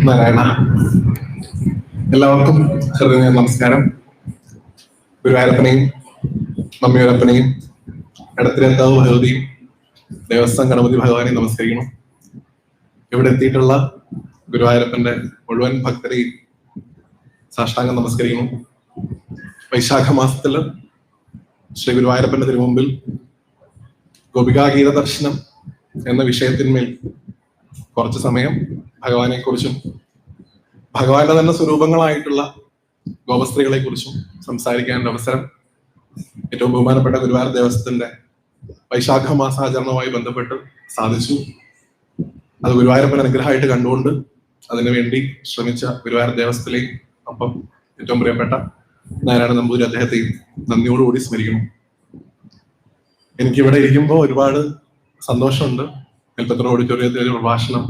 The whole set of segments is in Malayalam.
നാരായണ. എല്ലാവർക്കും ഹൃദയ നമസ്കാരം. ഗുരുവായൂരപ്പനെയും മമ്മിയൂരപ്പനെയും എടത്തിരത്താവ് ഭഗവതിയും ദേവസ്വം ഗണപതി ഭഗവാനെയും നമസ്കരിക്കണം. ഇവിടെ എത്തിയിട്ടുള്ള ഗുരുവായൂരപ്പന്റെ മുഴുവൻ ഭക്തരെയും സാഷ്ടാംഗം നമസ്കരിക്കണം. വൈശാഖ മാസത്തില് ശ്രീ ഗുരുവായൂരപ്പന്റെ തിരുമുമ്പിൽ ഗോപികാഗീത ദർശനം എന്ന വിഷയത്തിന്മേൽ കുറച്ച് സമയം ഭഗവാനെ കുറിച്ചും ഭഗവാന്റെ തന്നെ സ്വരൂപങ്ങളായിട്ടുള്ള ഗോപസ്ത്രീകളെ കുറിച്ചും സംസാരിക്കാൻ അവസരം ഏറ്റവും ബഹുമാനപ്പെട്ട ഗുരുവായൂർ ദേവസ്വത്തിന്റെ വൈശാഖ മാസാചരണവുമായി ബന്ധപ്പെട്ട് സാധിച്ചു. അത് ഗുരുവായൂരപ്പൻ അനുഗ്രഹമായിട്ട് കണ്ടുകൊണ്ട് അതിനുവേണ്ടി ശ്രമിച്ച ഗുരുവായൂർ ദേവസ്വത്തിലെയും ഒപ്പം ഏറ്റവും പ്രിയപ്പെട്ട നാരായണ നമ്പൂതിരി അദ്ദേഹത്തെയും നന്ദിയോടുകൂടി സ്മരിക്കണം. എനിക്കിവിടെ ഇരിക്കുമ്പോൾ ഒരുപാട് സന്തോഷമുണ്ട്. കൽപ്പത്ര ഓഡിറ്റോറിയത്തിലെ ഒരു പ്രഭാഷണം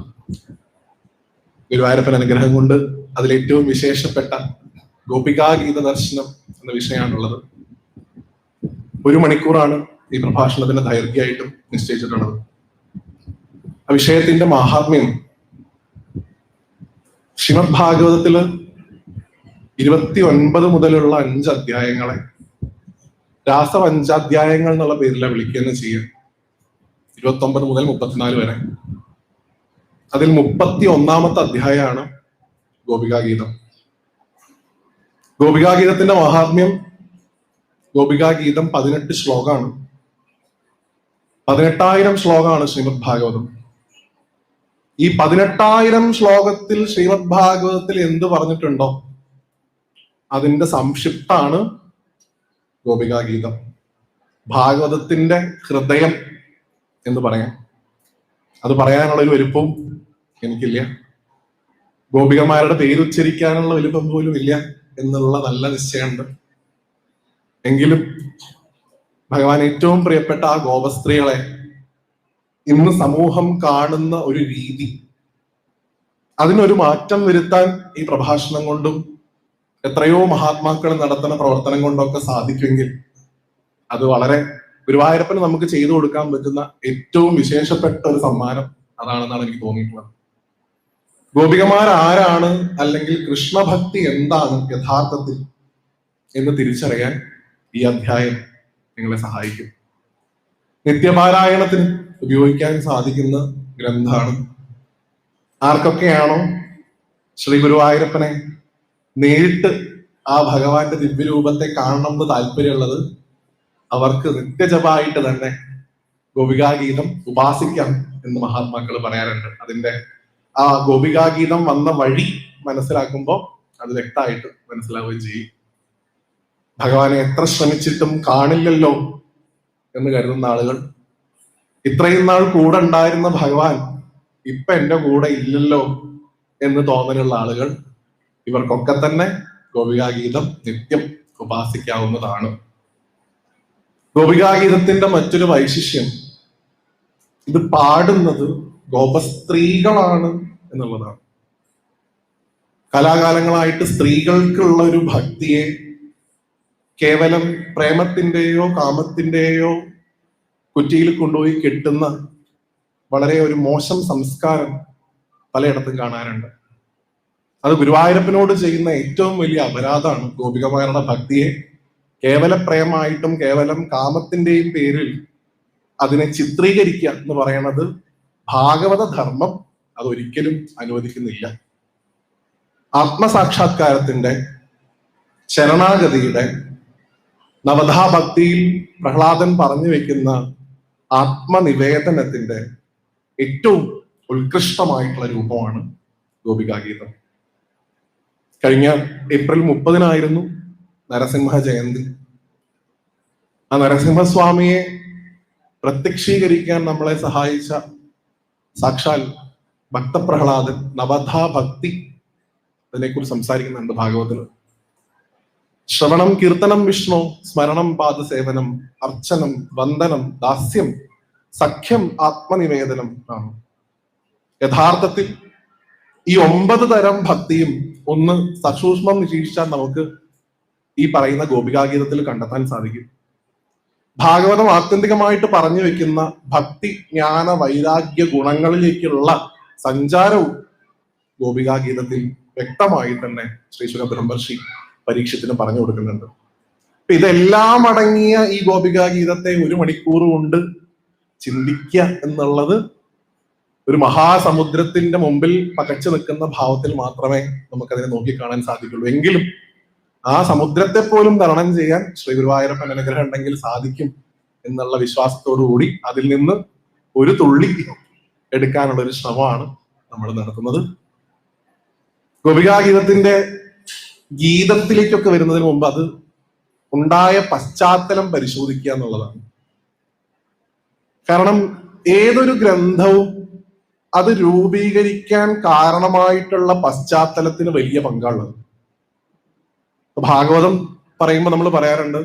ഗുരുവായൂരപ്പൻ അനുഗ്രഹം കൊണ്ട് അതിലേറ്റവും വിശേഷപ്പെട്ട ഗോപികാഗീത ദർശനം എന്ന വിഷയമാണുള്ളത്. 1 മണിക്കൂറാണ് ഈ പ്രഭാഷണത്തിന്റെ ദൈർഘ്യമായിട്ടും നിശ്ചയിച്ചിട്ടുള്ളത്. ആ വിഷയത്തിന്റെ മാഹാത്മ്യം ശ്രീമദ് ഭാഗവതത്തില് 29 മുതലുള്ള 5 അധ്യായങ്ങളെ രാസപഞ്ചാധ്യായങ്ങൾ എന്നുള്ള പേരിലാണ് വിളിക്കുകയെന്ന് ചെയ്യുക. 29 മുതൽ 34 വരെ. അതിൽ 31ാമത്തെ അധ്യായമാണ് ഗോപികാഗീതം. ഗോപികാഗീതത്തിന്റെ മഹാത്മ്യം, ഗോപികാഗീതം 18 ശ്ലോകമാണ്. 18,000 ശ്ലോകമാണ് ശ്രീമദ് ഭാഗവതം. ഈ 18,000 ശ്ലോകത്തിൽ ശ്രീമദ് ഭാഗവതത്തിൽ എന്ത് പറഞ്ഞിട്ടുണ്ടോ അതിന്റെ സംക്ഷിപ്താണ് ഗോപികാഗീതം. ഭാഗവതത്തിന്റെ ഹൃദയം എന്ന് പറയാം. അത് പറയാനുള്ള ഒരു വലുപ്പവും എനിക്കില്ല. ഗോപികമാരുടെ പേരുച്ചരിക്കാനുള്ള വലുപ്പം പോലും ഇല്ല എന്നുള്ള നല്ല നിശ്ചയമുണ്ട്. എങ്കിലും ഭഗവാൻ ഏറ്റവും പ്രിയപ്പെട്ട ആ ഗോപസ്ത്രീകളെ ഇന്ന് സമൂഹം കാണുന്ന ഒരു രീതി, അതിനൊരു മാറ്റം വരുത്താൻ ഈ പ്രഭാഷണം കൊണ്ടും എത്രയോ മഹാത്മാക്കൾ നടത്തുന്ന പ്രവർത്തനം കൊണ്ടൊക്കെ സാധിക്കുമെങ്കിൽ അത് വളരെ ഗുരുവായൂരപ്പന് നമുക്ക് ചെയ്തു കൊടുക്കാൻ പറ്റുന്ന ഏറ്റവും വിശേഷപ്പെട്ട ഒരു സമ്മാനം അതാണെന്നാണ് എനിക്ക് തോന്നിയിട്ടുള്ളത്. ഗോപികമാർ ആരാണ്, അല്ലെങ്കിൽ കൃഷ്ണഭക്തി എന്താണ് യഥാർത്ഥത്തിൽ എന്ന് തിരിച്ചറിയാൻ ഈ അധ്യായം നിങ്ങളെ സഹായിക്കും. നിത്യപാരായണത്തിന് ഉപയോഗിക്കാൻ സാധിക്കുന്ന ഗ്രന്ഥമാണ്. ആർക്കൊക്കെയാണോ ശ്രീ ഗുരുവായൂരപ്പനെ നേരിട്ട് ആ ഭഗവാന്റെ ദിവ്യരൂപത്തെ കാണണം എന്ന് താല്പര്യമുള്ളത് അവർക്ക് നിത്യജപമായിട്ട് തന്നെ ഗോപികാഗീതം ഉപാസിക്കാം എന്ന് മഹാത്മാക്കൾ പറയാറുണ്ട്. അതിന്റെ ആ ഗോപികാഗീതം വന്ന വഴി മനസ്സിലാക്കുമ്പോൾ അത് വ്യക്തമായിട്ട് മനസ്സിലാവുകയും ചെയ്യും. ഭഗവാനെ എത്ര ശ്രമിച്ചിട്ടും കാണില്ലല്ലോ എന്ന് കരുതുന്ന ആളുകൾ, ഇത്രയും നാൾ കൂടെ ഉണ്ടായിരുന്ന ഭഗവാൻ ഇപ്പൊ എന്റെ കൂടെ ഇല്ലല്ലോ എന്ന് തോന്നലുള്ള ആളുകൾ, ഇവർക്കൊക്കെ തന്നെ ഗോപികാഗീതം നിത്യം ഉപാസിക്കാവുന്നതാണ്. ഗോപികാഗീതത്തിന്റെ മറ്റൊരു വൈശിഷ്ട്യം, ഇത് പാടുന്നത് ഗോപസ്ത്രീകളാണ് എന്നുള്ളതാണ്. കലാകാലങ്ങളായിട്ട് സ്ത്രീകൾക്കുള്ള ഒരു ഭക്തിയെ കേവലം പ്രേമത്തിന്റെയോ കാമത്തിന്റെയോ കുറ്റിയിൽ കൊണ്ടുപോയി കെട്ടുന്ന വളരെ ഒരു മോശം സംസ്കാരം പലയിടത്തും കാണാറുണ്ട്. അത് ഗുരുവായൂരപ്പനോട് ചെയ്യുന്ന ഏറ്റവും വലിയ അപരാധമാണ്. ഗോപികമാരുടെ ഭക്തിയെ കേവല പ്രേമായിട്ടും കേവലം കാമത്തിന്റെയും പേരിൽ അതിനെ ചിത്രീകരിക്കുക എന്ന് പറയുന്നത് ഭാഗവത ധർമ്മം അതൊരിക്കലും അനുവദിക്കുന്നില്ല. ആത്മസാക്ഷാത്കാരത്തിന്റെ, ശരണാഗതിയുടെ, നവധാഭക്തിയിൽ പ്രഹ്ലാദൻ പറഞ്ഞു വെക്കുന്ന ആത്മനിവേദനത്തിന്റെ ഏറ്റവും ഉത്കൃഷ്ടമായിട്ടുള്ള രൂപമാണ് ഗോപികാഗീതം. കഴിഞ്ഞ ഏപ്രിൽ 30 നരസിംഹ ജയന്തി. ആ നരസിംഹസ്വാമിയെ പ്രത്യക്ഷീകരിക്കാൻ നമ്മളെ സഹായിച്ച സാക്ഷാൽ ഭക്തപ്രഹ്ലാദൻ നവധാഭക്തി അതിനെക്കുറിച്ച് സംസാരിക്കുന്നുണ്ട് ഭാഗവതത്തിൽ. ശ്രവണം കീർത്തനം വിഷ്ണു, സ്മരണം പാദസേവനം, അർച്ചനം വന്ദനം ദാസ്യം, സഖ്യം ആത്മനിവേദനം ആണ്. യഥാർത്ഥത്തിൽ ഈ 9 തരം ഭക്തിയും ഒന്ന് സസൂക്ഷ്മം നിരീക്ഷിച്ചാൽ നമുക്ക് ഈ പറയുന്ന ഗോപികാഗീതത്തിൽ കണ്ടെത്താൻ സാധിക്കും. ഭാഗവതം ആത്യന്തികമായിട്ട് പറഞ്ഞു വെക്കുന്ന ഭക്തി ജ്ഞാന വൈരാഗ്യ ഗുണങ്ങളിലേക്കുള്ള സഞ്ചാരവും ഗോപികാഗീതത്തിൽ വ്യക്തമായി തന്നെ ശ്രീ ശുക ബ്രഹ്മർഷി പരീക്ഷത്തിന് പറഞ്ഞു കൊടുക്കുന്നുണ്ട്. ഇതെല്ലാം അടങ്ങിയ ഈ ഗോപികാഗീതത്തെ 1 മണിക്കൂർ കൊണ്ട് ചിന്തിക്കുക എന്നുള്ളത് ഒരു മഹാസമുദ്രത്തിന്റെ മുമ്പിൽ പകച്ചു നിൽക്കുന്ന ഭാവത്തിൽ മാത്രമേ നമുക്കതിനെ നോക്കിക്കാണാൻ സാധിക്കുള്ളൂ. എങ്കിലും ആ സമുദ്രത്തെ പോലും തരണം ചെയ്യാൻ ശ്രീ ഗുരുവായൂരപ്പൻ അനുഗ്രഹം ഉണ്ടെങ്കിൽ സാധിക്കും എന്നുള്ള വിശ്വാസത്തോടു കൂടി അതിൽ നിന്ന് ഒരു തുള്ളി എടുക്കാനുള്ള ഒരു ശ്രമമാണ് നമ്മൾ നടത്തുന്നത്. ഗോപികാഗീതത്തിന്റെ ഗീതത്തിലേക്കൊക്കെ വരുന്നതിന് മുമ്പ് അത് ഉണ്ടായ പശ്ചാത്തലം പരിശോധിക്കുക എന്നുള്ളതാണ്. കാരണം ഏതൊരു ഗ്രന്ഥവും അത് രൂപീകരിക്കാൻ കാരണമായിട്ടുള്ള പശ്ചാത്തലത്തിന് വലിയ പങ്കാണുള്ളത്. ഭാഗവതം പറയുമ്പോൾ നമ്മൾ പറയാറുണ്ട്,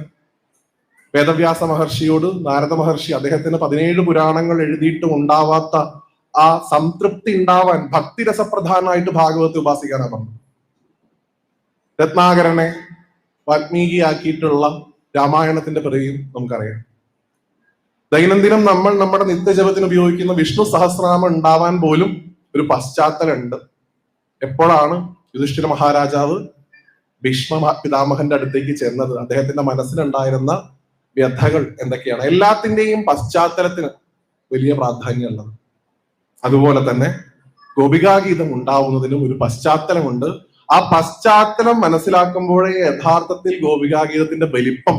വേദവ്യാസ മഹർഷിയോട് നാരദ മഹർഷി അദ്ദേഹത്തിന് 17 പുരാണങ്ങൾ എഴുതിയിട്ടും ഉണ്ടാവാത്ത ആ സംതൃപ്തി ഉണ്ടാവാൻ ഭക്തിരസപ്രധാനമായിട്ട് ഭാഗവതത്തെ ഉപാസിക്കാനാണ് പറഞ്ഞത്. രത്നാകരനെ വാൽമീകിയാക്കിയിട്ടുള്ള രാമായണത്തിന്റെ പിറവിയും നമുക്കറിയാം. ദൈനംദിനം നമ്മൾ നമ്മുടെ നിത്യജപത്തിന് ഉപയോഗിക്കുന്ന വിഷ്ണു സഹസ്രനാമം ഉണ്ടാവാൻ പോലും ഒരു പശ്ചാത്തലമുണ്ട്. എപ്പോഴാണ് യുധിഷ്ഠിര മഹാരാജാവ് ഭീഷ്മ പിതാമഹന്റെ അടുത്തേക്ക് ചെന്നത്, അദ്ദേഹത്തിന്റെ മനസ്സിലുണ്ടായിരുന്ന വ്യഥകൾ എന്തൊക്കെയാണ്, എല്ലാത്തിന്റെയും പശ്ചാത്തലത്തിന് വലിയ പ്രാധാന്യമുള്ളത്. അതുപോലെ തന്നെ ഗോപികാഗീതം ഉണ്ടാവുന്നതിനും ഒരു പശ്ചാത്തലമുണ്ട്. ആ പശ്ചാത്തലം മനസ്സിലാക്കുമ്പോഴേ യഥാർത്ഥത്തിൽ ഗോപികാഗീതത്തിന്റെ വലിപ്പം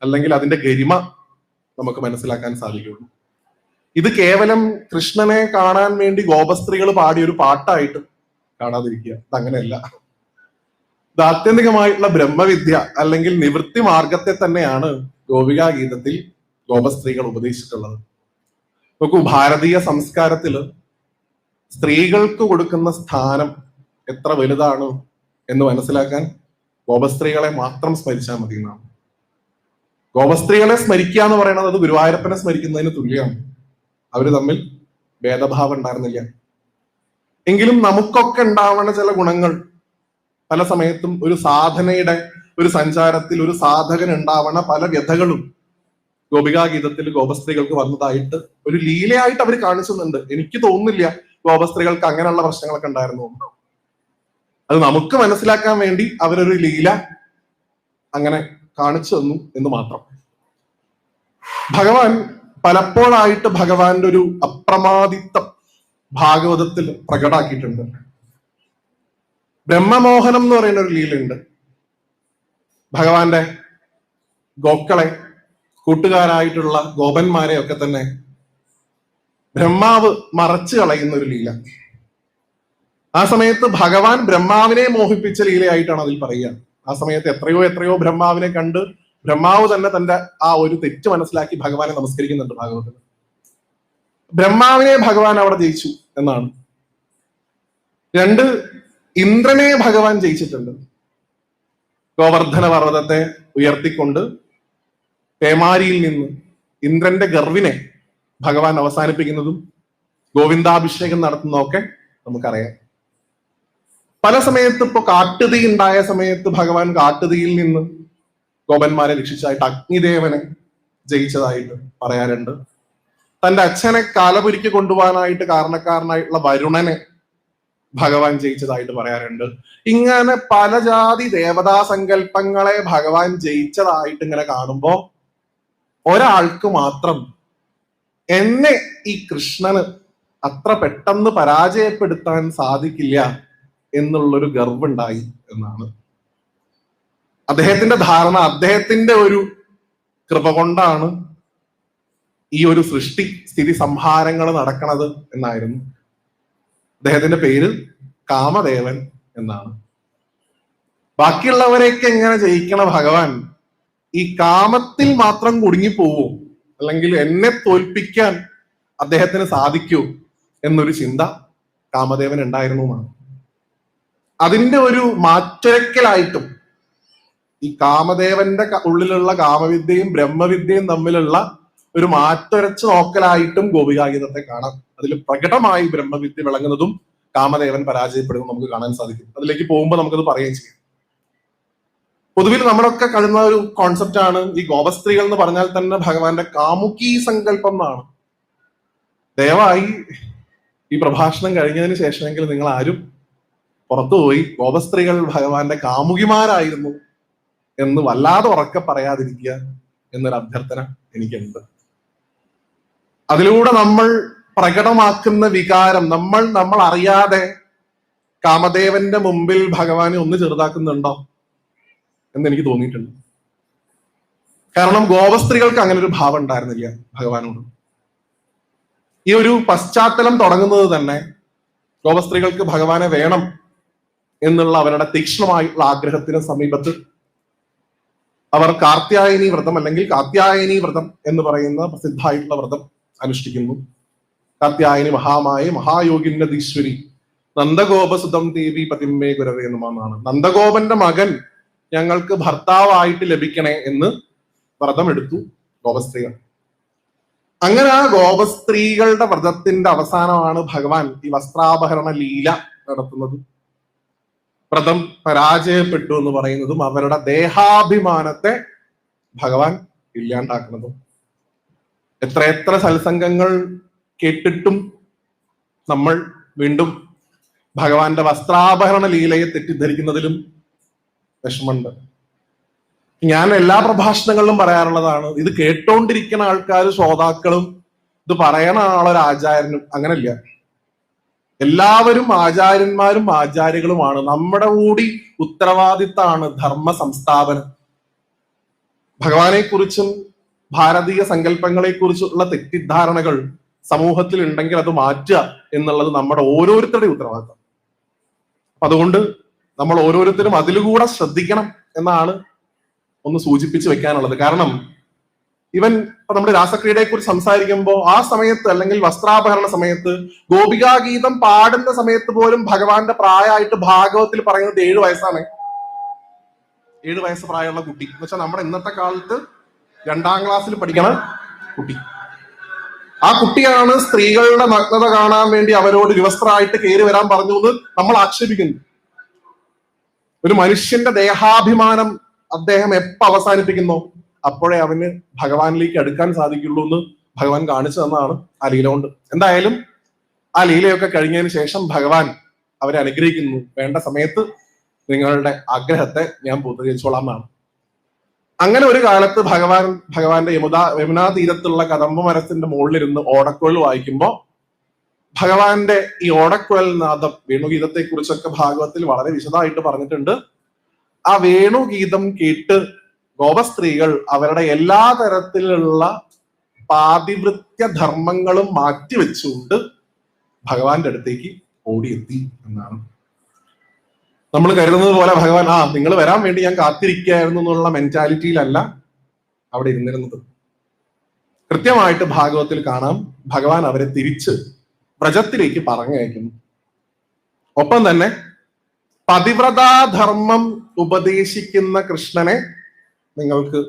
അല്ലെങ്കിൽ അതിന്റെ ഗരിമ നമുക്ക് മനസ്സിലാക്കാൻ സാധിക്കുള്ളൂ. ഇത് കേവലം കൃഷ്ണനെ കാണാൻ വേണ്ടി ഗോപസ്ത്രീകൾ പാടിയ ഒരു പാട്ടായിട്ട് കാണാതിരിക്കുക. അതങ്ങനെയല്ല. ഇത് ആത്യന്തികമായിട്ടുള്ള ബ്രഹ്മവിദ്യ അല്ലെങ്കിൽ നിവൃത്തി മാർഗത്തെ തന്നെയാണ് ഗോപികാഗീതത്തിൽ ഗോപസ്ത്രീകൾ ഉപദേശിച്ചിട്ടുള്ളത്. നോക്കൂ, ഭാരതീയ സംസ്കാരത്തില് സ്ത്രീകൾക്ക് കൊടുക്കുന്ന സ്ഥാനം എത്ര വലുതാണ് എന്ന് മനസ്സിലാക്കാൻ ഗോപസ്ത്രീകളെ മാത്രം സ്മരിച്ചാൽ മതി എന്നാണ്. ഗോപസ്ത്രീകളെ സ്മരിക്കുക എന്ന് പറയുന്നത് അത് ഗുരുവായൂരപ്പനെ സ്മരിക്കുന്നതിന് തുല്യമാണ്. അവര് തമ്മിൽ ഭേദഭാവം ഉണ്ടായിരുന്നില്ല. എങ്കിലും നമുക്കൊക്കെ ഉണ്ടാവുന്ന ചില ഗുണങ്ങൾ പല സമയത്തും ഒരു സാധനയുടെ ഒരു സഞ്ചാരത്തിൽ ഒരു സാധകൻ ഉണ്ടാവണ പല വ്യഥകളും ഗോപികാഗീതത്തിൽ ഗോപസ്ത്രീകൾക്ക് വന്നതായിട്ട് ഒരു ലീലയായിട്ട് അവർ കാണിച്ചുന്നുണ്ട്. എനിക്ക് തോന്നുന്നില്ല ഗോപസ്ത്രീകൾക്ക് അങ്ങനെയുള്ള പ്രശ്നങ്ങളൊക്കെ ഉണ്ടായിരുന്നു. അത് നമുക്ക് മനസ്സിലാക്കാൻ വേണ്ടി അവരൊരു ലീല അങ്ങനെ കാണിച്ചു തന്നു എന്ന് മാത്രം. ഭഗവാൻ പലപ്പോഴായിട്ട് ഭഗവാന്റെ ഒരു അപ്രമാദിത്വം ഭാഗവതത്തിൽ പ്രകടാക്കിയിട്ടുണ്ട്. ബ്രഹ്മമോഹനം എന്ന് പറയുന്ന ഒരു ലീലയുണ്ട്. ഭഗവാന്റെ ഗോക്കളെ, കൂട്ടുകാരായിട്ടുള്ള ഗോപന്മാരെ ഒക്കെ തന്നെ ബ്രഹ്മാവ് മറച്ചു കളയുന്ന ഒരു ലീല. ആ സമയത്ത് ഭഗവാൻ ബ്രഹ്മാവിനെ മോഹിപ്പിച്ച ലീലയായിട്ടാണ് അതിൽ പറയുക. ആ സമയത്ത് എത്രയോ ബ്രഹ്മാവിനെ കണ്ട് ബ്രഹ്മാവ് തന്നെ തന്റെ ആ ഒരു തെറ്റ് മനസ്സിലാക്കി ഭഗവാനെ നമസ്കരിക്കുന്നുണ്ട് ഭാഗവതത്തിൽ. ബ്രഹ്മാവിനെ ഭഗവാൻ അവിടെ ജയിച്ചു എന്നാണ്. 2, ഇന്ദ്രനെ ഭഗവാൻ ജയിച്ചിട്ടുണ്ട്. ഗോവർദ്ധന പർവ്വതത്തെ ഉയർത്തിക്കൊണ്ട് പേമാരിയിൽ നിന്ന് ഇന്ദ്രന്റെ ഗർവിനെ ഭഗവാൻ അവസാനിപ്പിക്കുന്നതും ഗോവിന്ദാഭിഷേകം നടത്തുന്നതൊക്കെ നമുക്കറിയാം. പല സമയത്ത് ഇപ്പൊ കാട്ടുതീ ഉണ്ടായ സമയത്ത് ഭഗവാൻ കാട്ടുതീയിൽ നിന്ന് ഗോപന്മാരെ രക്ഷിച്ചതായിട്ട് അഗ്നിദേവനെ ജയിച്ചതായിട്ട് പറയാറുണ്ട്. തന്റെ അച്ഛനെ കാലപുരിക്ക് കൊണ്ടുപോകാനായിട്ട് കാരണക്കാരനായിട്ടുള്ള വരുണനെ ഭഗവാൻ ജയിച്ചതായിട്ട് പറയാറുണ്ട്. ഇങ്ങനെ പല ജാതി ദേവതാ സങ്കല്പങ്ങളെ ഭഗവാൻ ജയിച്ചതായിട്ട് ഇങ്ങനെ കാണുമ്പോ ഒരാൾക്ക് മാത്രം എന്നെ ഈ കൃഷ്ണന് അത്ര പെട്ടെന്ന് പരാജയപ്പെടുത്താൻ സാധിക്കില്ല എന്നുള്ളൊരു ഗർവുണ്ടായി എന്നാണ് അദ്ദേഹത്തിന്റെ ധാരണ. അദ്ദേഹത്തിന്റെ ഒരു കൃപ കൊണ്ടാണ് ഈ ഒരു സൃഷ്ടി സ്ഥിതി സംഹാരങ്ങൾ നടക്കണത് എന്നായിരുന്നു. അദ്ദേഹത്തിന്റെ പേര് കാമദേവൻ എന്നാണ്. ബാക്കിയുള്ളവരെയൊക്കെ എങ്ങനെ ജയിക്കണ ഭഗവാൻ ഈ കാമത്തിൽ മാത്രം കുടുങ്ങിപ്പോവോ, അല്ലെങ്കിൽ എന്നെ തോൽപ്പിക്കാൻ അദ്ദേഹത്തിന് സാധിക്കൂ എന്നൊരു ചിന്ത കാമദേവൻ ഉണ്ടായിരുന്നു എന്നാണ്. അതിന്റെ ഒരു മാറ്റൊരക്കലായിട്ടും ഈ കാമദേവന്റെ ഉള്ളിലുള്ള കാമവിദ്യയും ബ്രഹ്മവിദ്യയും തമ്മിലുള്ള ഒരു മാറ്റൊരച്ച് നോക്കലായിട്ടും ഗോപികാഗീതത്തെ കാണാം. അതിൽ പ്രകടമായി ബ്രഹ്മവിദ്യ വിളങ്ങുന്നതും കാമദേവൻ പരാജയപ്പെടുന്നതും നമുക്ക് കാണാൻ സാധിക്കും. അതിലേക്ക് പോകുമ്പോൾ നമുക്കത് പറയുകയും ചെയ്യാം. പൊതുവിൽ നമ്മളൊക്കെ കാണുന്ന ഒരു കോൺസെപ്റ്റ് ആണ് ഈ ഗോപസ്ത്രീകൾ എന്ന് പറഞ്ഞാൽ തന്നെ ഭഗവാന്റെ കാമുകി സങ്കല്പം എന്നാണ്. ദയവായി ഈ പ്രഭാഷണം കഴിഞ്ഞതിന് ശേഷമെങ്കിലും നിങ്ങൾ ആരും പുറത്തുപോയി ഗോപസ്ത്രീകൾ ഭഗവാന്റെ കാമുകിമാരായിരുന്നു എന്ന് വല്ലാതെ ഉറക്കെ പറയാതിരിക്കുക എന്നൊരു അഭ്യർത്ഥന എനിക്കുണ്ട്. അതിലൂടെ നമ്മൾ പ്രകടമാക്കുന്ന വികാരം നമ്മൾ അറിയാതെ കാമദേവന്റെ മുമ്പിൽ ഭഗവാനെ ഒന്ന് ചെറുതാക്കുന്നുണ്ടോ എന്ന് എനിക്ക് തോന്നിയിട്ടുണ്ട്. കാരണം ഗോപസ്ത്രീകൾക്ക് അങ്ങനെ ഒരു ഭാവം ഉണ്ടായിരുന്നില്ല ഭഗവാനോട്. ഈ ഒരു പശ്ചാത്തലം തുടങ്ങുന്നത് തന്നെ ഗോപസ്ത്രീകൾക്ക് ഭഗവാനെ വേണം എന്നുള്ള അവരുടെ തീക്ഷ്ണമായിട്ടുള്ള ആഗ്രഹത്തിന് സമീപത്ത് അവർ കാർത്യായനി വ്രതം അല്ലെങ്കിൽ കാത്യായനി വ്രതം എന്ന് പറയുന്ന പ്രസിദ്ധമായിട്ടുള്ള വ്രതം അനുഷ്ഠിക്കുന്നു. കാത്യായനി മഹാമായ മഹായോഗിന്യതീശ്വരി നന്ദഗോപസുതം ദേവി പതിമ്മേ ഗുരവേ എന്നുമാണ്. നന്ദഗോപന്റെ മകൻ ഞങ്ങൾക്ക് ഭർത്താവായിട്ട് ലഭിക്കണേ എന്ന് വ്രതമെടുത്തു ഗോപസ്ത്രീകൾ. അങ്ങനെ ആ ഗോപസ്ത്രീകളുടെ വ്രതത്തിന്റെ അവസാനമാണ് ഭഗവാൻ ഈ വസ്ത്രാപഹരണ ലീല നടത്തുന്നത്. വ്രതം പരാജയപ്പെട്ടു എന്ന് പറയുന്നതും അവരുടെ ദേഹാഭിമാനത്തെ ഭഗവാൻ ഇല്ലാണ്ടാക്കുന്നതും. എത്രയെത്ര സത്സംഗങ്ങൾ കേട്ടിട്ടും നമ്മൾ വീണ്ടും ഭഗവാന്റെ വസ്ത്രാപഹരണ ലീലയെ തെറ്റിദ്ധരിക്കുന്നതിലും വിഷമമുണ്ട്. ഞാൻ എല്ലാ പ്രഭാഷണങ്ങളിലും പറയാറുള്ളതാണ്, ഇത് കേട്ടോണ്ടിരിക്കുന്ന ആൾക്കാർ ശ്രോതാക്കളും ഇത് പറയണ ആളൊരു ആചാര്യനും അങ്ങനല്ല. എല്ലാവരും ആചാര്യന്മാരും ആചാര്യകളുമാണ്. നമ്മുടെ കൂടി ഉത്തരവാദിത്താണ് ധർമ്മ സംസ്ഥാപനം. ഭഗവാനെ കുറിച്ചും ഭാരതീയ സങ്കല്പങ്ങളെ കുറിച്ചുള്ള തെറ്റിദ്ധാരണകൾ സമൂഹത്തിൽ ഉണ്ടെങ്കിൽ അത് മാറ്റുക എന്നുള്ളത് നമ്മുടെ ഓരോരുത്തരുടെയും ഉത്തരവാദിത്തം. അതുകൊണ്ട് നമ്മൾ ഓരോരുത്തരും അതിലുകൂടെ ശ്രദ്ധിക്കണം എന്നാണ് ഒന്ന് സൂചിപ്പിച്ച് വെക്കാനുള്ളത്. കാരണം ഇവൻ ഇപ്പൊ നമ്മൾ രാസക്രീഡയെ കുറിച്ച് സംസാരിക്കുമ്പോൾ ആ സമയത്ത് അല്ലെങ്കിൽ വസ്ത്രാപഹരണ സമയത്ത് ഗോപികാഗീതം പാടുന്ന സമയത്ത് പോലും ഭഗവാന്റെ പ്രായമായിട്ട് ഭാഗവത്തിൽ പറയുന്നത് 7 വയസ്സാണ്. 7 വയസ്സ് പ്രായമുള്ള കുട്ടി എന്ന് വെച്ചാൽ നമ്മുടെ ഇന്നത്തെ കാലത്ത് 2ാം ക്ലാസ്സിൽ പഠിക്കണ കുട്ടി. ആ കുട്ടിയാണ് സ്ത്രീകളുടെ നഗ്നത കാണാൻ വേണ്ടി അവരോട് വിവസ്ത്രമായിട്ട് കയറി വരാൻ പറഞ്ഞു എന്ന് നമ്മൾ ആക്ഷേപിക്കുന്നു. ഒരു മനുഷ്യന്റെ ദേഹാഭിമാനം അദ്ദേഹം എപ്പോ അവസാനിപ്പിക്കുന്നോ അപ്പോഴേ അവന് ഭഗവാനിലേക്ക് അടുക്കാൻ സാധിക്കുള്ളൂ എന്ന് ഭഗവാൻ കാണിച്ചു തന്നതാണ് ആ ലീല കൊണ്ട്. എന്തായാലും ആ ലീലയൊക്കെ കഴിഞ്ഞതിന് ശേഷം ഭഗവാൻ അവരെ അനുഗ്രഹിക്കുന്നു. വേണ്ട സമയത്ത് നിങ്ങളുടെ ആഗ്രഹത്തെ ഞാൻ പൂർത്തീകരിച്ചോളാം എന്നാണ്. അങ്ങനെ ഒരു കാലത്ത് ഭഗവാന്റെ യമുനാ തീരത്തുള്ള കദംബ മരത്തിന്റെ മുകളിലിരുന്ന് ഓടക്കുഴൽ വായിക്കുമ്പോൾ ഭഗവാന്റെ ഈ ഓടക്കുഴൽ നാദം വേണുഗീതത്തെ കുറിച്ചൊക്കെ ഭാഗവത്തിൽ വളരെ വിശദമായിട്ട് പറഞ്ഞിട്ടുണ്ട്. ആ വേണുഗീതം കേട്ട് ഗോപസ്ത്രീകൾ അവരുടെ എല്ലാ തരത്തിലുള്ള പാതിവൃത്യ ധർമ്മങ്ങളും മാറ്റിവെച്ചുകൊണ്ട് ഭഗവാന്റെ അടുത്തേക്ക് ഓടിയെത്തി എന്നാണ്. നമ്മൾ കരുതുന്നത് പോലെ ഭഗവാൻ നിങ്ങൾ വരാൻ വേണ്ടി ഞാൻ കാത്തിരിക്കുകയായിരുന്നു എന്നുള്ള മെന്റാലിറ്റിയിലല്ല അവിടെ ഇരുന്നിരുന്നത്. കൃത്യമായിട്ട് ഭാഗവത്തിൽ കാണാം, ഭഗവാൻ അവരെ തിരിച്ച് വ്രജത്തിലേക്ക് പറഞ്ഞയക്കുന്നു. ഒപ്പം തന്നെ പതിവ്രതാധർമ്മം ഉപദേശിക്കുന്ന കൃഷ്ണനെ നിങ്ങൾക്ക്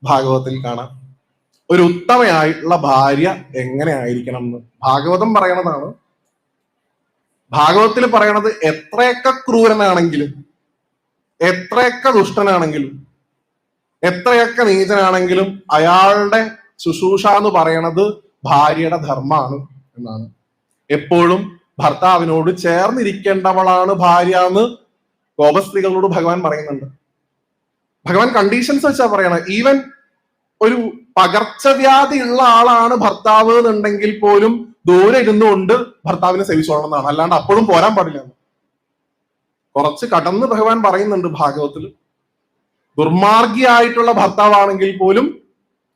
ഭാഗവത്തിൽ കാണാം. ഒരു ഉത്തമയായിട്ടുള്ള ഭാര്യ എങ്ങനെ ആയിരിക്കണം എന്ന് ഭാഗവതം പറയണതാണ്. ഭാഗവത്തിൽ പറയണത് എത്രയൊക്കെ ക്രൂരനാണെങ്കിലും, എത്രയൊക്കെ ദുഷ്ടനാണെങ്കിലും, എത്രയൊക്കെ നീചനാണെങ്കിലും അയാളുടെ ശുശ്രൂഷ എന്ന് പറയണത് ഭാര്യയുടെ ധർമ്മമാണ് എന്നാണ്. എപ്പോഴും ഭർത്താവിനോട് ചേർന്നിരിക്കേണ്ടവളാണ് ഭാര്യ എന്ന് ഗോപസ്ത്രീകളോട് ഭഗവാൻ പറയുന്നുണ്ട്. ഭഗവാൻ കണ്ടീഷൻസ് വെച്ചാ പറയണ. ഈവൻ ഒരു പകർച്ചവ്യാധി ഉള്ള ആളാണ് ഭർത്താവ് എന്നുണ്ടെങ്കിൽ പോലും ദൂരെ ഇരുന്നുകൊണ്ട് ഭർത്താവിനെ സേവിച്ചോളണം എന്നാണ്. അല്ലാണ്ട് അപ്പോഴും പോരാൻ പാടില്ല. കുറച്ച് കടന്ന് ഭഗവാൻ പറയുന്നുണ്ട് ഭാഗവത്തിൽ. ദുർമാർഗിയായിട്ടുള്ള ഭർത്താവാണെങ്കിൽ പോലും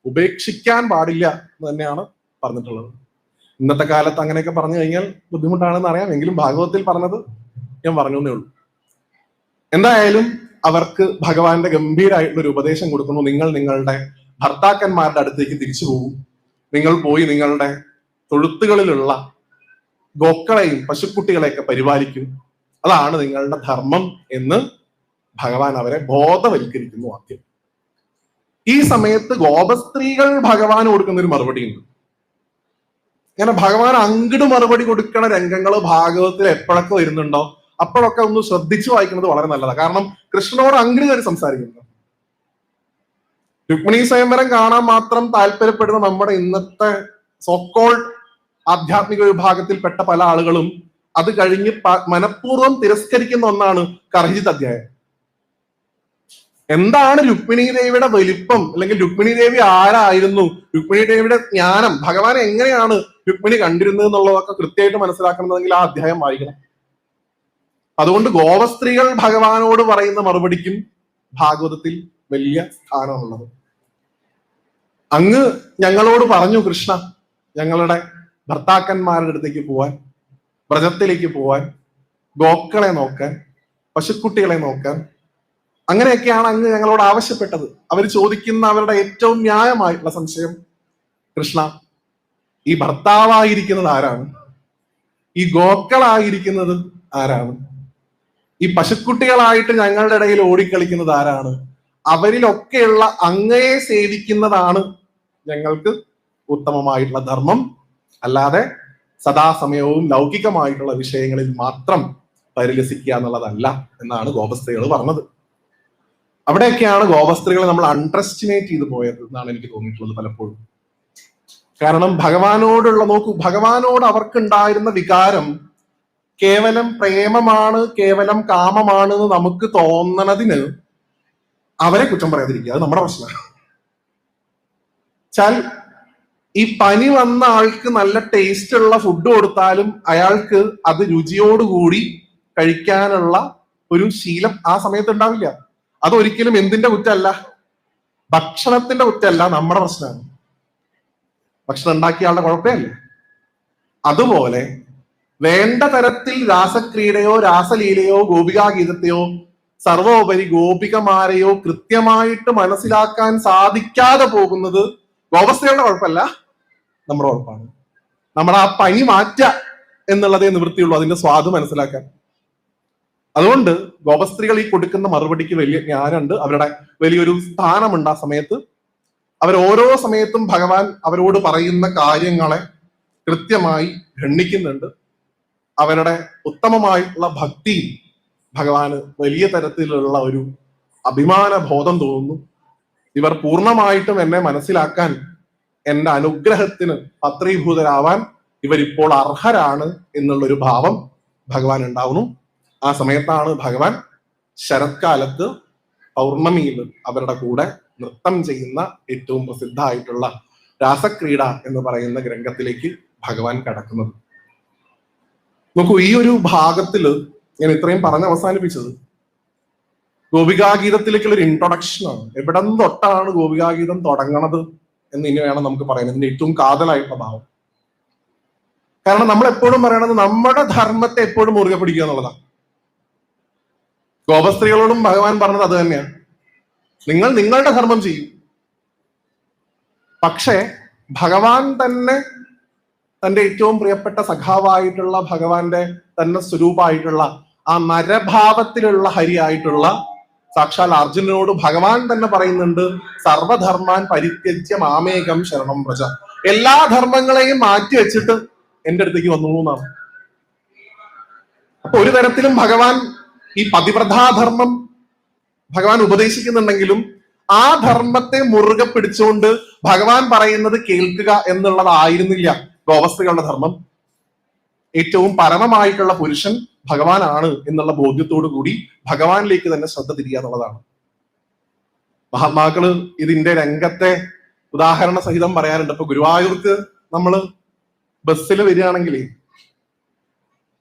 ഉപേക്ഷിക്കാൻ പാടില്ല എന്ന് തന്നെയാണ് പറഞ്ഞിട്ടുള്ളത്. ഇന്നത്തെ കാലത്ത് അങ്ങനെയൊക്കെ പറഞ്ഞു കഴിഞ്ഞാൽ ബുദ്ധിമുട്ടാണെന്ന് അറിയാം. എങ്കിലും ഭാഗവത്തിൽ പറഞ്ഞത് ഞാൻ പറഞ്ഞു എന്നേ ഉള്ളൂ. എന്തായാലും അവർക്ക് ഭഗവാന്റെ ഗംഭീരമായിട്ടുള്ള ഒരു ഉപദേശം കൊടുക്കുന്നു. നിങ്ങൾ നിങ്ങളുടെ ഭർത്താക്കന്മാരുടെ അടുത്തേക്ക് തിരിച്ചു പോകും. നിങ്ങൾ പോയി നിങ്ങളുടെ തൊഴുത്തുകളിലുള്ള ഗോക്കളെയും പശുക്കുട്ടികളെയൊക്കെ പരിപാലിക്കും. അതാണ് നിങ്ങളുടെ ധർമ്മം എന്ന് ഭഗവാൻ അവരെ ബോധവൽക്കരിക്കുന്നു ആദ്യം. ഈ സമയത്ത് ഗോപസ്ത്രീകൾ ഭഗവാൻ കൊടുക്കുന്ന ഒരു മറുപടി ഉണ്ട്. ഇങ്ങനെ ഭഗവാൻ അങ്ങട് മറുപടി കൊടുക്കണ രംഗങ്ങൾ ഭാഗവത്തിൽ എപ്പോഴൊക്കെ വരുന്നുണ്ടോ അപ്പോഴൊക്കെ ഒന്ന് ശ്രദ്ധിച്ചു വായിക്കുന്നത് വളരെ നല്ലതാണ്. കാരണം കൃഷ്ണനോട് അങ്ങട് കയറി സംസാരിക്കുന്നു. രുക്മിണി സ്വയംവരം കാണാൻ മാത്രം താല്പര്യപ്പെടുന്ന നമ്മുടെ ഇന്നത്തെ സോക്കോൾഡ് ആധ്യാത്മിക വിഭാഗത്തിൽപ്പെട്ട പല ആളുകളും അത് കഴിഞ്ഞ് മനഃപൂർവ്വം തിരസ്കരിക്കുന്ന ഒന്നാണ് കർഹിജിത് അധ്യായം. എന്താണ് രുക്മിണി ദേവിയുടെ വലിപ്പം, അല്ലെങ്കിൽ രുക്മിണി ദേവി ആരായിരുന്നു, രുക്മിണി ദേവിയുടെ ജ്ഞാനം, ഭഗവാനെ എങ്ങനെയാണ് രുക്മിണി കണ്ടിരുന്നത് എന്നുള്ളതൊക്കെ കൃത്യമായിട്ട് മനസ്സിലാക്കണമെങ്കിൽ ആ അധ്യായം വായിക്കണം. അതുകൊണ്ട് ഗോപസ്ത്രീകൾ ഭഗവാനോട് പറയുന്ന മറുപടിക്കും ഭാഗവതത്തിൽ വലിയ സ്ഥാനമുള്ളത്. അങ്ങ് ഞങ്ങളോട് പറഞ്ഞു കൃഷ്ണ, ഞങ്ങളുടെ ഭർത്താക്കന്മാരുടെ അടുത്തേക്ക് പോവാൻ, വ്രജത്തിലേക്ക് പോവാൻ, ഗോക്കളെ നോക്കാൻ, പശുക്കുട്ടികളെ നോക്കാൻ, അങ്ങനെയൊക്കെയാണ് അങ്ങ് ഞങ്ങളോട് ആവശ്യപ്പെട്ടത്. അവർ ചോദിക്കുന്ന അവരുടെ ഏറ്റവും ന്യായമായിട്ടുള്ള സംശയം, കൃഷ്ണ ഈ ഭർത്താവായിരിക്കുന്നത് ആരാണ്, ഈ ഗോക്കളായിരിക്കുന്നത് ആരാണ്, ഈ പശുക്കുട്ടികളായിട്ട് ഞങ്ങളുടെ ഇടയിൽ ഓടിക്കളിക്കുന്നത് ആരാണ്, അവരിലൊക്കെയുള്ള അങ്ങയെ സേവിക്കുന്നതാണ് ഞങ്ങൾക്ക് ഉത്തമമായിട്ടുള്ള ധർമ്മം, അല്ലാതെ സദാസമയവും ലൗകികമായിട്ടുള്ള വിഷയങ്ങളിൽ മാത്രം പരിലസിക്കുക എന്നുള്ളതല്ല എന്നാണ് ഗോപസ്ത്രീകൾ പറഞ്ഞത്. അവിടെയൊക്കെയാണ് ഗോപസ്ത്രീകളെ നമ്മൾ അണ്ടർഎസ്റ്റിമേറ്റ് ചെയ്തു പോയത് എന്നാണ് എനിക്ക് തോന്നിയിട്ടുള്ളത് പലപ്പോഴും. കാരണം ഭഗവാനോട് അവർക്കുണ്ടായിരുന്ന വികാരം കേവലം പ്രേമമാണ്, കേവലം കാമമാണ് എന്ന് നമുക്ക് തോന്നണതിന് അവരെ കുറ്റം പറയാതിരിക്കുക, അത് നമ്മുടെ പ്രശ്നമാണ്. ചാൽ ഈ പനി വന്ന ആൾക്ക് നല്ല ടേസ്റ്റ് ഉള്ള ഫുഡ് കൊടുത്താലും അയാൾക്ക് അത് രുചിയോടുകൂടി കഴിക്കാനുള്ള ഒരു ശീലം ആ സമയത്ത് ഉണ്ടാവില്ല. അതൊരിക്കലും എന്തിന്റെ കുറ്റമല്ല, ഭക്ഷണത്തിന്റെ കുറ്റമല്ല, നമ്മുടെ പ്രശ്നമാണ്. ഭക്ഷണം ഉണ്ടാക്കിയ ആളുടെ കുഴപ്പമല്ല. അതുപോലെ വേണ്ട തരത്തിൽ രാസക്രീഡയോ രാസലീലയോ ഗോപികാഗീതത്തെയോ സർവോപരി ഗോപികമാരെയോ കൃത്യമായിട്ട് മനസ്സിലാക്കാൻ സാധിക്കാതെ പോകുന്നത് ഗോപസ്ത്രീകളുടെ കുഴപ്പമല്ല, നമ്മുടെ കുഴപ്പമാണ്. നമ്മൾ ആ പനി മാറ്റുക എന്നുള്ളതേ നിവൃത്തിയുള്ളൂ, അതിന്റെ സ്വാദ് മനസ്സിലാക്കാൻ. അതുകൊണ്ട് ഗോപസ്ത്രീകൾ ഈ കൊടുക്കുന്ന മറുപടിക്ക് വലിയ ജ്ഞാനമുണ്ട്, അവരുടെ വലിയൊരു സ്ഥാനമുണ്ട്. ആ സമയത്ത് അവർ ഓരോ സമയത്തും ഭഗവാൻ അവരോട് പറയുന്ന കാര്യങ്ങളെ കൃത്യമായി ഖണ്ഡിക്കുന്നുണ്ട്. അവരുടെ ഉത്തമമായിട്ടുള്ള ഭക്തി ഭഗവാന് വലിയ തരത്തിലുള്ള ഒരു അഭിമാന ബോധം തോന്നുന്നു. ഇവർ പൂർണ്ണമായിട്ടും എന്നെ മനസ്സിലാക്കാൻ, എന്റെ അനുഗ്രഹത്തിന് പത്രീഭൂതരാവാൻ ഇവരിപ്പോൾ അർഹരാണ് എന്നുള്ളൊരു ഭാവം ഭഗവാൻ ഉണ്ടാവുന്നു. ആ സമയത്താണ് ഭഗവാൻ ശരത്കാലത്ത് പൗർണമിയിൽ അവരുടെ കൂടെ നൃത്തം ചെയ്യുന്ന ഏറ്റവും പ്രസിദ്ധമായിട്ടുള്ള രാസക്രീഡ എന്ന് പറയുന്ന രംഗത്തിലേക്ക് ഭഗവാൻ കടക്കുന്നത്. നോക്കൂ, ഈ ഒരു ഭാഗത്തില് ഞാൻ ഇത്രയും പറഞ്ഞ് അവസാനിപ്പിച്ചത് ഗോപികാഗീതത്തിലേക്കുള്ള ഒരു ഇൻട്രൊഡക്ഷനാണ്. എവിടെ നിന്ന് തൊട്ടാണ് ഗോപികാഗീതം തുടങ്ങണത് എന്ന് ഇനി വേണം നമുക്ക് പറയാൻ, ഇതിന്റെ ഏറ്റവും കാതലായിട്ടുള്ള ഭാവം. കാരണം നമ്മൾ എപ്പോഴും പറയണത് നമ്മുടെ ധർമ്മത്തെ എപ്പോഴും മുറുകെ പിടിക്കുക എന്നുള്ളതാണ്. ഗോപസ്ത്രീകളോടും ഭഗവാൻ പറഞ്ഞത് അത് തന്നെയാണ്, നിങ്ങൾ നിങ്ങളുടെ ധർമ്മം ചെയ്യും. പക്ഷേ ഭഗവാൻ തന്നെ തന്റെ ഏറ്റവും പ്രിയപ്പെട്ട സഖാവായിട്ടുള്ള ഭഗവാന്റെ തന്നെ സ്വരൂപമായിട്ടുള്ള ആ നരഭാവത്തിലുള്ള ഹരിയായിട്ടുള്ള സാക്ഷാൽ അർജുനനോട് ഭഗവാൻ തന്നെ പറയുന്നുണ്ട്, സർവധർമാൻ പരിത്യജ്യ മാമേകം ശരണം വ്രജ. എല്ലാ ധർമ്മങ്ങളെയും മാറ്റി വെച്ചിട്ട് എന്റെ അടുത്തേക്ക് വന്നു എന്നാണ്. അപ്പൊ ഒരു തരത്തിലും ഭഗവാൻ ഈ പതിവ്രതാധർമ്മം ഭഗവാൻ ഉപദേശിക്കുന്നുണ്ടെങ്കിലും ആ ധർമ്മത്തെ മുറുകെ പിടിച്ചുകൊണ്ട് ഭഗവാൻ പറയുന്നത് കേൾക്കുക എന്നുള്ളതായിരുന്നില്ല ഗോപസ്ത്രീകളുടെ ധർമ്മം. ഏറ്റവും പരമമായിട്ടുള്ള പുരുഷൻ ഭഗവാനാണ് എന്നുള്ള ബോധ്യത്തോടു കൂടി ഭഗവാനിലേക്ക് തന്നെ ശ്രദ്ധ തിരിയുക എന്നുള്ളതാണ്. മഹാത്മാക്കള് ഇതിന്റെ രംഗത്തെ ഉദാഹരണ സഹിതം പറയാറുണ്ട്. ഇപ്പൊ ഗുരുവായൂർക്ക് നമ്മള് ബസ്സിൽ വരികയാണെങ്കിൽ,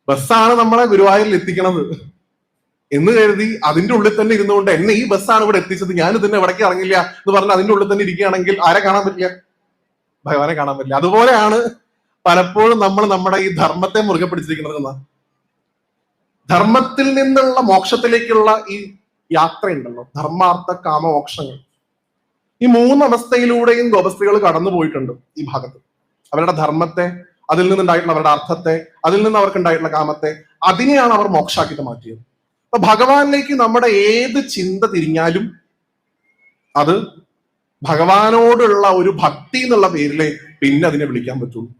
ബസ്സാണ് നമ്മളെ ഗുരുവായൂരിൽ എത്തിക്കണത് എന്ന് കരുതി അതിന്റെ ഉള്ളിൽ തന്നെ ഇരുന്നുകൊണ്ട് എന്നെ ഈ ബസ്സാണ് ഇവിടെ എത്തിച്ചത്, ഞാൻ ഇതിന്റെ ഇവിടേക്ക് ഇറങ്ങില്ല എന്ന് പറഞ്ഞ് അതിന്റെ ഉള്ളിൽ തന്നെ ഇരിക്കുകയാണെങ്കിൽ ആരെ കാണാൻ പറ്റില്ല? ഭഗവാനെ കാണാൻ പറ്റില്ല. അതുപോലെയാണ് പലപ്പോഴും നമ്മൾ നമ്മുടെ ഈ ധർമ്മത്തെ മുറുകെ പിടിച്ചിരിക്കുന്നത് എന്നാ. ധർമ്മത്തിൽ നിന്നുള്ള മോക്ഷത്തിലേക്കുള്ള ഈ യാത്രയുണ്ടല്ലോ, ധർമാർത്ഥ കാമ മോക്ഷങ്ങൾ, ഈ മൂന്നവസ്ഥയിലൂടെയും ഗോപസ്ത്രീകൾ കടന്നു പോയിട്ടുണ്ട് ഈ ഭാഗത്ത്. അവരുടെ ധർമ്മത്തെ, അതിൽ നിന്നുണ്ടായിട്ടുള്ള അവരുടെ അർത്ഥത്തെ, അതിൽ നിന്ന് അവർക്ക് ഉണ്ടായിട്ടുള്ള കാമത്തെ, അതിനെയാണ് അവർ മോക്ഷാക്കിട്ട് മാറ്റിയത്. അപ്പൊ ഭഗവാനിലേക്ക് നമ്മുടെ ഏത് ചിന്ത തിരിഞ്ഞാലും അത് ഭഗവാനോടുള്ള ഒരു ഭക്തി എന്നുള്ള പേരിലെ പിന്നെ അതിനെ വിളിക്കാൻ പറ്റുള്ളൂ.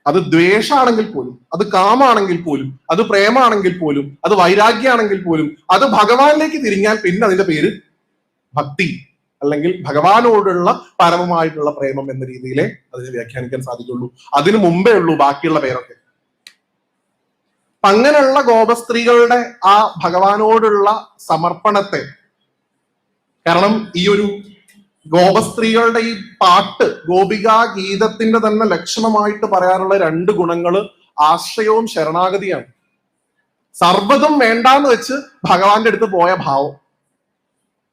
അത് ദ്വേഷാണെങ്കിൽ പോലും, അത് കാമാണെങ്കിൽ പോലും, അത് പ്രേമാണെങ്കിൽ പോലും, അത് വൈരാഗ്യമാണെങ്കിൽ പോലും, അത് ഭഗവാനിലേക്ക് തിരിഞ്ഞാൽ പിന്നെ അതിന്റെ പേര് ഭക്തി അല്ലെങ്കിൽ ഭഗവാനോടുള്ള പരമമായിട്ടുള്ള പ്രേമം എന്ന രീതിയിലേ അതിനെ വ്യാഖ്യാനിക്കാൻ സാധിക്കുള്ളൂ. അതിനു മുമ്പേ ഉള്ളൂ ബാക്കിയുള്ള പേരൊക്കെ. അങ്ങനെയുള്ള ഗോപസ്ത്രീകളുടെ ആ ഭഗവാനോടുള്ള സമർപ്പണത്തെ, കാരണം ഈ ഒരു ഗോപസ്ത്രീകളുടെ ഈ പാട്ട്, ഗോപികാ ഗീതത്തിന്റെ തന്നെ ലക്ഷണമായിട്ട് പറയാനുള്ള രണ്ട് ഗുണങ്ങള് ആശ്രയവും ശരണാഗതിയാണ്. സർവ്വതും വേണ്ടാന്ന് വെച്ച് ഭഗവാന്റെ അടുത്ത് പോയ ഭാവം,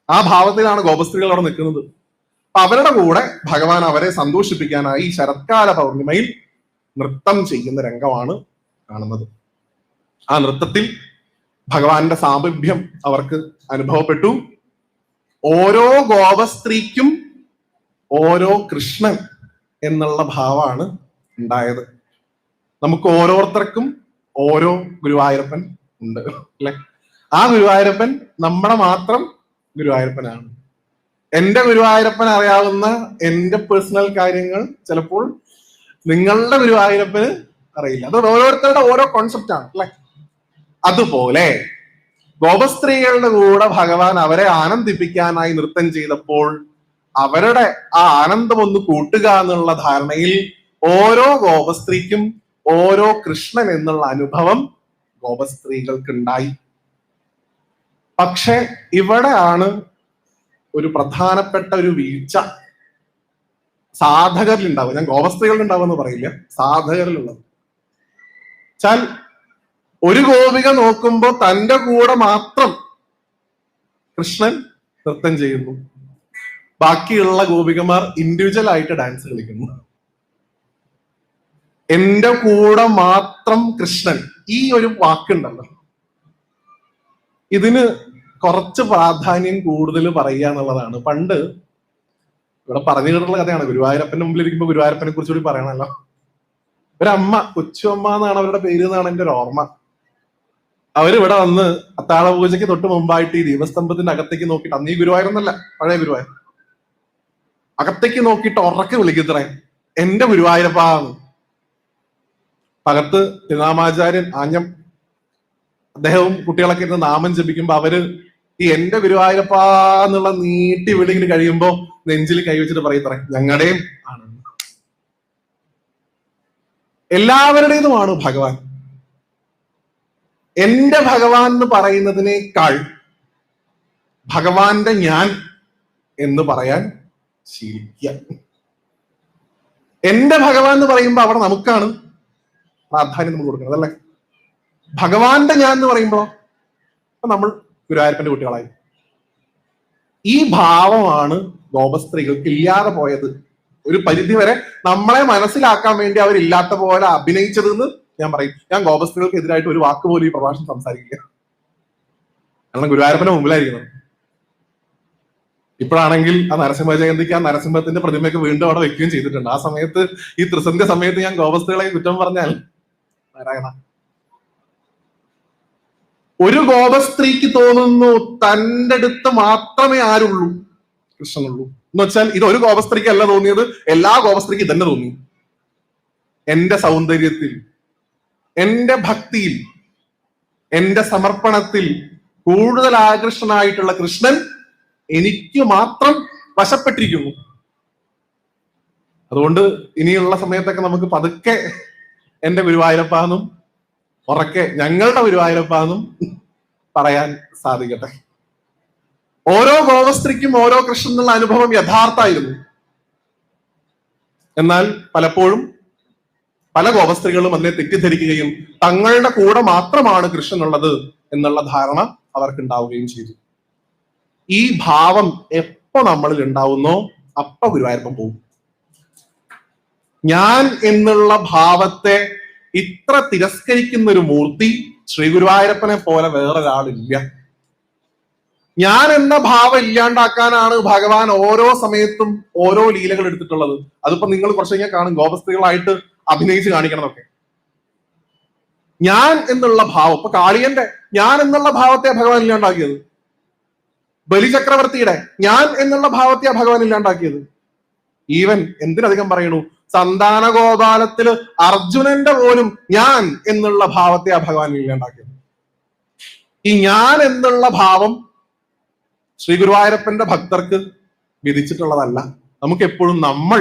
ആ ഭാവത്തിലാണ് ഗോപസ്ത്രീകൾ അവിടെ നിൽക്കുന്നത്. അപ്പൊ അവരുടെ കൂടെ ഭഗവാൻ അവരെ സന്തോഷിപ്പിക്കാനായി ശരത്കാല പൗർണിമയിൽ നൃത്തം ചെയ്യുന്ന രംഗമാണ് കാണുന്നത്. ആ നൃത്തത്തിൽ ഭഗവാന്റെ സാമീപ്യം അവർക്ക് അനുഭവപ്പെട്ടു. ഓരോ ഗോപസ്ത്രീക്കും ഓരോ കൃഷ്ണൻ എന്നുള്ള ഭാവമാണ് ഉണ്ടായത്. നമുക്ക് ഓരോരുത്തർക്കും ഓരോ ഗുരുവായൂരപ്പൻ ഉണ്ട് അല്ലെ? ആ ഗുരുവായൂരപ്പൻ നമ്മുടെ മാത്രം ഗുരുവായൂരപ്പനാണ്. എന്റെ ഗുരുവായൂരപ്പൻ അറിയാവുന്ന എന്റെ പേഴ്സണൽ കാര്യങ്ങൾ ചിലപ്പോൾ നിങ്ങളുടെ ഗുരുവായൂരപ്പന് അറിയില്ല. അത് ഓരോരുത്തരുടെ ഓരോ കോൺസെപ്റ്റ് ആണ് അല്ലെ? അതുപോലെ ഗോപസ്ത്രീകളുടെ കൂടെ ഭഗവാൻ അവരെ ആനന്ദിപ്പിക്കാനായി നൃത്തം ചെയ്തപ്പോൾ അവരുടെ ആ ആനന്ദം ഒന്ന് കൂട്ടുക എന്നുള്ള ധാരണയിൽ ഓരോ ഗോപസ്ത്രീക്കും ഓരോ കൃഷ്ണൻ എന്നുള്ള അനുഭവം ഗോപസ്ത്രീകൾക്ക് ഉണ്ടായി. പക്ഷെ ഇവിടെയാണ് ഒരു പ്രധാനപ്പെട്ട ഒരു വീഴ്ച സാധകരിൽ ഉണ്ടാവുക. ഞാൻ ഗോപസ്ത്രീകളിൽ ഉണ്ടാവുമെന്ന് പറയില്ല, സാധകരിലുള്ളത്. വെച്ചാൽ ഒരു ഗോപിക നോക്കുമ്പോ തന്റെ കൂടെ മാത്രം കൃഷ്ണൻ നൃത്തം ചെയ്യുന്നു, ബാക്കിയുള്ള ഗോപികമാർ ഇൻഡിവിജ്വൽ ആയിട്ട് ഡാൻസ് കളിക്കുന്നു. എന്റെ കൂടെ മാത്രം കൃഷ്ണൻ, ഈ ഒരു വാക്കുണ്ടല്ലോ, ഇതിന് കുറച്ച് പ്രാധാന്യം കൂടുതൽ പറയുക എന്നുള്ളതാണ്. പണ്ട് ഇവിടെ പറഞ്ഞു കേട്ടിട്ടുള്ള കഥയാണ്. ഗുരുവായൂരപ്പന്റെ മുമ്പിൽ ഇരിക്കുമ്പോ ഗുരുവായൂരപ്പനെ കുറിച്ച് കൂടി പറയണല്ലോ. ഒരമ്മ, കൊച്ചുഅമ്മ എന്നാണ് അവരുടെ പേര് എന്നാണ് എന്റെ ഒരു ഓർമ്മ. അവരിവിടെ വന്ന് അത്താഴ പൂജയ്ക്ക് തൊട്ട് മുമ്പായിട്ട് ഈ ദീപസ്തംഭത്തിന്റെ അകത്തേക്ക് നോക്കിയിട്ട്, അന്ന് ഈ ഗുരുവായൂരൊന്നല്ല, പഴയ ഗുരുവായൂർ, അകത്തേക്ക് നോക്കിയിട്ട് ഉറക്കെ വിളിക്കത്രേ, എന്റെ ഗുരുവായൂരപ്പാന്ന്. അകത്ത് തിരുനാമാചാര്യൻ ആഞ്ഞം അദ്ദേഹവും കുട്ടികളൊക്കെ ഇരുന്ന് നാമം ജപിക്കുമ്പോ അവര് ഈ എന്റെ ഗുരുവായൂരപ്പാ എന്നുള്ള നീട്ടി വിളിയിൽ കഴിയുമ്പോ നെഞ്ചിൽ കൈവച്ചിട്ട് പറയത്രേ, ഞങ്ങളുടെയും ആണ്. എല്ലാവരുടേതുമാണ് ഭഗവാൻ. എന്റെ ഭഗവാൻ എന്ന് പറയുന്നതിനേക്കാൾ ഭഗവാന്റെ ഞാൻ എന്ന് പറയാൻ ശീലിക്കുക. എന്റെ ഭഗവാൻ എന്ന് പറയുമ്പോ അവിടെ നമുക്കാണ് പ്രാധാന്യം നമ്മൾ കൊടുക്കുന്നത് അല്ലേ? ഭഗവാന്റെ ഞാൻ എന്ന് പറയുമ്പോ നമ്മൾ ഗുരുവായൂരപ്പന്റെ കുട്ടികളായി. ഈ ഭാവമാണ് ഗോപസ്ത്രീകൾക്ക് ഇല്ലാതെ പോയത്. ഒരു പരിധി വരെ നമ്മളെ മനസ്സിലാക്കാൻ വേണ്ടി അവരില്ലാത്ത പോലെ അഭിനയിച്ചതെന്ന് ഞാൻ പറയും. ഞാൻ ഗോപസ്ത്രീകൾക്ക് എതിരായിട്ട് ഒരു വാക്ക് പോലും ഈ പ്രഭാഷണം സംസാരിക്കില്ല, കാരണം ഗുരുവായൂരപ്പന്റെ മുമ്പിലായിരിക്കണം. ഇപ്പോഴാണെങ്കിൽ ആ നരസിംഹ ജയന്തിക്ക് ആ നരസിംഹത്തിന്റെ പ്രതിമയൊക്കെ വീണ്ടും അവിടെ വെക്കുകയും ചെയ്തിട്ടുണ്ട്. ആ സമയത്ത്, ഈ ത്രിസന്ധ്യ സമയത്ത് ഞാൻ ഗോപസ്ത്രീകളെ കുറ്റം പറഞ്ഞാൽ നാരായണ. ഒരു ഗോപസ്ത്രീക്ക് തോന്നുന്നു തൻ്റെ അടുത്ത് മാത്രമേ ആരുള്ളൂ, കൃഷ്ണനുള്ളൂ എന്ന് വെച്ചാൽ ഇത് ഒരു ഗോപസ്ത്രീക്ക് അല്ല തോന്നിയത്, എല്ലാ ഗോപസ്ത്രീക്ക് ഇതന്നെ തോന്നി. എന്റെ സൗന്ദര്യത്തിൽ, എന്റെ ഭക്തിയിൽ, എന്റെ സമർപ്പണത്തിൽ കൂടുതൽ ആകർഷണനായിട്ടുള്ള കൃഷ്ണൻ എനിക്ക് മാത്രം വശപ്പെട്ടിരിക്കുന്നു. അതുകൊണ്ട് ഇനിയുള്ള സമയത്തൊക്കെ നമുക്ക് പതുക്കെ എന്റെ ഗുരുവായൂരപ്പാന്നും ഉറക്കെ ഞങ്ങളുടെ ഗുരുവായൂരപ്പാന്നും പറയാൻ സാധിക്കട്ടെ. ഓരോ ഗോപസ്ത്രീക്കും ഓരോ കൃഷ്ണൻ എന്നുള്ള അനുഭവം യഥാർത്ഥമായിരുന്നു. എന്നാൽ പലപ്പോഴും പല ഗോപസ്ത്രീകളും അതിനെ തെറ്റിദ്ധരിക്കുകയും തങ്ങളുടെ കൂടെ മാത്രമാണ് കൃഷ്ണൻ ഉള്ളത് എന്നുള്ള ധാരണ അവർക്കുണ്ടാവുകയും ചെയ്തു. ഈ ഭാവം എപ്പോ നമ്മളിൽ ഉണ്ടാവുന്നോ അപ്പൊ ഗുരുവായൂരപ്പൻ പോകും. ഞാൻ എന്നുള്ള ഭാവത്തെ ഇത്ര തിരസ്കരിക്കുന്ന ഒരു മൂർത്തി ശ്രീ ഗുരുവായൂരപ്പനെ പോലെ വേറൊരാളില്ല. ഞാൻ എന്ന ഭാവം ഇല്ലാണ്ടാക്കാനാണ് ഭഗവാൻ ഓരോ സമയത്തും ഓരോ ലീലകൾ എടുത്തിട്ടുള്ളത്. അതിപ്പോ നിങ്ങൾ കുറച്ച് കഴിഞ്ഞാൽ കാണും, ഗോപസ്ത്രീകളായിട്ട് അഭിനയിച്ച് കാണിക്കണമെന്നൊക്കെ. ഞാൻ എന്നുള്ള ഭാവം, ഇപ്പൊ കാളിയന്റെ ഞാൻ എന്നുള്ള ഭാവത്തെ ഭഗവാൻ ഇല്ലാണ്ടാക്കിയത്. ബലിചക്രവർത്തിയുടെ ഞാൻ എന്നുള്ള ഭാവത്തെയാ ഭഗവാൻ ഇല്ലാണ്ടാക്കിയത്. ഈവൻ എന്തിനധികം പറയണു, സന്താന ഗോപാലത്തില് അർജുനന്റെ പോലും ഞാൻ എന്നുള്ള ഭാവത്തെയാ ഭഗവാൻ ഇല്ലാണ്ടാക്കിയത്. ഈ ഞാൻ എന്നുള്ള ഭാവം ശ്രീ ഗുരുവായൂരപ്പന്റെ ഭക്തർക്ക് വിധിച്ചിട്ടുള്ളതല്ല. നമുക്ക് എപ്പോഴും നമ്മൾ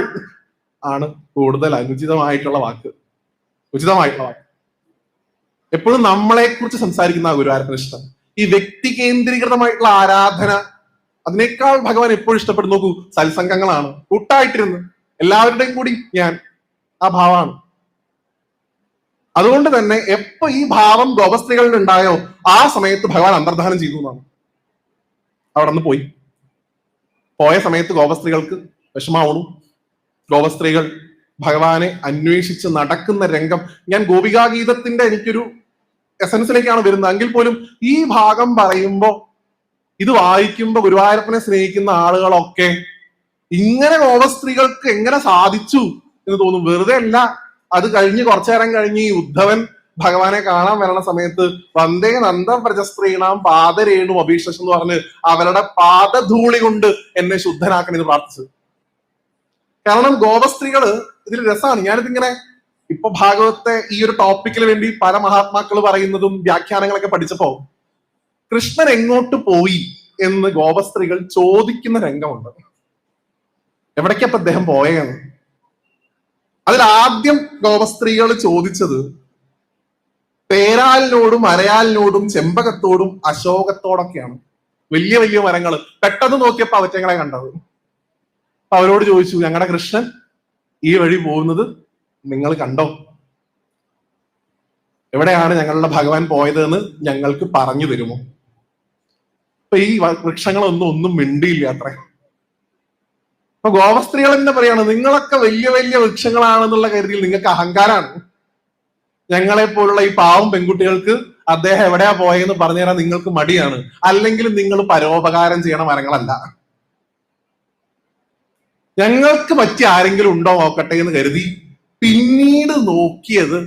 ആണ് കൂടുതൽ ഉചിതമായിട്ടുള്ള വാക്ക്. എപ്പോഴും നമ്മളെ കുറിച്ച് സംസാരിക്കുന്ന ഗുരുവായൂരപ്പന് ഇഷ്ടം. ഈ വ്യക്തി കേന്ദ്രീകൃതമായിട്ടുള്ള ആരാധന, അതിനേക്കാൾ ഭഗവാൻ എപ്പോഴും ഇഷ്ടപ്പെടുന്നു നോക്കൂ, സത്സംഗങ്ങളാണ്. കൂട്ടായിട്ടിരുന്ന് എല്ലാവരുടെയും കൂടി ഞാൻ ആ ഭാവമാണ്. അതുകൊണ്ട് തന്നെ എപ്പോ ഈ ഭാവം ഗോപസ്ത്രീകളിൽ ഉണ്ടായോ ആ സമയത്ത് ഭഗവാൻ അന്തർധാനം ചെയ്തു എന്നാണ്. അവിടെ നിന്ന് പോയ സമയത്ത് ഗോപസ്ത്രീകൾക്ക് വിഷമാവണു. ഗോപസ്ത്രീകൾ ഭഗവാനെ അന്വേഷിച്ച് നടക്കുന്ന രംഗം, ഞാൻ ഗോപികാഗീതത്തിന്റെ എനിക്കൊരു എസൻസിലേക്കാണ് വരുന്നത് എങ്കിൽ പോലും ഈ ഭാഗം പറയുമ്പോ, ഇത് വായിക്കുമ്പോ ഗുരുവായൂരപ്പനെ സ്നേഹിക്കുന്ന ആളുകളൊക്കെ ഇങ്ങനെ ഗോപസ്ത്രീകൾക്ക് എങ്ങനെ സാധിച്ചു എന്ന് തോന്നും. വെറുതെ അല്ല. അത് കഴിഞ്ഞ് കുറച്ചു നേരം കഴിഞ്ഞ് ഈ ഉദ്ധവൻ ഭഗവാനെ കാണാൻ വരണ സമയത്ത് വന്ദേ നന്ദം പ്രജസ്ത്രീണാം പാദരേണു അഭീഷസ് എന്ന് പറഞ്ഞ് അവരുടെ പാദധൂളി കൊണ്ട് എന്നെ ശുദ്ധനാക്കണമെന്ന് പ്രാർത്ഥിച്ചു. കാരണം ഗോപസ്ത്രീകള് ഇതിൽ രസമാണ്. ഞാനിതിങ്ങനെ ഇപ്പൊ ഭാഗവത്തെ ഈ ഒരു ടോപ്പിക്കിന് വേണ്ടി പല മഹാത്മാക്കൾ പറയുന്നതും വ്യാഖ്യാനങ്ങളൊക്കെ പഠിച്ചപ്പോ കൃഷ്ണൻ എങ്ങോട്ട് പോയി എന്ന് ഗോപസ്ത്രീകൾ ചോദിക്കുന്ന രംഗമുണ്ട്. എവിടേക്കപ്പൊ അദ്ദേഹം പോയെന്ന്. അതിലാദ്യം ഗോപസ്ത്രീകൾ ചോദിച്ചത് പേരാലിനോടും അരയാലിനോടും ചെമ്പകത്തോടും അശോകത്തോടൊക്കെയാണ്. വലിയ വലിയ മരങ്ങൾ. പെട്ടെന്ന് നോക്കിയപ്പോ അവറ്റങ്ങളെ കണ്ടത്. അപ്പൊ അവരോട് ചോദിച്ചു, ഞങ്ങളുടെ കൃഷ്ണൻ ഈ വഴി പോകുന്നത് നിങ്ങൾ കണ്ടോ? എവിടെയാണ് ഞങ്ങളുടെ ഭഗവാൻ പോയത് എന്ന് ഞങ്ങൾക്ക് പറഞ്ഞു തരുമോ? അപ്പൊ ഈ വൃക്ഷങ്ങളൊന്നും മിണ്ടിയില്ല അത്രേ. അപ്പൊ ഗോപസ്ത്രീകൾ തന്നെ പറയാണ്, നിങ്ങളൊക്കെ വലിയ വലിയ വൃക്ഷങ്ങളാണെന്നുള്ള കരുതിയിൽ നിങ്ങൾക്ക് അഹങ്കാരാണ്. ഞങ്ങളെ പോലുള്ള ഈ പാവം പെൺകുട്ടികൾക്ക് അദ്ദേഹം എവിടെയാ പോയെന്ന് പറഞ്ഞു തരാൻ നിങ്ങൾക്ക് മടിയാണ്. അല്ലെങ്കിൽ നിങ്ങൾ പരോപകാരം ചെയ്യണ മരങ്ങളല്ല. ഞങ്ങൾക്ക് പറ്റിയ ആരെങ്കിലും ഉണ്ടോ നോക്കട്ടെ എന്ന് കരുതി പിന്നീട് നോക്കിയത്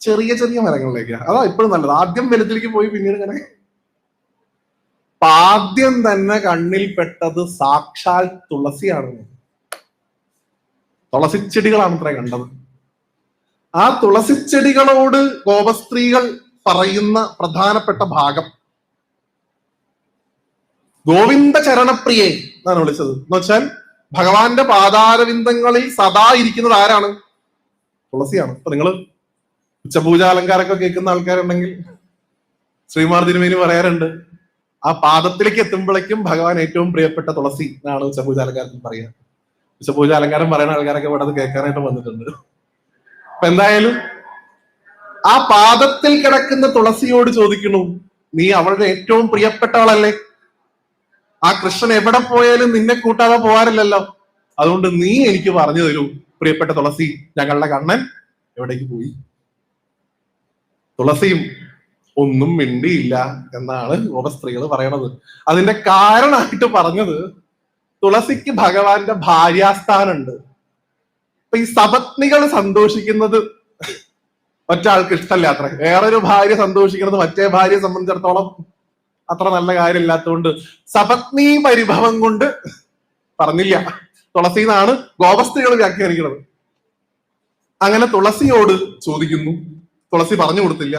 ചെറിയ ചെറിയ മരങ്ങളിലേക്കാണ്. അതാ ഇപ്പോഴും നല്ലത്. ആദ്യം വലുതിലേക്ക് പോയി പിന്നീട് ഇങ്ങനെ. ആദ്യം തന്നെ കണ്ണിൽപ്പെട്ടത് സാക്ഷാൽ തുളസിയാണ്. തുളസിച്ചെടികളാണ് അത്ര കണ്ടത്. ആ തുളസിച്ചെടികളോട് ഗോപസ്ത്രീകൾ പറയുന്ന പ്രധാനപ്പെട്ട ഭാഗം ഗോവിന്ദ ചരണപ്രിയെ എന്നാണ് വിളിച്ചത്. എന്ന് വെച്ചാൽ ഭഗവാന്റെ പാതാരവിന്ദങ്ങളിൽ സദാ ഇരിക്കുന്നത് ആരാണ്? തുളസിയാണ്. അപ്പൊ നിങ്ങള് ഉച്ചപൂജ അലങ്കാരമൊക്കെ കേൾക്കുന്ന ആൾക്കാരുണ്ടെങ്കിൽ ശ്രീമാർ തിരുമേനി പറയാറുണ്ട്, ആ പാദത്തിലേക്ക് എത്തുമ്പോഴേക്കും ഭഗവാൻ ഏറ്റവും പ്രിയപ്പെട്ട തുളസി എന്നാണ് ഉച്ചപൂജ അലങ്കാരത്തിൽ പറയുക. ഉച്ചപൂജ അലങ്കാരം പറയുന്ന ആൾക്കാരൊക്കെ ഇവിടെ അത് കേൾക്കാനായിട്ട് വന്നിട്ടുണ്ട്. അപ്പൊ എന്തായാലും ആ പാദത്തിൽ കിടക്കുന്ന തുളസിയോട് ചോദിക്കുന്നു, നീ അവളുടെ ഏറ്റവും പ്രിയപ്പെട്ടവളല്ലേ? ആ കൃഷ്ണൻ എവിടെ പോയാലും നിന്നെ കൂട്ടാതെ പോകാറില്ലല്ലോ. അതുകൊണ്ട് നീ എനിക്ക് പറഞ്ഞു തരൂ, പ്രിയപ്പെട്ട തുളസി, ഞങ്ങളുടെ കണ്ണൻ എവിടേക്ക് പോയി? തുളസിയും ഒന്നും മിണ്ടിയില്ല എന്നാണ് ഗോപസ്ത്രീകൾ പറയണത്. അതിന്റെ കാരണമായിട്ട് പറഞ്ഞത്, തുളസിക്ക് ഭഗവാന്റെ ഭാര്യാസ്ഥാനുണ്ട്. അപ്പൊ ഈ സപത്നികൾ സന്തോഷിക്കുന്നത് ഒറ്റാൾക്ക് ഇഷ്ടമല്ല അത്ര. വേറൊരു ഭാര്യ സന്തോഷിക്കുന്നത് മറ്റേ ഭാര്യയെ സംബന്ധിച്ചിടത്തോളം അത്ര നല്ല കാര്യമില്ലാത്തതുകൊണ്ട് സപത്നി പരിഭവം കൊണ്ട് പറഞ്ഞില്ല. തുളസി എന്നാണ് ഗോപസ്ത്രീകൾ വ്യാഖ്യാനിക്കുന്നത്. അങ്ങനെ തുളസിയോട് ചോദിക്കുന്നു, തുളസി പറഞ്ഞു കൊടുത്തില്ല.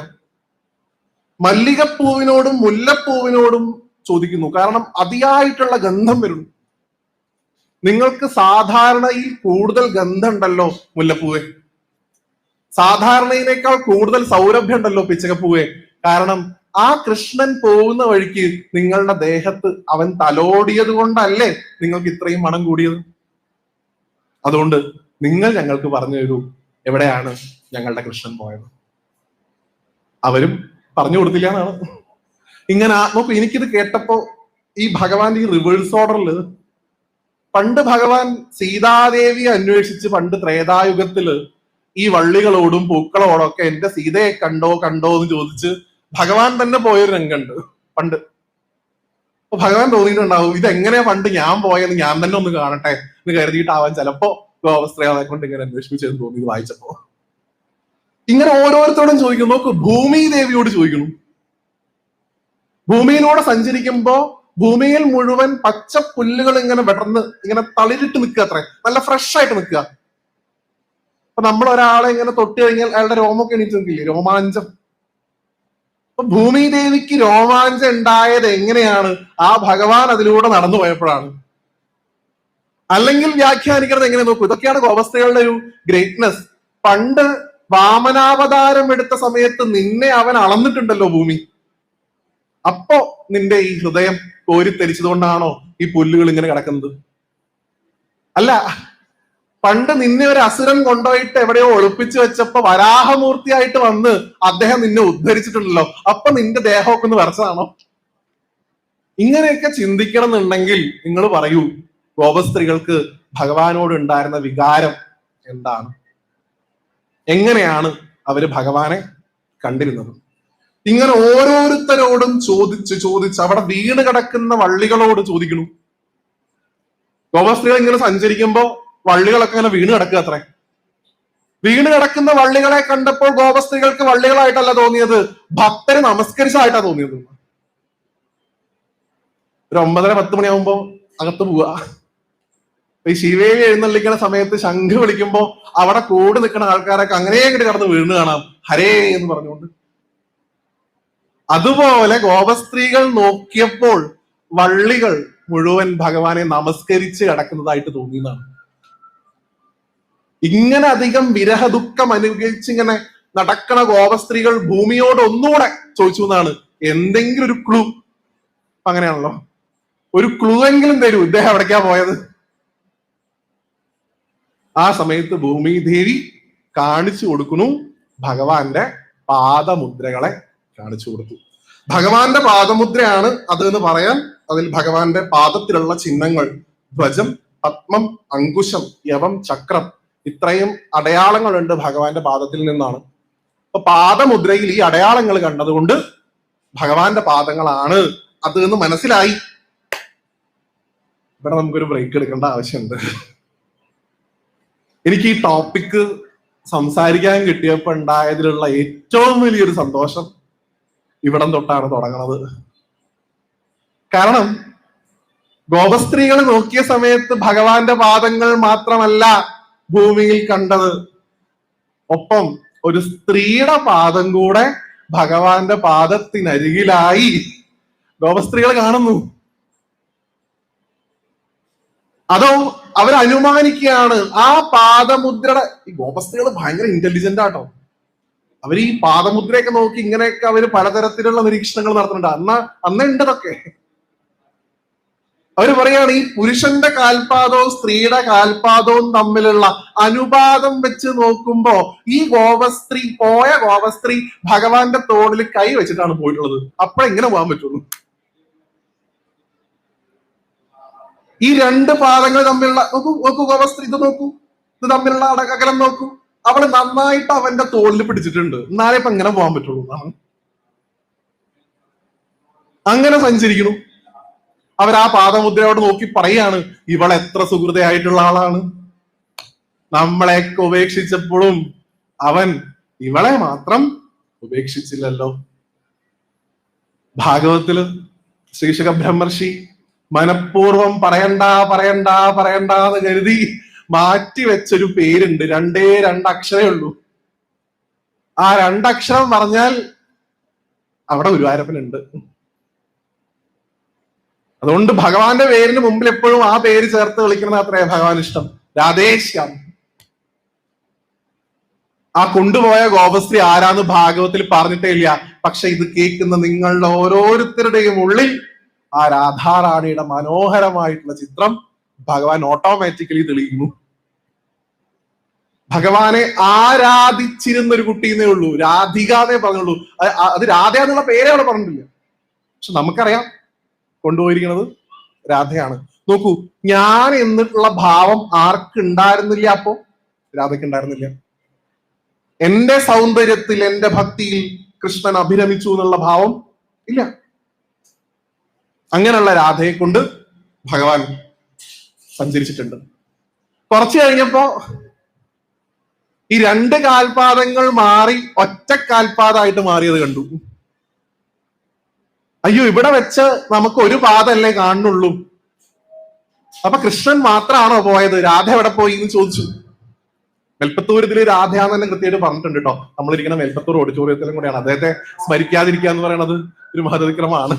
മല്ലികപ്പൂവിനോടും മുല്ലപ്പൂവിനോടും ചോദിക്കുന്നു. കാരണം അതിയായിട്ടുള്ള ഗന്ധം വരുന്നു. നിങ്ങൾക്ക് സാധാരണയിൽ കൂടുതൽ ഗന്ധം ഉണ്ടല്ലോ മുല്ലപ്പൂവെ, സാധാരണയിനേക്കാൾ കൂടുതൽ സൗരഭ്യം ഉണ്ടല്ലോ പിച്ചകപ്പൂവെ. കാരണം ആ കൃഷ്ണൻ പോകുന്ന വഴിക്ക് നിങ്ങളുടെ ദേഹത്ത് അവൻ തലോടിയത് കൊണ്ടല്ലേ നിങ്ങൾക്ക് ഇത്രയും മണം കൂടിയത്. അതുകൊണ്ട് നിങ്ങൾ ഞങ്ങൾക്ക് പറഞ്ഞു തരൂ, എവിടെയാണ് ഞങ്ങളുടെ കൃഷ്ണൻ പോയത്? അവരും പറഞ്ഞു കൊടുത്തില്ല എന്നാണ്. ഇങ്ങനെ നോക്കൂ, എനിക്കിത് കേട്ടപ്പോ ഈ ഭഗവാന്റെ ഈ റിവേഴ്സ് ഓർഡറിൽ, പണ്ട് ഭഗവാൻ സീതാദേവിയെ അന്വേഷിച്ച് പണ്ട് ത്രേതായുഗത്തില് ഈ വള്ളികളോടും പൂക്കളോടും ഒക്കെ എന്റെ സീതയെ കണ്ടോ എന്ന് ചോദിച്ച് ഭഗവാൻ തന്നെ പോയൊരു രംഗമുണ്ട് പണ്ട്. അപ്പൊ ഭഗവാൻ തോന്നിയിട്ടുണ്ടാവും, ഇതെങ്ങനെയാ പണ്ട് ഞാൻ പോയെന്ന് ഞാൻ തന്നെ ഒന്ന് കാണട്ടെ എന്ന് കരുതിയിട്ടാവാൻ ചിലപ്പോ ഗോപസ്ത്രീകളെ കൊണ്ട് ഇങ്ങനെ അന്വേഷിച്ചെന്ന് തോന്നി ഇത് വായിച്ചപ്പോ. ഇങ്ങനെ ഓരോരുത്തരോടും ചോദിക്കുന്നു. നോക്കൂ, ഭൂമി ദേവിയോട് ചോദിക്കുന്നു. ഭൂമിയിലൂടെ സഞ്ചരിക്കുമ്പോ ഭൂമിയിൽ മുഴുവൻ പച്ച പുല്ലുകൾ ഇങ്ങനെ വിടർന്ന് ഇങ്ങനെ തളിരിട്ട് നിൽക്കുക, അത്രേ നല്ല ഫ്രഷ് ആയിട്ട് നിൽക്കുക. അപ്പൊ നമ്മൾ ഒരാളെ ഇങ്ങനെ തൊട്ട് കഴിഞ്ഞാൽ അയാളുടെ രോമൊക്കെ എണീറ്റ് നിൽക്കില്ലേ, രോമാഞ്ചം. അപ്പൊ ഭൂമിദേവിക്ക് രോമാഞ്ചം ഉണ്ടായത് എങ്ങനെയാണ്? ആ ഭഗവാൻ അതിലൂടെ നടന്നു പോയപ്പോഴാണ്. അല്ലെങ്കിൽ വ്യാഖ്യാനിക്കുന്നത് എങ്ങനെ നോക്കൂ. ഇതൊക്കെയാണ് ഗോപസ്ത്രീകളുടെ ഒരു ഗ്രേറ്റ്നെസ്. പണ്ട് വാമനാവതാരം എടുത്ത സമയത്ത് നിന്നെ അവൻ അളന്നിട്ടുണ്ടല്ലോ ഭൂമി. അപ്പോ നിന്റെ ഈ ഹൃദയം കോരിത്തരിച്ചതുകൊണ്ടാണോ ഈ പുല്ലുകൾ ഇങ്ങനെ കിടക്കുന്നത്? അല്ല, പണ്ട് നിന്നെ ഒരു അസുരൻ കൊണ്ടുപോയിട്ട് എവിടെയോ ഒളിപ്പിച്ചു വെച്ചപ്പോ വരാഹമൂർത്തിയായിട്ട് വന്ന് അദ്ദേഹം നിന്നെ ഉദ്ധരിച്ചിട്ടുണ്ടല്ലോ, അപ്പൊ നിന്റെ ദേഹമൊക്കെ ഒന്ന് വരച്ചതാണോ? ഇങ്ങനെയൊക്കെ ചിന്തിക്കണം എന്നുണ്ടെങ്കിൽ നിങ്ങൾ പറയൂ, ഗോപസ്ത്രീകൾക്ക് ഭഗവാനോട് ഉണ്ടായിരുന്ന വികാരം എന്താണ്? എങ്ങനെയാണ് അവര് ഭഗവാനെ കണ്ടിരുന്നത്? ഇങ്ങനെ ഓരോരുത്തരോടും ചോദിച്ച് അവിടെ വീണ് കിടക്കുന്ന വള്ളികളോട് ചോദിക്കണു. ഗോപസ്ത്രീകൾ ഇങ്ങനെ സഞ്ചരിക്കുമ്പോ വള്ളികളൊക്കെ ഇങ്ങനെ വീണ് കിടക്കുക അത്രേ. വീണ് കിടക്കുന്ന വള്ളികളെ കണ്ടപ്പോൾ ഗോപസ്ത്രീകൾക്ക് വള്ളികളായിട്ടല്ല തോന്നിയത്, ഭക്തരെ നമസ്കരിച്ചതായിട്ടാ തോന്നിയത്. ഒരു 9:30-10 മണിയാകുമ്പോ അകത്ത് പോവാ. ഈ ശിവേലി എഴുന്നള്ളിക്കുന്ന സമയത്ത് ശംഖ് വിളിക്കുമ്പോ അവിടെ കൂടി നിൽക്കുന്ന ആൾക്കാരൊക്കെ അങ്ങനെ അങ്ങോട്ട് കടന്ന് വീണ് കാണാം, ഹരേ എന്ന് പറഞ്ഞുകൊണ്ട്. അതുപോലെ ഗോപസ്ത്രീകൾ നോക്കിയപ്പോൾ വള്ളികൾ മുഴുവൻ ഭഗവാനെ നമസ്കരിച്ച് കിടക്കുന്നതായിട്ട് തോന്നിയതാണ്. ഇങ്ങനെ അധികം വിരഹ ദുഃഖം അനുഭവിച്ച് ഇങ്ങനെ നടക്കണ ഗോപസ്ത്രീകൾ ഭൂമിയോട് ഒന്നുകൂടെ ചോദിച്ചു എന്നാണ്, എന്തെങ്കിലും ഒരു ക്ലൂ. അങ്ങനെയാണല്ലോ, ഒരു ക്ലൂ എങ്കിലും തരൂ, ഇദ്ദേഹം എവിടേക്കാ പോയത്? ആ സമയത്ത് ഭൂമി ദേവി കാണിച്ചു കൊടുക്കുന്നു, ഭഗവാന്റെ പാദമുദ്രകളെ കാണിച്ചു കൊടുത്തു. ഭഗവാന്റെ പാദമുദ്രയാണ് അത് എന്ന് പറയാൻ അതിൽ ഭഗവാന്റെ പാദത്തിലുള്ള ചിഹ്നങ്ങൾ ധ്വജം, പത്മം, അങ്കുശം, യവം, ചക്രം, ഇത്രയും അടയാളങ്ങളുണ്ട് ഭഗവാന്റെ പാദത്തിൽ നിന്നാണ്. അപ്പൊ പാദമുദ്രയിൽ ഈ അടയാളങ്ങൾ കണ്ടതുകൊണ്ട് ഭഗവാന്റെ പാദങ്ങളാണ് അത് എന്ന് മനസ്സിലായി. ഇവിടെ നമുക്കൊരു ബ്രേക്ക് എടുക്കേണ്ട ആവശ്യമുണ്ട്. എനിക്ക് ഈ ടോപ്പിക്ക് സംസാരിക്കാൻ കിട്ടിയപ്പോ ഉണ്ടായതിലുള്ള ഏറ്റവും വലിയൊരു സന്തോഷം ഇവിടം തൊട്ടാണ് തുടങ്ങുന്നത്. കാരണം ഗോപസ്ത്രീകൾ നോക്കിയ സമയത്ത് ഭഗവാന്റെ പാദങ്ങൾ മാത്രമല്ല ഭൂമിയിൽ കണ്ടത്, ഒപ്പം ഒരു സ്ത്രീയുടെ പാദം കൂടെ ഭഗവാന്റെ പാദത്തിനരികിലായി ഗോപസ്ത്രീകൾ കാണുന്നു. അതോ അവരനുമാനിക്കുകയാണ് ആ പാദമുദ്രയുടെ. ഈ ഗോപസ്ത്രീകൾ ഭയങ്കര ഇന്റലിജന്റ് ആട്ടോ. അവർ ഈ പാദമുദ്രയൊക്കെ നോക്കി ഇങ്ങനെയൊക്കെ അവര് പലതരത്തിലുള്ള നിരീക്ഷണങ്ങൾ നടത്തുന്നുണ്ട്. അന്ന് ഉണ്ടതൊക്കെ. അവര് പറയാണ്, ഈ പുരുഷന്റെ കാൽപാദവും സ്ത്രീയുടെ കാൽപാദവും തമ്മിലുള്ള അനുപാതം വെച്ച് നോക്കുമ്പോ ഈ ഗോപസ്ത്രീ ഭഗവാന്റെ തോളിൽ കൈ വെച്ചിട്ടാണ് പോയിട്ടുള്ളത്. അപ്പോഴെങ്ങനെ പോകാൻ പറ്റുള്ളൂ? ഈ രണ്ട് പാദങ്ങൾ തമ്മിലുള്ള നോക്കൂ ഗോപസ്ത്രീ, ഇത് നോക്കൂ, ഇത് തമ്മിലുള്ള അകലം നോക്കൂ. അവള് നന്നായിട്ട് അവന്റെ തോളിൽ പിടിച്ചിട്ടുണ്ട്. എന്നാലേ ഇപ്പൊ എങ്ങനെ പോകാൻ പറ്റുള്ളൂ എന്നാണ്. അങ്ങനെ സഞ്ചരിക്കുന്നു. അവരാ പാദമുദ്രയോട് നോക്കി പറയാണ്, ഇവൾ എത്ര സുഹൃതയായിട്ടുള്ള ആളാണ്. നമ്മളെയൊക്കെ ഉപേക്ഷിച്ചപ്പോഴും അവൻ ഇവളെ മാത്രം ഉപേക്ഷിച്ചില്ലല്ലോ. ഭാഗവത്തില് ശ്രീശുക ബ്രഹ്മർഷി മനഃപൂർവം പറയണ്ടെന്ന് കരുതി മാറ്റി വെച്ചൊരു പേരുണ്ട്. 2 അക്ഷരേ ഉള്ളൂ. ആ 2 അക്ഷരം പറഞ്ഞാൽ അവിടെ ഗുരുവായൂരപ്പനുണ്ട്. അതുകൊണ്ട് ഭഗവാന്റെ പേരിന് മുമ്പിൽ എപ്പോഴും ആ പേര് ചേർത്ത് വിളിക്കുന്നത് അത്രേ ഭഗവാൻ ഇഷ്ടം, രാധേശ്യാം. ആ കൊണ്ടുപോയ ഗോപശ്രീ ആരാന്ന് ഭാഗവത്തിൽ പറഞ്ഞിട്ടേ ഇല്ല. പക്ഷെ ഇത് കേൾക്കുന്ന നിങ്ങളുടെ ഓരോരുത്തരുടെയും ഉള്ളിൽ ആ രാധാറാണിയുടെ മനോഹരമായിട്ടുള്ള ചിത്രം ഭഗവാൻ ഓട്ടോമാറ്റിക്കലി തെളിയുന്നു. ഭഗവാനെ ആരാധിച്ചിരുന്ന ഒരു കുട്ടീന്നേ ഉള്ളൂ, രാധികാന്നേ പറഞ്ഞുള്ളൂ. അത് രാധ എന്നുള്ള പേരേ അവിടെ പറഞ്ഞിട്ടില്ല. പക്ഷെ നമുക്കറിയാം കൊണ്ടുപോയിരിക്കുന്നത് രാധയാണ്. നോക്കൂ, ഞാൻ എന്നിട്ടുള്ള ഭാവം ആർക്ക് ഉണ്ടായിരുന്നില്ല? അപ്പോ രാധയ്ക്ക് ഉണ്ടായിരുന്നില്ല. എന്റെ സൗന്ദര്യത്തിൽ, എന്റെ ഭക്തിയിൽ കൃഷ്ണൻ അഭിരമിച്ചു എന്നുള്ള ഭാവം ഇല്ല. അങ്ങനെയുള്ള രാധയെ കൊണ്ട് ഭഗവാൻ സഞ്ചരിച്ചിട്ടുണ്ട്. കുറച്ചു കഴിഞ്ഞപ്പോ ഈ 2 കാൽപാദങ്ങൾ മാറി ഒറ്റ കാൽപാദമായിട്ട് മാറിയത് കണ്ടു. അയ്യോ, ഇവിടെ വെച്ച് നമുക്ക് ഒരു പാദമല്ലേ കാണുന്നുള്ളൂ. അപ്പൊ കൃഷ്ണൻ മാത്രമാണോ പോയത്? രാധ എവിടെ പോയി എന്ന് ചോദിച്ചു. മെൽപ്പത്തൂർ ഇതിൽ രാധയാന്ന് തന്നെ കൃത്യമായിട്ട് പറഞ്ഞിട്ടുണ്ട് കേട്ടോ. നമ്മളിരിക്കുന്ന മെൽപ്പത്തൂർ ഓഡിറ്റോറിയത്തിലും കൂടെയാണ്. അദ്ദേഹത്തെ സ്മരിക്കാതിരിക്കുക എന്ന് പറയുന്നത് ഒരു മഹത്വക്രമമാണ്.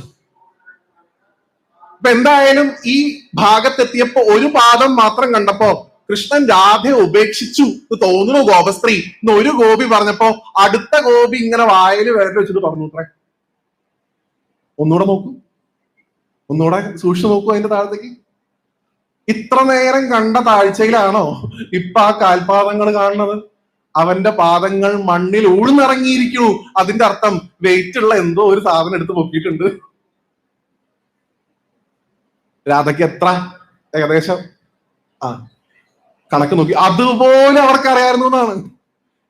അപ്പൊ എന്തായാലും ഈ ഭാഗത്തെത്തിയപ്പോ ഒരു പാദം മാത്രം കണ്ടപ്പോ കൃഷ്ണൻ രാധയെ ഉപേക്ഷിച്ചു എന്ന് തോന്നുന്നു ഗോപസ്ത്രീ എന്ന് ഒരു ഗോപി പറഞ്ഞപ്പോ അടുത്ത ഗോപി ഇങ്ങനെ വായിൽ വേറെ വെച്ചിട്ട് പറഞ്ഞു അത്രേ. ഒന്നുകൂടെ നോക്കൂ, ഒന്നുകൂടെ സൂക്ഷിച്ചു നോക്കൂ അതിന്റെ താഴത്തേക്ക്. ഇത്ര നേരം കണ്ട താഴ്ചയിലാണോ ഇപ്പൊ ആ കാൽപാദങ്ങൾ കാണുന്നത്? അവന്റെ പാദങ്ങൾ മണ്ണിൽ ഊഴ്ന്നിറങ്ങിയിരിക്കണു. അതിന്റെ അർത്ഥം വെയിറ്റ് ഉള്ള എന്തോ ഒരു സാധനം എടുത്ത് പൊക്കിയിട്ടുണ്ട്. രാധയ്ക്ക് എത്ര ഏകദേശം കണക്ക് നോക്കി അതുപോലെ അവർക്ക് അറിയാമായിരുന്നു എന്നാണ്.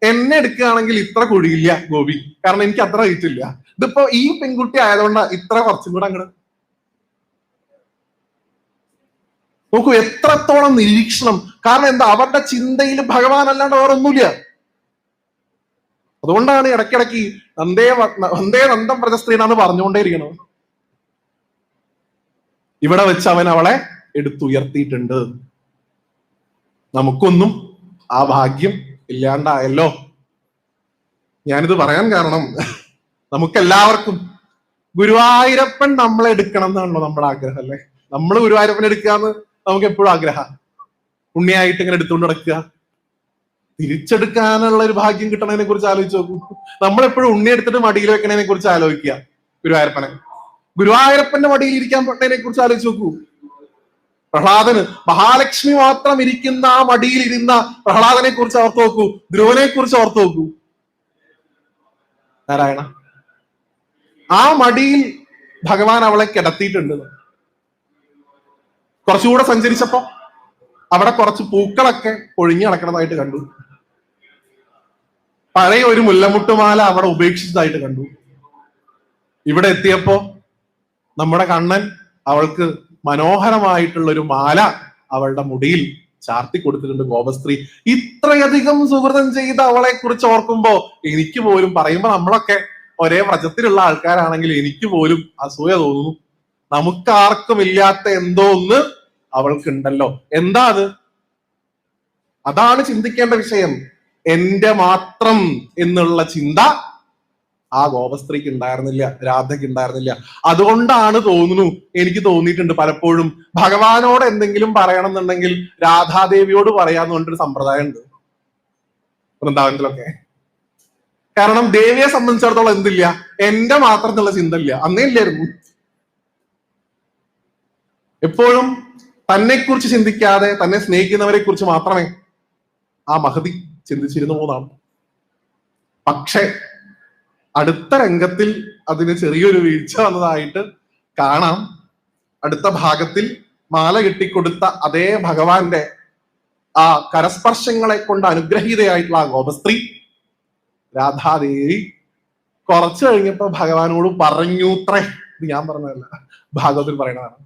എന്നെ എടുക്കുകയാണെങ്കിൽ ഇത്ര കുഴിയില്ല ഗോപി, കാരണം എനിക്ക് അത്ര വെയിറ്റ് ഇല്ല. ഇതിപ്പോ ഈ പെൺകുട്ടി ആയതുകൊണ്ടാ ഇത്ര കുറച്ചും കൂടെ അങ്ങോട്ട് നോക്കൂ. എത്രത്തോളം നിരീക്ഷണം. കാരണം എന്താ, അവരുടെ ചിന്തയിൽ ഭഗവാൻ അല്ലാണ്ട് വേറൊന്നുമില്ല. അതുകൊണ്ടാണ് ഇടയ്ക്കിടയ്ക്ക് വന്ദേ നന്ദം പ്രജസ്ത്രീനാന്ന് പറഞ്ഞുകൊണ്ടേയിരിക്കണം. ഇവിടെ വെച്ച് അവൻ അവളെ എടുത്തുയർത്തിയിട്ടുണ്ട്. നമുക്കൊന്നും ആ ഭാഗ്യം ഇല്ലാണ്ടായല്ലോ. ഞാനിത് പറയാൻ കാരണം നമുക്കെല്ലാവർക്കും ഗുരുവായൂരപ്പൻ നമ്മളെ എടുക്കണം എന്നാണല്ലോ നമ്മുടെ ആഗ്രഹം, അല്ലെ? നമ്മൾ ഗുരുവായൂരപ്പൻ എടുക്കാന്ന് നമുക്ക് എപ്പോഴും ആഗ്രഹം. ഉണ്ണിയായിട്ട് ഇങ്ങനെ എടുത്തുകൊണ്ട് നടക്കുക. തിരിച്ചെടുക്കാനുള്ള ഒരു ഭാഗ്യം കിട്ടണതിനെ കുറിച്ച് ആലോചിച്ച് നോക്കൂ. നമ്മളെപ്പോഴും ഉണ്ണി എടുത്തിട്ട് മടിയിൽ വെക്കണതിനെ കുറിച്ച് ആലോചിക്കുക. ഗുരുവായൂരപ്പന്റെ മടിയിൽ ഇരിക്കാൻ പറ്റുന്നതിനെ കുറിച്ച് ആലോചിച്ച് നോക്കൂ. പ്രഹ്ലാദന് മഹാലക്ഷ്മി മാത്രം ഇരിക്കുന്ന ആ മടിയിൽ ഇരുന്ന പ്രഹ്ലാദനെ കുറിച്ച് ഓർത്ത് നോക്കൂ. ധ്രുവനെ കുറിച്ച് ഓർത്ത് നോക്കൂ. നാരായണ ആ മടിയിൽ ഭഗവാൻ അവളെ കിടത്തിയിട്ടുണ്ട്. കുറച്ചുകൂടെ സഞ്ചരിച്ചപ്പോ അവിടെ കുറച്ച് പൂക്കളൊക്കെ ഒഴിഞ്ഞു നടക്കുന്നതായിട്ട് കണ്ടു. പഴയ ഒരു മുല്ലമുട്ടുമാല അവിടെ ഉപേക്ഷിച്ചതായിട്ട് കണ്ടു. ഇവിടെ എത്തിയപ്പോ നമ്മുടെ കണ്ണൻ അവൾക്ക് മനോഹരമായിട്ടുള്ള ഒരു മാല അവളുടെ മുടിയിൽ ചാർത്തി കൊടുത്തിട്ടുണ്ട് ഗോപസ്ത്രീ. ഇത്രയധികം സുഹൃതം ചെയ്ത അവളെ കുറിച്ച് ഓർക്കുമ്പോ എനിക്ക് പോലും, പറയുമ്പോ നമ്മളൊക്കെ ഒരേ വ്രജത്തിലുള്ള ആൾക്കാരാണെങ്കിൽ എനിക്ക് പോലും അസൂയ തോന്നുന്നു. നമുക്കാർക്കും ഇല്ലാത്ത എന്തോ ഒന്ന് അവൾക്കുണ്ടല്ലോ. എന്താ അത്? അതാണ് ചിന്തിക്കേണ്ട വിഷയം. എന്റെ മാത്രം എന്നുള്ള ചിന്ത ആ ഗോപസ്ത്രീക്ക് ഉണ്ടായിരുന്നില്ല, രാധയ്ക്ക് ഉണ്ടായിരുന്നില്ല. അതുകൊണ്ടാണ് തോന്നുന്നു, എനിക്ക് തോന്നിയിട്ടുണ്ട് പലപ്പോഴും, ഭഗവാനോട് എന്തെങ്കിലും പറയണം എന്നുണ്ടെങ്കിൽ രാധാദേവിയോട് പറയാന്ന് പറഞ്ഞിട്ടൊരു സമ്പ്രദായം ഉണ്ട് വൃന്ദാവനത്തിലൊക്കെ. കാരണം ദേവിയെ സംബന്ധിച്ചിടത്തോളം എന്തില്ല, എന്റെ മാത്രം എന്നുള്ള ചിന്ത ഇല്ല, അന്നേ ഇല്ലായിരുന്നു. എപ്പോഴും തന്നെ കുറിച്ച് ചിന്തിക്കാതെ തന്നെ സ്നേഹിക്കുന്നവരെ കുറിച്ച് മാത്രമേ ആ മഹതി ചിന്തിച്ചിരുന്നു എന്നാണ്. പക്ഷെ അടുത്ത രംഗത്തിൽ അതിന് ചെറിയൊരു വീഴ്ച വന്നതായിട്ട് കാണാം. അടുത്ത ഭാഗത്തിൽ മാല കെട്ടിക്കൊടുത്ത അതേ ഭഗവാന്റെ ആ കരസ്പർശങ്ങളെ കൊണ്ട് അനുഗ്രഹീതയായിട്ടുള്ള ആ ഗോപസ്ത്രീ രാധാദേവി കുറച്ചു കഴിഞ്ഞപ്പോ ഭഗവാനോട് പറഞ്ഞൂത്രേ, ഇത് ഞാൻ പറഞ്ഞതല്ല, ഭാഗവത്തിൽ പറയണതാണ്,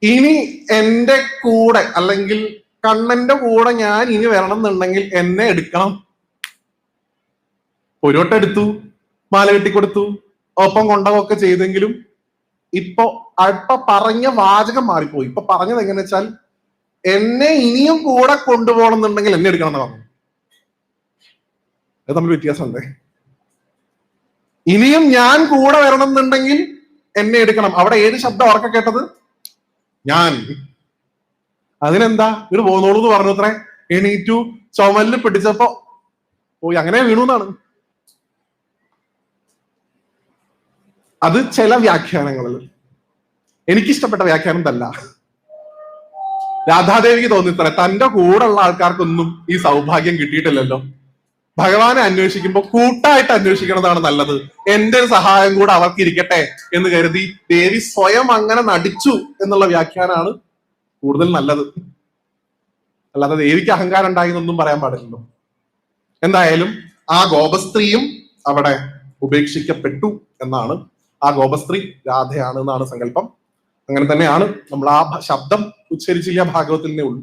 ഇനി എന്റെ കൂടെ അല്ലെങ്കിൽ കണ്ണന്റെ കൂടെ ഞാൻ ഇനി വരണം എന്നുണ്ടെങ്കിൽ എന്നെ എടുക്കണം. ഒരു വട്ടം എടുത്തു, മാല കെട്ടിക്കൊടുത്തു, ഒപ്പം കൊണ്ടതൊക്കെ ചെയ്തെങ്കിലും ഇപ്പൊ പറഞ്ഞ വാചകം മാറിപ്പോയി. ഇപ്പൊ പറഞ്ഞത് എങ്ങനെ വെച്ചാൽ, എന്നെ ഇനിയും കൂടെ കൊണ്ടുപോകണം എന്നുണ്ടെങ്കിൽ എന്നെ എടുക്കണം എന്ന് പറഞ്ഞു. അത് തമ്മിൽ വ്യത്യാസമുണ്ട്. ഇനിയും ഞാൻ കൂടെ വരണം എന്നുണ്ടെങ്കിൽ എന്നെ എടുക്കണം. അവിടെ ഏത് ശബ്ദം ഉറക്കെ കേട്ടത്? ഞാൻ. അതിനെന്താ ഇങ്ങോട്ട് പോന്നോളൂ എന്ന് പറഞ്ഞു അത്രേ. എണീറ്റു, ചുമലിൽ പിടിച്ചപ്പോ പോയി, അങ്ങനെ വീണു എന്നാണ്. അത് ചില വ്യാഖ്യാനങ്ങളിൽ എനിക്കിഷ്ടപ്പെട്ട വ്യാഖ്യാനം തല്ല. രാധാദേവിക്ക് തോന്നിത്തറ തന്റെ കൂടെയുള്ള ആൾക്കാർക്കൊന്നും ഈ സൗഭാഗ്യം കിട്ടിയിട്ടില്ലല്ലോ, ഭഗവാനെ അന്വേഷിക്കുമ്പോൾ കൂട്ടായിട്ട് അന്വേഷിക്കുന്നതാണ് നല്ലത്, എന്റെ ഒരു സഹായം കൂടെ അവർക്ക് ഇരിക്കട്ടെ എന്ന് കരുതി ദേവി സ്വയം അങ്ങനെ നടിച്ചു എന്നുള്ള വ്യാഖ്യാനമാണ് കൂടുതൽ നല്ലത്. അല്ലാതെ ദേവിക്ക് അഹങ്കാരം ഉണ്ടായി എന്നൊന്നും പറയാൻ പാടില്ലല്ലോ. എന്തായാലും ആ ഗോപസ്ത്രീയും അവിടെ ഉപേക്ഷിക്കപ്പെട്ടു എന്നാണ്. ആ ഗോപസ്ത്രീ രാധയാണ് എന്നാണ് സങ്കല്പം. അങ്ങനെ തന്നെയാണ്. നമ്മൾ ആ ശബ്ദം ഉച്ചരിച്ചില്ല, ഭാഗവത്തിലേ ഉള്ളൂ.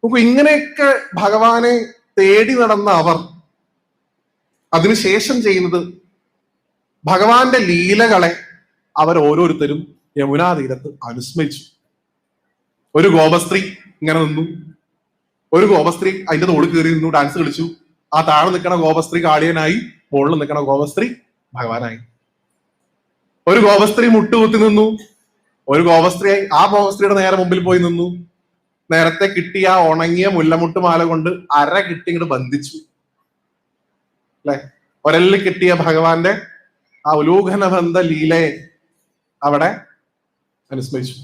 നോക്കൂ, ഇങ്ങനെയൊക്കെ ഭഗവാനെ തേടി നടന്ന അവർ അതിനുശേഷം ചെയ്യുന്നത്, ഭഗവാന്റെ ലീലകളെ അവർ ഓരോരുത്തരും യമുനാ തീരത്ത് അനുസ്മരിച്ചു. ഒരു ഗോപസ്ത്രീ ഇങ്ങനെ നിന്നു, ഒരു ഗോപസ്ത്രീ അതിന്റെ തോളിൽ കയറി നിന്നു, ഡാൻസ് കളിച്ചു. ആ താഴെ നിൽക്കണ ഗോപസ്ത്രീ കാളിയനായി, മുകളിൽ നിൽക്കണ ഗോപസ്ത്രീ ഭഗവാനായി. ഒരു ഗോപസ്ത്രീ മുട്ടുകുത്തി നിന്നു, ഒരു ഗോപസ്ത്രീ ആ ഗോപസ്ത്രീയുടെ നേരെ മുമ്പിൽ പോയി നിന്നു. നേരത്തെ കിട്ടിയ ആ ഉണങ്ങിയ മുല്ലമുട്ട് മാല കൊണ്ട് അര കിട്ടി ഇങ്ങോട്ട് ബന്ധിച്ചു. അല്ലെ, ഒരല്ല് കിട്ടിയ ഭഗവാന്റെ ആ ഉലൂഘന ബന്ധ ലീലയെ അവിടെ അനുസ്മരിച്ചു.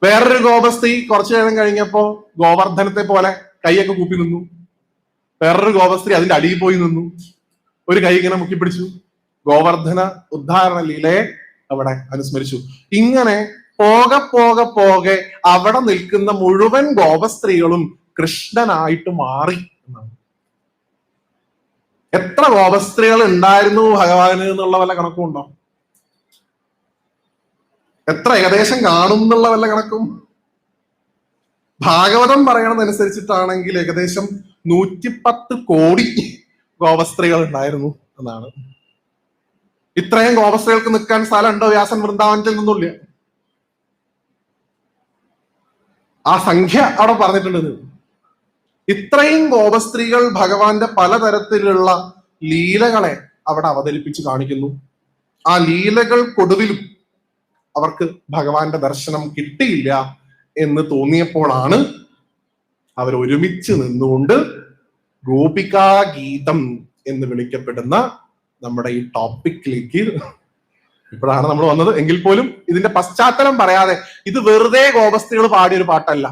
വേറൊരു ഗോപസ്ത്രീ കുറച്ചു നേരം കഴിഞ്ഞപ്പോ ഗോവർദ്ധനത്തെ പോലെ കൈയൊക്കെ കൂപ്പി നിന്നു. വേറൊരു ഗോപസ്ത്രീ അതിന്റെ അടിയിൽ പോയി നിന്നു, ഒരു കൈ ഇങ്ങനെ മുക്കിപ്പിടിച്ചു. ഗോവർദ്ധന ഉദ്ധാരണ ലീലയെ അവിടെ അനുസ്മരിച്ചു. ഇങ്ങനെ പോകെ അവിടെ നിൽക്കുന്ന മുഴുവൻ ഗോപസ്ത്രീകളും കൃഷ്ണനായിട്ട് മാറി എന്നാണ്. എത്ര ഗോപസ്ത്രീകൾ ഉണ്ടായിരുന്നു ഭഗവാന് എന്നുള്ള വല്ല കണക്കുണ്ടോ? എത്ര ഏകദേശം കാണും എന്നുള്ള വല്ല കണക്കും? ഭാഗവതം പറയണതനുസരിച്ചിട്ടാണെങ്കിൽ ഏകദേശം 110 കോടി ഗോപസ്ത്രീകൾ ഉണ്ടായിരുന്നു എന്നാണ്. ഇത്രയും ഗോപസ്ത്രീകൾക്ക് നിൽക്കാൻ സ്ഥലം ഉണ്ടോ വ്യാസൻ വൃന്ദാവനത്തിൽ നിന്നില്ല. ആ സംഖ്യ അവിടെ പറഞ്ഞിട്ടുണ്ട്. ഇത്രയും ഗോപസ്ത്രീകൾ ഭഗവാന്റെ പലതരത്തിലുള്ള ലീലകളെ അവിടെ അവതരിപ്പിച്ച് കാണിക്കുന്നു. ആ ലീലകൾക്കൊടുവിലും അവർക്ക് ഭഗവാന്റെ ദർശനം കിട്ടിയില്ല എന്ന് തോന്നിയപ്പോഴാണ് അവർ ഒരുമിച്ച് നിന്നുകൊണ്ട് ഗോപികാഗീതം എന്ന് വിളിക്കപ്പെടുന്ന നമ്മുടെ ഈ ടോപ്പിക്കിലേക്ക് ഇപ്പോഴാണ് നമ്മൾ വന്നത്. എങ്കിൽ പോലും ഇതിന്റെ പശ്ചാത്തലം പറയാതെ, ഇത് വെറുതെ ഗോപസ്ത്രീകൾ പാടിയൊരു പാട്ടല്ല.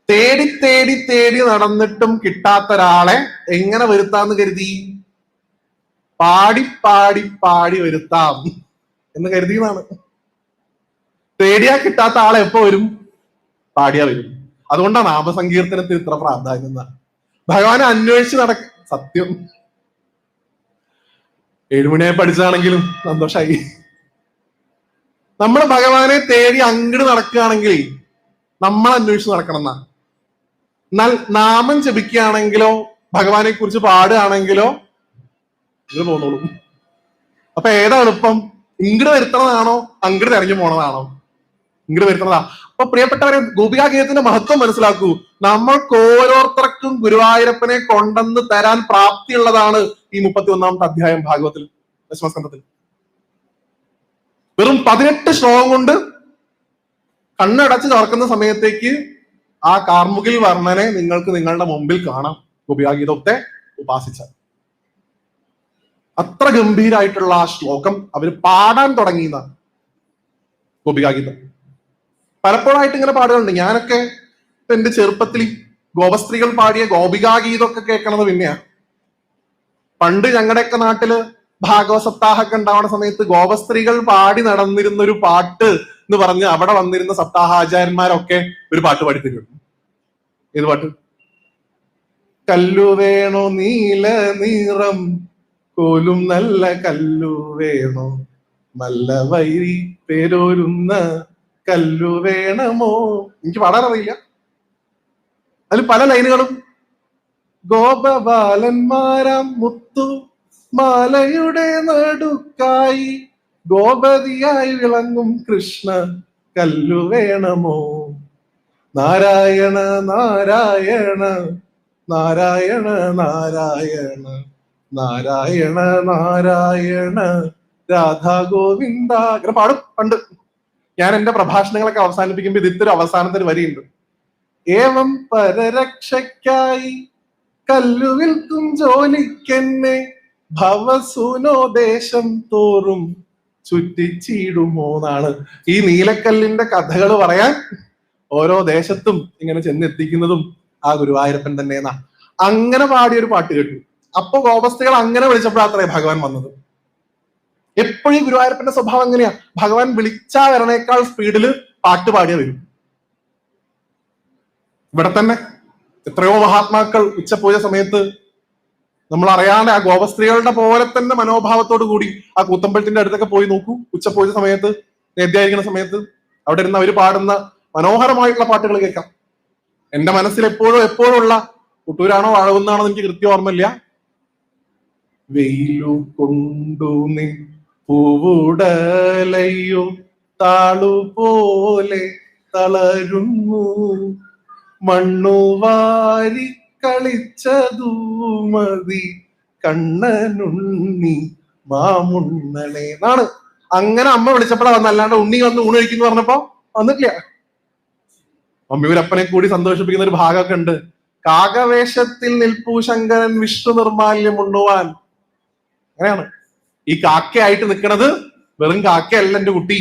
തേടി തേടി തേടി നടന്നിട്ടും കിട്ടാത്ത ഒരാളെ എങ്ങനെ വരുത്താന്ന് കരുതി? പാടി പാടി പാടി വരുത്താം എന്ന് കരുതിയതാണ്. തേടിയാ കിട്ടാത്ത ആളെ എപ്പോ വരും? പാടിയാ വരും. അതുകൊണ്ടാണ് നാമസങ്കീർത്തനത്തിന് ഇത്ര പ്രാധാന്യം. ഭഗവാനെ അന്വേഷിച്ച് സത്യം 7 മണിയായി പഠിച്ചതാണെങ്കിലും സന്തോഷായി. നമ്മൾ ഭഗവാനെ തേടി അങ്ങോട്ട് നടക്കുകയാണെങ്കിൽ നമ്മൾ അന്വേഷിച്ച് നടക്കണം എന്നാ. എന്നാൽ നാമം ജപിക്കുകയാണെങ്കിലോ ഭഗവാനെ കുറിച്ച് പാടുകയാണെങ്കിലോ ഇത് പോന്നോളൂ. അപ്പൊ ഏതാ എളുപ്പം? ഇങ്ങോട്ട് വരുത്തണതാണോ അങ്ങോട്ട് ഇറങ്ങി പോണതാണോ? ഇങ്ങോട്ട് വരുത്തണതാ. അപ്പൊ പ്രിയപ്പെട്ടവരെ, ഗോപികാഗീതത്തിന്റെ മഹത്വം മനസ്സിലാക്കൂ. നമ്മൾക്ക് ഓരോരുത്തർക്കും ഗുരുവായൂരപ്പനെ കൊണ്ടെന്ന് തരാൻ പ്രാപ്തിയുള്ളതാണ് ഈ 31-ാമത്തെ അധ്യായം ഭാഗവത്തിൽ, ദശമസ്കന്ധത്തിൽ. വെറും 18 ശ്ലോകം കൊണ്ട് കണ്ണടച്ച് തുറക്കുന്ന സമയത്തേക്ക് ആ കാർമുകിൽ വർണ്ണനെ നിങ്ങൾക്ക് നിങ്ങളുടെ മുമ്പിൽ കാണാം. ഗോപികാഗീതത്തെ ഉപാസിച്ച അത്ര ഗംഭീരായിട്ടുള്ള ആ ശ്ലോകം അവര് പാടാൻ തുടങ്ങിയ ഗോപികാഗീതം. പലപ്പോഴായിട്ട് ഇങ്ങനെ പാടുകളുണ്ട്. ഞാനൊക്കെ എന്റെ ചെറുപ്പത്തിൽ ഗോപസ്ത്രീകൾ പാടിയ ഗോപികാഗീതമൊക്കെ കേൾക്കണത് പിന്നെയാ. പണ്ട് ഞങ്ങളുടെയൊക്കെ നാട്ടില് ഭാഗവത സപ്താഹമൊക്കെ ഉണ്ടാവുന്ന സമയത്ത് ഗോപസ്ത്രീകൾ പാടി നടന്നിരുന്ന ഒരു പാട്ട് എന്ന് പറഞ്ഞ് അവിടെ വന്നിരുന്ന സപ്താഹാചാര്യന്മാരൊക്കെ ഒരു പാട്ട് പാടിത്തരുന്നു. ഏത് പാട്ട്? കല്ലു വേണോ നീല നിറം കോലും നല്ല കല്ലു വേണോ, നല്ല വൈരി പേരോരുന്ന കല്ലു വേണമോ. എനിക്ക് പാടാനറിയില്ല. അതിൽ പല ലൈനുകളും ഗോപബാലന്മാരാം മുത്തു മാലയുടെ നടുക്കായി ഗോപതിയായി വിളങ്ങും കൃഷ്ണ കല്ലു വേണമോ. നാരായണ നാരായണ നാരായണ നാരായണ നാരായണ നാരായണ രാധാ ഗോവിന്ദ. ഇങ്ങനെ പാടും പണ്ട്. ഞാൻ എന്റെ പ്രഭാഷണങ്ങളൊക്കെ അവസാനിപ്പിക്കുമ്പോൾ ഇതിത്തൊരു അവസാനത്തിന് വരിയുണ്ട്. ഏവം പരരക്ഷയ്ക്കായി കല്ലു വിൽക്കും ജോലിക്കെന്നെ ഭവസൂനോദേശം തോറും ചുറ്റിച്ചിടുമോ എന്നാണ്. ഈ നീലക്കല്ലിന്റെ കഥകൾ പറയാൻ ഓരോ ദേശത്തും ഇങ്ങനെ ചെന്നെത്തിക്കുന്നതും ആ ഗുരുവായൂരപ്പൻ തന്നെ എന്നാ. അങ്ങനെ പാടിയൊരു പാട്ട് കേട്ടു. അപ്പൊ ഗോപസ്ത്രീകൾ അങ്ങനെ വിളിച്ചപ്പോഴാത്രേ ഭഗവാൻ വന്നത്. എപ്പോഴും ഗുരുവായൂരപ്പന്റെ സ്വഭാവം എങ്ങനെയാ? ഭഗവാൻ വിളിച്ചാ വരണേക്കാൾ സ്പീഡില് പാട്ട് പാടിയ വരും. ഇവിടെ തന്നെ എത്രയോ മഹാത്മാക്കൾ ഉച്ചപൂജ സമയത്ത് നമ്മൾ അറിയാതെ ആ ഗോപസ്ത്രീകളുടെ പോലെ തന്നെ മനോഭാവത്തോടു കൂടി ആ കൂത്തമ്പലത്തിന്റെ അടുത്തൊക്കെ പോയി നോക്കൂ. ഉച്ചപൂജ സമയത്ത്, നേദ്യായിരിക്കുന്ന സമയത്ത് അവിടെ ഇരുന്ന് അവർ പാടുന്ന മനോഹരമായിട്ടുള്ള പാട്ടുകൾ കേൾക്കാം. എന്റെ മനസ്സിൽ എപ്പോഴും ഉള്ള കുട്ടൂരാണോ വാഴകുന്നാണോ എനിക്ക് കൃത്യം ഓർമ്മയില്ല. വെയിലു കൊണ്ടു നീ പൂവുടലയോ താളുപോലെ തളരുന്നു മണ്ണുവാരി കളിച്ചതൂ മതി കണ്ണനുണ്ണി മാമുണ്ണനെ എന്നാണ്. അങ്ങനെ അമ്മ വിളിച്ചപ്പോഴാ വന്ന, അല്ലാണ്ട് ഉണ്ണി വന്ന് ഊണ് കഴിക്കുന്നു പറഞ്ഞപ്പോ വന്നിട്ടില്ല. മമ്മിയൂരപ്പനെ കൂടി സന്തോഷിപ്പിക്കുന്ന ഒരു ഭാഗമൊക്കെ ഉണ്ട്. കാകവേഷത്തിൽ നിൽപ്പൂ ശങ്കരൻ വിഷ്ണു നിർമാല്യം ഉണ്ണുവാൻ. അങ്ങനെയാണ് ഈ കാക്കയായിട്ട് നിൽക്കുന്നത്. വെറും കാക്കയല്ല എന്റെ കുട്ടി,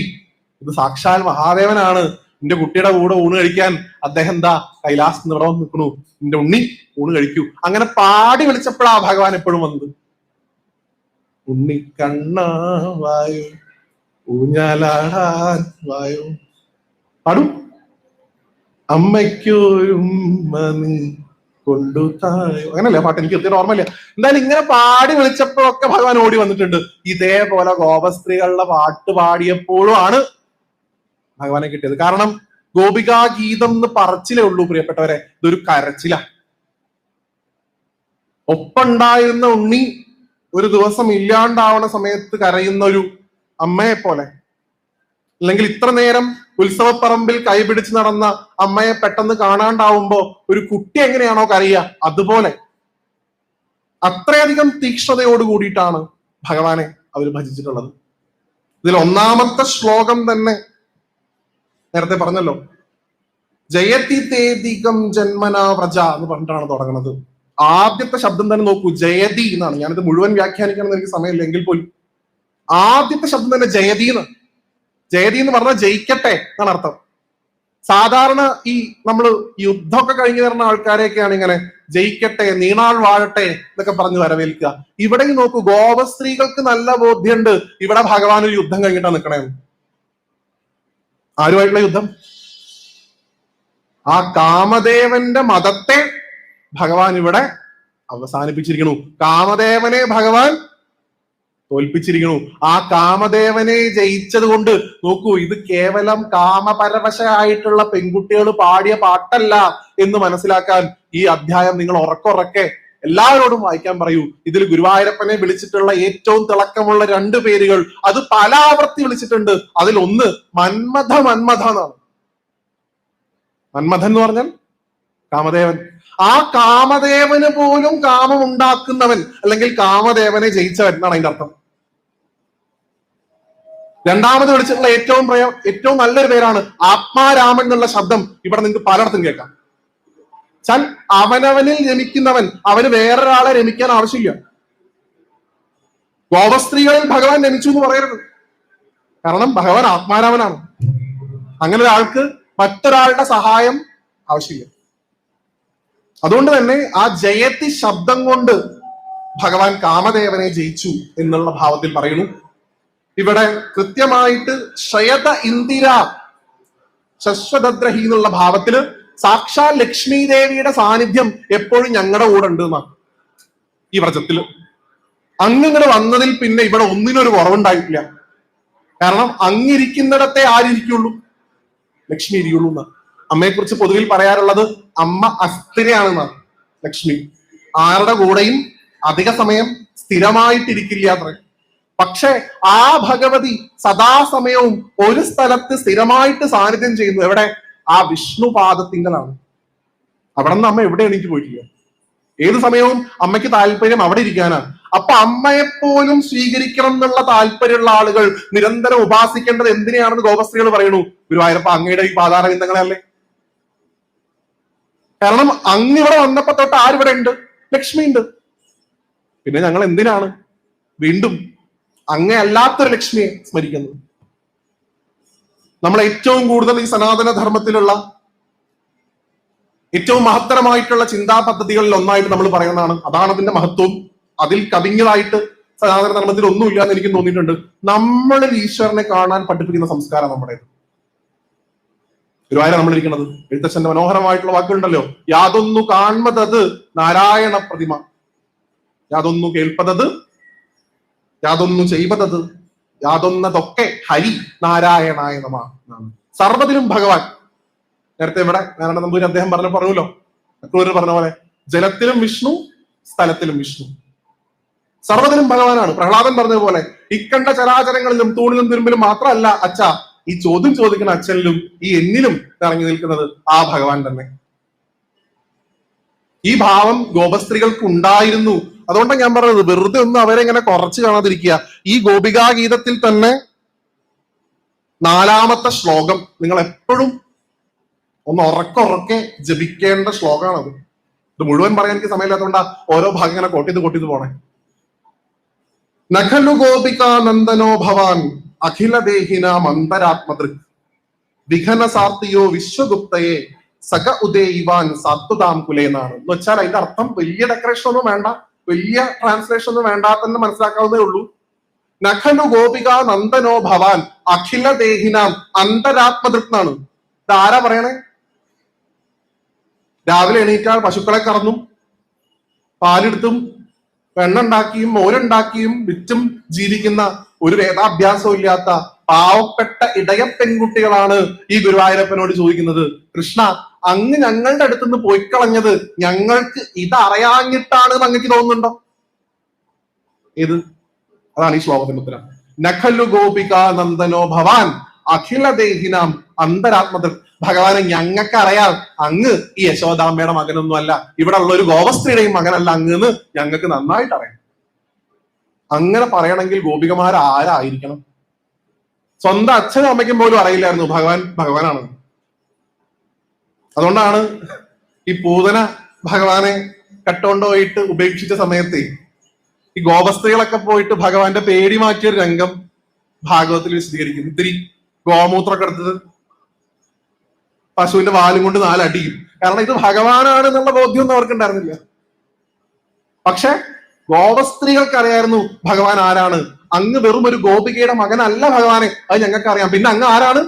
ഇത് സാക്ഷാൽ മഹാദേവനാണ്. എന്റെ കുട്ടിയുടെ കൂടെ ഊണ് കഴിക്കാൻ അദ്ദേഹം എന്താ കൈലാസ് നിറം നിൽക്കണു, എന്റെ ഉണ്ണി ഊണ് കഴിക്കൂ. അങ്ങനെ പാടി വിളിച്ചപ്പോഴാ ഭഗവാൻ എപ്പോഴും വന്നത്. ഉണ്ണിക്കണ്ണ വായു ഊഞ്ഞാലാടാൻ വായു പാടും, അമ്മയ്ക്കൊരുമ്മ നീ കൊണ്ടു തായോ. അങ്ങനല്ലേ പാട്ട്, എനിക്ക് കൃത്യം ഓർമ്മയില്ല. എന്തായാലും ഇങ്ങനെ പാടി വിളിച്ചപ്പോഴൊക്കെ ഭഗവാൻ ഓടി വന്നിട്ടുണ്ട്. ഇതേപോലെ ഗോപസ്ത്രീകളുടെ പാട്ട് പാടിയപ്പോഴും ആണ് ഭഗവാനെ കിട്ടിയത്. കാരണം ഗോപികാ ഗീതം എന്ന് പറച്ചിലേ ഉള്ളൂ പ്രിയപ്പെട്ടവരെ, ഇതൊരു കരച്ചില. ഒപ്പുണ്ടായിരുന്ന ഉണ്ണി ഒരു ദിവസം ഇല്ലാണ്ടാവണ സമയത്ത് കരയുന്ന ഒരു അമ്മയെ പോലെ, അല്ലെങ്കിൽ ഇത്ര നേരം ഉത്സവപ്പറമ്പിൽ കൈപിടിച്ച് നടന്ന അമ്മയെ പെട്ടെന്ന് കാണാണ്ടാവുമ്പോ ഒരു കുട്ടി എങ്ങനെയാണോ കരയുക, അതുപോലെ അത്രയധികം തീക്ഷ്ണതയോട് കൂടിയിട്ടാണ് ഭഗവാനെ അവർ ഭജിച്ചിട്ടുള്ളത്. ഇതിൽ ഒന്നാമത്തെ ശ്ലോകം തന്നെ നേരത്തെ പറഞ്ഞല്ലോ, ജയതി തേദികം ജന്മനാ വ്രജ എന്ന് പറഞ്ഞിട്ടാണ് തുടങ്ങുന്നത്. ആദ്യത്തെ ശബ്ദം തന്നെ നോക്കൂ, ജയതി എന്നാണ്. ഞാനിത് മുഴുവൻ വ്യാഖ്യാനിക്കണം എനിക്ക് സമയമില്ല എങ്കിൽ പോലും ആദ്യത്തെ ശബ്ദം തന്നെ ജയതി എന്ന്. ജയതി എന്ന് പറഞ്ഞാൽ ജയിക്കട്ടെ എന്നാണ് അർത്ഥം. സാധാരണ ഈ നമ്മള് യുദ്ധമൊക്കെ കഴിഞ്ഞു തരുന്ന ആൾക്കാരെയൊക്കെയാണ് ഇങ്ങനെ ജയിക്കട്ടെ, നീണാൾ വാഴട്ടെ എന്നൊക്കെ പറഞ്ഞ് വരവേൽക്കുക. ഇവിടെ നോക്കൂ, ഗോപസ്ത്രീകൾക്ക് നല്ല ബോധ്യമുണ്ട് ഇവിടെ ഭഗവാൻ ഒരു യുദ്ധം കഴിഞ്ഞിട്ടാണ് നിൽക്കണേന്ന്. ആരുമായിട്ടുള്ള യുദ്ധം? ആ കാമദേവന്റെ മതത്തെ ഭഗവാൻ ഇവിടെ അവസാനിപ്പിച്ചിരിക്കണു. കാമദേവനെ ഭഗവാൻ തോൽപ്പിച്ചിരിക്കണു. ആ കാമദേവനെ ജയിച്ചത് കൊണ്ട് നോക്കൂ, ഇത് കേവലം കാമപരവശയായിട്ടുള്ള പെൺകുട്ടികൾ പാടിയ പാട്ടല്ല എന്ന് മനസ്സിലാക്കാൻ ഈ അധ്യായം നിങ്ങൾ ഉറക്കെ എല്ലാവരോടും വായിക്കാൻ പറയൂ. ഇതിൽ ഗുരുവായൂരപ്പനെ വിളിച്ചിട്ടുള്ള ഏറ്റവും തിളക്കമുള്ള 2 പേരുകൾ, അത് പല ആവർത്തി വിളിച്ചിട്ടുണ്ട്. അതിൽ ഒന്ന് മന്മഥ എന്നാണ്. മന്മഥൻ എന്ന് പറഞ്ഞാൽ കാമദേവൻ. ആ കാമദേവന് പോലും കാമം ഉണ്ടാക്കുന്നവൻ, അല്ലെങ്കിൽ കാമദേവനെ ജയിച്ചവൻ എന്നാണ് അതിന്റെ അർത്ഥം. രണ്ടാമത് വിളിച്ചിട്ടുള്ള ഏറ്റവും നല്ലൊരു പേരാണ് ആത്മാരാമൻ എന്നുള്ള ശബ്ദം. ഇവിടെ നിങ്ങൾക്ക് പലയിടത്തും കേൾക്കാം. ചാൽ അവനവനിൽ രമിക്കുന്നവൻ, അവന് വേറൊരാളെ രമിക്കാൻ ആവശ്യമില്ല. ഗോപസ്ത്രീകളിൽ ഭഗവാൻ രമിച്ചു എന്ന് പറയരുത്, കാരണം ഭഗവാൻ ആത്മാരാമനാണ്. അങ്ങനെ ഒരാൾക്ക് മറ്റൊരാളുടെ സഹായം ആവശ്യമില്ല. അതുകൊണ്ട് തന്നെ ആ ജയത്തി ശബ്ദം കൊണ്ട് ഭഗവാൻ കാമദേവനെ ജയിച്ചു എന്നുള്ള ഭാവത്തിൽ പറയുന്നു. ഇവിടെ കൃത്യമായിട്ട് ശ്രയത ഇന്ദിര ശശ്വതദ്രഹി എന്നുള്ള ഭാവത്തില് സാക്ഷാൽ ലക്ഷ്മി ദേവിയുടെ സാന്നിധ്യം എപ്പോഴും ഞങ്ങളുടെ കൂടെ ഉണ്ട് എന്നാണ് ഈ വ്രജത്തില്. അങ്ങിങ്ങനെ വന്നതിൽ പിന്നെ ഇവിടെ ഒന്നിനൊരു കുറവുണ്ടായിട്ടില്ല. കാരണം അങ്ങിരിക്കുന്നിടത്തെ ആരിയ്ക്കുള്ളൂ? ലക്ഷ്മി ഇരിക്കുള്ളൂ എന്നാണ്. അമ്മയെ കുറിച്ച് പൊതുവിൽ പറയാറുള്ളത് അമ്മ അസ്ഥിരയാണെന്നാണ്. ലക്ഷ്മി ആരുടെ കൂടെയും അധിക സമയം സ്ഥിരമായിട്ടിരിക്കില്ല അത്ര. പക്ഷെ ആ ഭഗവതി സദാസമയവും ഒരു സ്ഥലത്ത് സ്ഥിരമായിട്ട് സാന്നിധ്യം ചെയ്യുന്നു. എവിടെ? ആ വിഷ്ണുപാദത്തിങ്കലാണ്. അവിടെ നിന്ന് അമ്മ എവിടെ എണീറ്റ് പോയിട്ടില്ല. ഏത് സമയവും അമ്മയ്ക്ക് താല്പര്യം അവിടെ ഇരിക്കാനാണ്. അപ്പൊ അമ്മയെപ്പോലും സ്വീകരിക്കണം എന്നുള്ള താല്പര്യമുള്ള ആളുകൾ നിരന്തരം ഉപാസിക്കേണ്ടത് എന്തിനെയാണെന്ന് ഗോപസ്ത്രീകൾ പറയുന്നു. ഗുരുവായൂരപ്പ അങ്ങയുടെ ഈ പാതാരവിന്ദങ്ങളെ അല്ലേ. കാരണം അങ്ങിവിടെ വന്നപ്പോ തൊട്ട് ആരിവിടെ ഉണ്ട്? ലക്ഷ്മി ഉണ്ട്. പിന്നെ ഞങ്ങൾ എന്തിനാണ് വീണ്ടും അങ്ങേ അല്ലാത്തൊരു ലക്ഷ്മിയെ സ്മരിക്കുന്നത്? നമ്മൾ ഏറ്റവും കൂടുതൽ ഈ സനാതന ധർമ്മത്തിലുള്ള ഏറ്റവും മഹത്തരമായിട്ടുള്ള ചിന്താ പദ്ധതികളിൽ ഒന്നായിട്ട് നമ്മൾ പറയുന്നതാണ്. അതാണ് അതിന്റെ മഹത്വം. അതിൽ കവിഞ്ഞതായിട്ട് സനാതന ധർമ്മത്തിൽ ഒന്നുമില്ല എന്ന് എനിക്ക് തോന്നിയിട്ടുണ്ട്. നമ്മളിൽ ഈശ്വരനെ കാണാൻ പഠിപ്പിക്കുന്ന സംസ്കാരം നമ്മുടേത്. ഗുരുവായൂർ നമ്മളിരിക്കുന്നത്. എഴുത്തച്ഛന്റെ മനോഹരമായിട്ടുള്ള വാക്കുകളുണ്ടല്ലോ, യാതൊന്നു കാൺമതത് നാരായണ പ്രതിമ, യാതൊന്നു കേൾപ്പതത്, യാതൊന്നു ചെയ്പതത്, യാതൊന്നതൊക്കെ ഹരി നാരായണായ നമ. സർവ്വതിലും ഭഗവാൻ. നേരത്തെ ഇവിടെ നാരായണ നമ്പൂരി അദ്ദേഹം പറഞ്ഞല്ലോ, അക്രൂര് പറഞ്ഞ പോലെ ജലത്തിലും വിഷ്ണു, സ്ഥലത്തിലും വിഷ്ണു, സർവ്വതിലും ഭഗവാനാണ്. പ്രഹ്ലാദൻ പറഞ്ഞതുപോലെ ഇക്കണ്ട ചരാചരങ്ങളിലും തൂണിലും തുരുമ്പിലും മാത്രമല്ല അച്ഛ, ഈ ചോദ്യം ചോദിക്കുന്ന അച്ഛനിലും ഈ എന്നിലും ഇറങ്ങി നിൽക്കുന്നത് ആ ഭഗവാൻ തന്നെ. ഈ ഭാവം ഗോപസ്ത്രീകൾക്ക് ഉണ്ടായിരുന്നു. അതുകൊണ്ടാണ് ഞാൻ പറഞ്ഞത്, വെറുതെ ഒന്നും അവരെ ഇങ്ങനെ കുറച്ച് കാണാതിരിക്കുക. ഈ ഗോപികാ ഗീതത്തിൽ തന്നെ 4-ാമത്തെ ശ്ലോകം നിങ്ങൾ എപ്പോഴും ഒന്ന് ഉറക്കെ ജപിക്കേണ്ട ശ്ലോകമാണത്. ഇത് മുഴുവൻ പറയാൻ എനിക്ക് സമയമില്ലാത്തതുകൊണ്ടാ ഓരോ ഭാഗം ഇങ്ങനെ കൊട്ടിത് പോണേ. നഖലു ഗോപികാ നന്ദനോ ഭവാൻ അഖില ദേഹിന മന്ദരാത്മദൃക് വിഘന സാർത്തിയോ വിശ്വഗുപ്തയെ സഖ ഉദയിവാൻ സാത്വതാം കുലേ എന്നാണ്. എന്ന് വെച്ചാൽ അതിന്റെ അർത്ഥം വലിയ ഡെക്കറേഷൻ ഒന്നും വേണ്ട, വലിയ ട്രാൻസ്ലേഷൻ ഒന്നും വേണ്ടാത്തന്നെ മനസ്സിലാക്കാവുന്നേ ഉള്ളൂ. നഖലു ഗോപിക നന്ദനോ ഭവാൻ അഖില ദേഹിനാം അന്തരാത്മദൃക് എന്നാണ്. ഇതാരാ പറയണേ? രാവിലെ എണീറ്റാൽ പശുക്കളെ കറന്നും പാലെടുത്തും വെണ്ണുണ്ടാക്കിയും മോരുണ്ടാക്കിയും വിറ്റും ജീവിക്കുന്ന ഒരു വേദാഭ്യാസവും ഇല്ലാത്ത പാവപ്പെട്ട ഇടയ പെൺകുട്ടികളാണ് ഈ ഗുരുവായൂരപ്പനോട് ചോദിക്കുന്നത്, കൃഷ്ണ അങ്ങ് ഞങ്ങളുടെ അടുത്തുനിന്ന് പോയി കളഞ്ഞത് ഞങ്ങൾക്ക് ഇതറിയാഞ്ഞിട്ടാണ് അങ്ങക്ക് തോന്നുന്നുണ്ടോ? ഇത് അതാണ് ഈ ശ്ലോകത്തിന്റെ ഉത്തരം. നഖലു ഗോപിക നന്ദനോ ഭവാൻ അഖില ദേഹിനാം അന്തരാത്മദൃക്. ഭഗവാനെ ഞങ്ങൾക്കറിയാം അങ്ങ് ഈ യശോദാമ്മയുടെ മകനൊന്നും അല്ല, ഇവിടെ ഉള്ള ഒരു ഗോപസ്ത്രീയുടെയും മകനല്ല അങ്ങ്, ഞങ്ങൾക്ക് നന്നായിട്ട് അറിയാം. അങ്ങനെ പറയണമെങ്കിൽ ഗോപികമാർ ആരായിരിക്കണം? സ്വന്തം അച്ഛനും അമ്മയ്ക്കും പോലും അറിയില്ലായിരുന്നു ഭഗവാനാണ്. അതുകൊണ്ടാണ് ഈ പൂതന ഭഗവാനെ കട്ടുകൊണ്ടുപോയിട്ട് ഉപേക്ഷിച്ച സമയത്ത് ഈ ഗോപസ്ത്രീകളൊക്കെ പോയിട്ട് ഭഗവാന്റെ പേടി മാറ്റിയൊരു രംഗം ഭാഗവത്തിൽ വിശദീകരിക്കുന്നു. ഇത്തിരി ഗോമൂത്രമൊക്കെ എടുത്തത് പശുവിന്റെ വാലും കൊണ്ട് 4 അടിയും. കാരണം ഇത് ഭഗവാനാണ് എന്നുള്ള ബോധ്യമൊന്നും അവർക്ക് ഉണ്ടായിരുന്നില്ല. പക്ഷെ ഗോപസ്ത്രീകൾക്ക് അറിയായിരുന്നു ഭഗവാൻ ആരാണ്. അങ്ങ് വെറും ഒരു ഗോപികയുടെ മകനല്ല ഭഗവാനെ, അത് ഞങ്ങൾക്ക് അറിയാം. പിന്നെ അങ്ങ് ആരാണ്?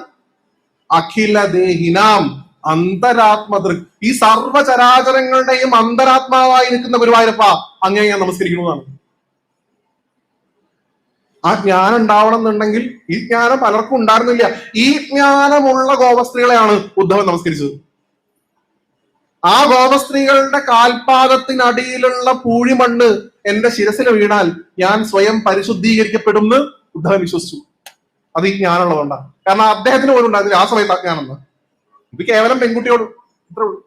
അഖില ദേഹിനാം അന്തരാത്മദൃക്. ഈ സർവചരാചരങ്ങളുടെയും അന്തരാത്മാവായി നിൽക്കുന്ന ഗുരുവായൂരപ്പ അങ്ങേ ഞാൻ നമസ്കരിക്കുന്നതാണ്. ആ ജ്ഞാനം ഉണ്ടാവണം എന്നുണ്ടെങ്കിൽ ഈ ജ്ഞാനം പലർക്കും ഉണ്ടായിരുന്നില്ല. ഈ ജ്ഞാനമുള്ള ഗോപസ്ത്രീകളെയാണ് ഉദ്ധവൻ നമസ്കരിച്ചത്. ആ ഗോപസ്ത്രീകളുടെ കാൽപാദത്തിനടിയിലുള്ള പൂഴിമണ്ണ് എന്റെ ശിരസിൽ വീണാൽ ഞാൻ സ്വയം പരിശുദ്ധീകരിക്കപ്പെടുമെന്ന് ഉദ്ധവൻ വിശ്വസിച്ചു. അത് ഈ ജ്ഞാനമുള്ളതുകൊണ്ടാണ്. കാരണം അദ്ദേഹത്തിന് പോലും ഉണ്ടായിരുന്നില്ല ആ സമയത്ത് അജ്ഞാനം. ഇത് കേവലം പെൺകുട്ടിയോട് ഇത്രേ ഉള്ളൂ.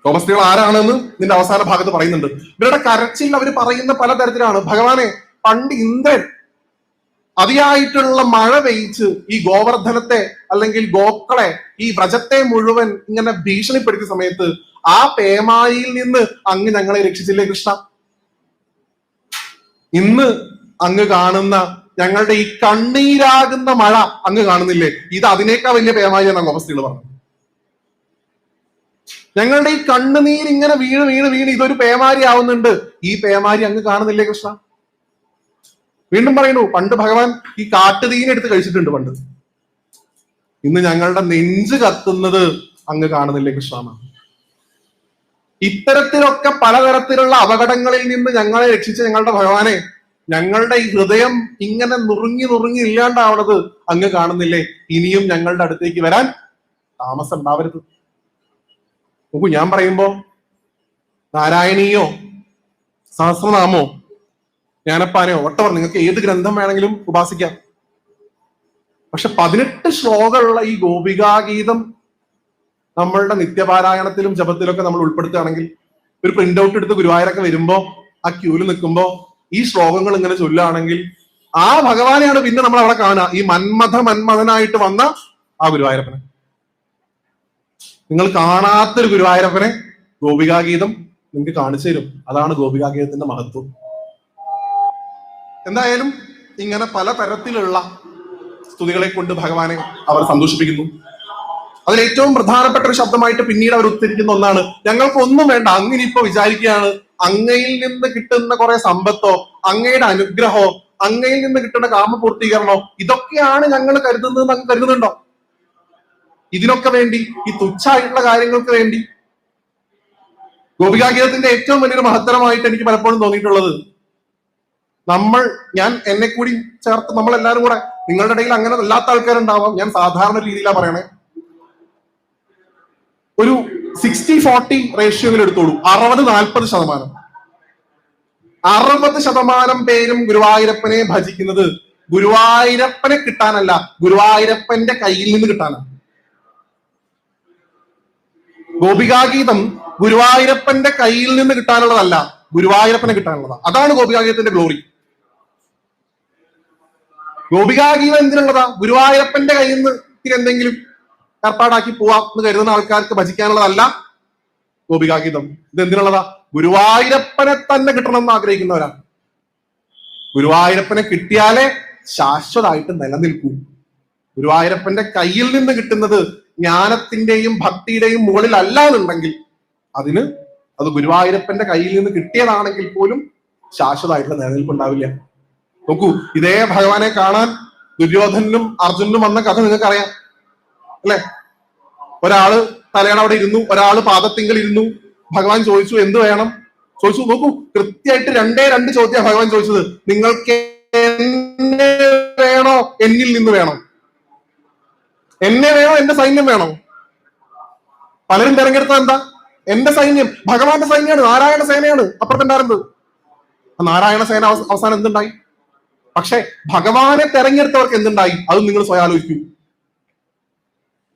ഗോപസ്ത്രീകൾ ആരാണെന്ന് നിന്റെ അവസാന ഭാഗത്ത് പറയുന്നുണ്ട്. ഇവരുടെ കരച്ചിൽ അവർ പറയുന്ന പലതരത്തിലാണ്. ഭഗവാനെ, പണ്ട് ഇന്ദ്രൻ അതിയായിട്ടുള്ള മഴ പെയ്ച്ച് ഈ ഗോവർദ്ധനത്തെ അല്ലെങ്കിൽ ഗോക്കളെ ഈ വ്രജത്തെ മുഴുവൻ ഇങ്ങനെ ഭീഷണിപ്പെടുത്തിയ സമയത്ത് ആ പേമാരിയിൽ നിന്ന് അങ്ങ് ഞങ്ങളെ രക്ഷിച്ചില്ലേ കൃഷ്ണ? ഇന്ന് അങ്ങ് കാണുന്ന ഞങ്ങളുടെ ഈ കണ്ണീരാകുന്ന മഴ അങ്ങ് കാണുന്നില്ലേ? ഇത് അതിനേക്കാൾ വലിയ പേമാരിയാണ് ഗോപസ്ത്രീകൾ പറഞ്ഞത്. ഞങ്ങളുടെ ഈ കണ്ണുനീര് ഇങ്ങനെ വീണ് ഇതൊരു പേമാരി ആവുന്നുണ്ട്, ഈ പേമാരി അങ്ങ് കാണുന്നില്ലേ കൃഷ്ണ? വീണ്ടും പറയുന്നു, പണ്ട് ഭഗവാൻ ഈ കാട്ടുതീനെടുത്ത് കഴിച്ചിട്ടുണ്ട് പണ്ട്. ഇന്ന് ഞങ്ങളുടെ നെഞ്ച് കത്തുന്നത് അങ്ങ് കാണുന്നില്ലേ കൃഷ്ണ? ഇത്തരത്തിലൊക്കെ പലതരത്തിലുള്ള അപകടങ്ങളിൽ നിന്ന് ഞങ്ങളെ രക്ഷിച്ച ഞങ്ങളുടെ ഭഗവാനെ, ഞങ്ങളുടെ ഈ ഹൃദയം ഇങ്ങനെ നുറുങ്ങി ഇല്ലാണ്ടാവണത് അങ്ങ് കാണുന്നില്ലേ? ഇനിയും ഞങ്ങളുടെ അടുത്തേക്ക് വരാൻ താമസം ഉണ്ടാവരുത്. നോക്കൂ, ഞാൻ പറയുമ്പോ നാരായണീയോ സഹസ്രനാമോ ജ്ഞാനപ്പാനയോ വട്ടവർ നിങ്ങൾക്ക് ഏത് ഗ്രന്ഥം വേണമെങ്കിലും ഉപാസിക്കാം. പക്ഷെ 18 ശ്ലോകമുള്ള ഈ ഗോപികാഗീതം നമ്മളുടെ നിത്യപാരായണത്തിലും ജപത്തിലൊക്കെ നമ്മൾ ഉൾപ്പെടുത്തുകയാണെങ്കിൽ, ഒരു പ്രിന്റ് ഔട്ട് എടുത്ത് ഗുരുവായൂരൊക്കെ വരുമ്പോ ആ ക്യൂല് നിൽക്കുമ്പോ ഈ ശ്ലോകങ്ങൾ ഇങ്ങനെ ചൊല്ലുകയാണെങ്കിൽ ആ ഭഗവാനെയാണ് പിന്നെ നമ്മൾ അവിടെ കാണുക. ഈ മന്മഥനായിട്ട് വന്ന ആ ഗുരുവായൂരപ്പനെ. നിങ്ങൾ കാണാത്തൊരു ഗുരുവായൂരപ്പനെ ഗോപികാഗീതം നിങ്ങൾക്ക് കാണിച്ചു തരും. അതാണ് ഗോപികാഗീതത്തിന്റെ മഹത്വം. എന്തായാലും ഇങ്ങനെ പലതരത്തിലുള്ള സ്തുതികളെ കൊണ്ട് ഭഗവാനെ അവർ സന്തോഷിപ്പിക്കുന്നു. അതിൽ ഏറ്റവും പ്രധാനപ്പെട്ട ഒരു ശബ്ദമായിട്ട് പിന്നീട് അവർ ഉദ്ധരിക്കുന്ന ഒന്നാണ്, ഞങ്ങൾക്ക് ഒന്നും വേണ്ട, അങ്ങിനിപ്പോ വിചാരിക്കുകയാണ് അങ്ങയിൽ നിന്ന് കിട്ടുന്ന കുറെ സമ്പത്തോ അങ്ങയുടെ അനുഗ്രഹമോ അങ്ങയിൽ നിന്ന് കിട്ടുന്ന കാമപൂർത്തീകരണോ ഇതൊക്കെയാണ് ഞങ്ങൾ കരുതുന്നത് അങ്ങ് കരുതുന്നുണ്ടോ? ഇതിനൊക്കെ വേണ്ടി, ഈ തുച്ഛമായിട്ടുള്ള കാര്യങ്ങൾക്ക് വേണ്ടി. ഗോപികാഗീതത്തിന്റെ ഏറ്റവും വലിയൊരു മഹത്തരമായിട്ട് എനിക്ക് പലപ്പോഴും തോന്നിയിട്ടുള്ളത്, ഞാൻ എന്നെ കൂടി ചേർത്ത് നമ്മളെല്ലാരും കൂടെ, നിങ്ങളുടെ ഇടയിൽ അങ്ങനെ അല്ലാത്ത ആൾക്കാരുണ്ടാവാം, ഞാൻ സാധാരണ രീതിയിലാണ് പറയണേ, ഒരു 60-40 റേഷ്യോയിൽ എടുത്തോളൂ. 60-40%. 60% പേരും ഗുരുവായൂരപ്പനെ ഭജിക്കുന്നത് ഗുരുവായൂരപ്പനെ കിട്ടാനല്ല, ഗുരുവായൂരപ്പന്റെ കയ്യിൽ നിന്ന് കിട്ടാനാണ്. ഗോപികാഗീതം ഗുരുവായൂരപ്പന്റെ കയ്യിൽ നിന്ന് കിട്ടാനുള്ളതല്ല, ഗുരുവായൂരപ്പനെ കിട്ടാനുള്ളതാണ്. അതാണ് ഗോപികാഗീതത്തിന്റെ ഗ്ലോറി. ഗോപികാഗീതം എന്തിനുള്ളതാ? ഗുരുവായൂരപ്പന്റെ കയ്യിൽ നിന്ന് ഇത്തിരി എന്തെങ്കിലും ഏർപ്പാടാക്കി പോവാം എന്ന് കരുതുന്ന ആൾക്കാർക്ക് ഭജിക്കാനുള്ളതല്ല ഗോപികാഗീതം. ഇത് എന്തിനുള്ളതാ? ഗുരുവായൂരപ്പനെ തന്നെ കിട്ടണം എന്ന് ആഗ്രഹിക്കുന്നവരാണ്. ഗുരുവായൂരപ്പനെ കിട്ടിയാലേ ശാശ്വതമായിട്ട് നിലനിൽക്കൂ. ഗുരുവായൂരപ്പന്റെ കയ്യിൽ നിന്ന് കിട്ടുന്നത് ജ്ഞാനത്തിന്റെയും ഭക്തിയുടെയും മുകളിലല്ല എന്നുണ്ടെങ്കിൽ അത് ഗുരുവായൂരപ്പന്റെ കയ്യിൽ നിന്ന് കിട്ടിയതാണെങ്കിൽ പോലും ശാശ്വതമായിട്ടുള്ള നിലനിൽപ്പുണ്ടാവില്ല. നോക്കൂ, ഇതേ ഭഗവാനെ കാണാൻ ദുര്യോധനും അർജുനും വന്ന കഥ നിങ്ങൾക്കറിയാം അല്ലെ? ഒരാള് തലയുടെ അവിടെ ഇരുന്നു, ഒരാള് പാദത്തിങ്കൽ ഇരുന്നു. ഭഗവാൻ ചോദിച്ചു എന്ത് വേണം ചോദിച്ചു. നോക്കൂ, കൃത്യമായിട്ട് രണ്ട് ചോദ്യം ഭഗവാൻ ചോദിച്ചത്. നിങ്ങൾക്ക് എന്നെ വേണോ എന്നിൽ നിന്ന് വേണോ? എന്നെ വേണോ എന്റെ സൈന്യം വേണോ? പലരും തെരഞ്ഞെടുത്തത് എന്താ? എന്റെ സൈന്യം. ഭഗവാന്റെ സൈന്യമാണ്, നാരായണ സേനയാണ് അപ്പുറത്തുണ്ടായിരുന്നത്. നാരായണ സേന അവസാനം എന്തുണ്ടായി? പക്ഷെ ഭഗവാനെ തെരഞ്ഞെടുത്തവർക്ക് എന്തുണ്ടായി? അത് നിങ്ങൾ സ്വയം ആലോചിക്കൂ.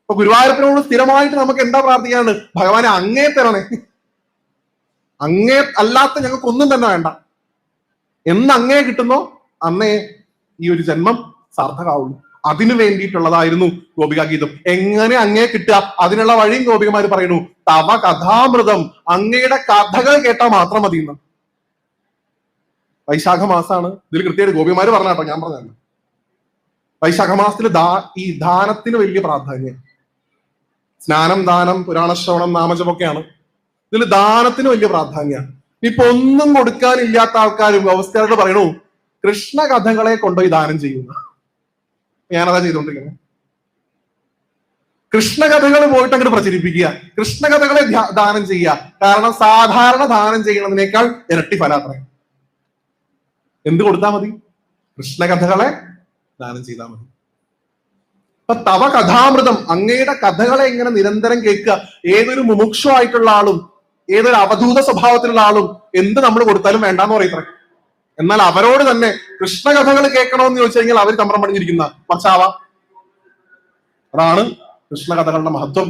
ഇപ്പൊ ഗുരുവായൂരപ്പനോട് സ്ഥിരമായിട്ട് നമുക്ക് എന്താ പ്രാർത്ഥിക്കാണ്? ഭഗവാനെ അങ്ങേ തരണേ, അങ്ങേ അല്ലാത്ത ഞങ്ങൾക്ക് ഒന്നും തന്നെ വേണ്ട. എന്ന് അങ്ങേ കിട്ടുന്നോ അന്നേ ഈ ഒരു ജന്മം സാർത്ഥകാവുള്ളൂ. അതിനു വേണ്ടിയിട്ടുള്ളതായിരുന്നു ഗോപികാഗീതം. എങ്ങനെ അങ്ങേ കിട്ടുക? അതിനുള്ള വഴിയും ഗോപികമാര് പറയുന്നു. തവ കഥാമൃതം, അങ്ങയുടെ കഥകൾ കേട്ടാൽ മാത്രം മതി എന്ന്. വൈശാഖ മാസമാണ്. ഇതിൽ കൃത്യമായിട്ട് ഗോപികമാര് പറഞ്ഞാട്ടോ, ഞാൻ പറഞ്ഞല്ല. വൈശാഖ മാസത്തിൽ ഈ ദാനത്തിന് വലിയ പ്രാധാന്യം. സ്നാനം, ദാനം, പുരാണശ്രവണം, നാമജപമൊക്കെയാണ്. ഇതിൽ ദാനത്തിന് വലിയ പ്രാധാന്യമാണ്. ഇപ്പൊ ഒന്നും കൊടുക്കാനില്ലാത്ത ആൾക്കാരും വ്യവസ്ഥയോട് പറയണു കൃഷ്ണ കഥകളെ കൊണ്ടുപോയി ദാനം ചെയ്യുന്ന. ഞാനതാ ചെയ്തുകൊണ്ടിരിക്കുന്നത്. കൃഷ്ണകഥകൾ പോയിട്ട് അങ്ങോട്ട് പ്രചരിപ്പിക്കുക, കൃഷ്ണകഥകളെ ദാനം ചെയ്യുക. കാരണം സാധാരണ ദാനം ചെയ്യുന്നതിനേക്കാൾ ഇരട്ടി ഫലാത്രേ. എന്ത് കൊടുത്താൽ മതി? കൃഷ്ണകഥകളെ ദാനം ചെയ്താൽ മതി. അപ്പൊ തവ കഥാമൃതം, അങ്ങയുടെ കഥകളെ ഇങ്ങനെ നിരന്തരം കേൾക്കുക. ഏതൊരു മുമുക്ഷു ആയിട്ടുള്ള ആളും ഏതൊരു അവധൂത സ്വഭാവത്തിലുള്ള ആളും എന്ത് നമ്മൾ കൊടുത്താലും വേണ്ടാന്ന് പറയത്രേ. എന്നാൽ അവരോട് തന്നെ കൃഷ്ണകഥകൾ കേൾക്കണമെന്ന് ചോദിച്ചു കഴിഞ്ഞാൽ അവർ തമ്പ്രം പണിഞ്ഞിരിക്കുന്ന മച്ചാവ. അതാണ് കൃഷ്ണകഥകളുടെ മഹത്വം.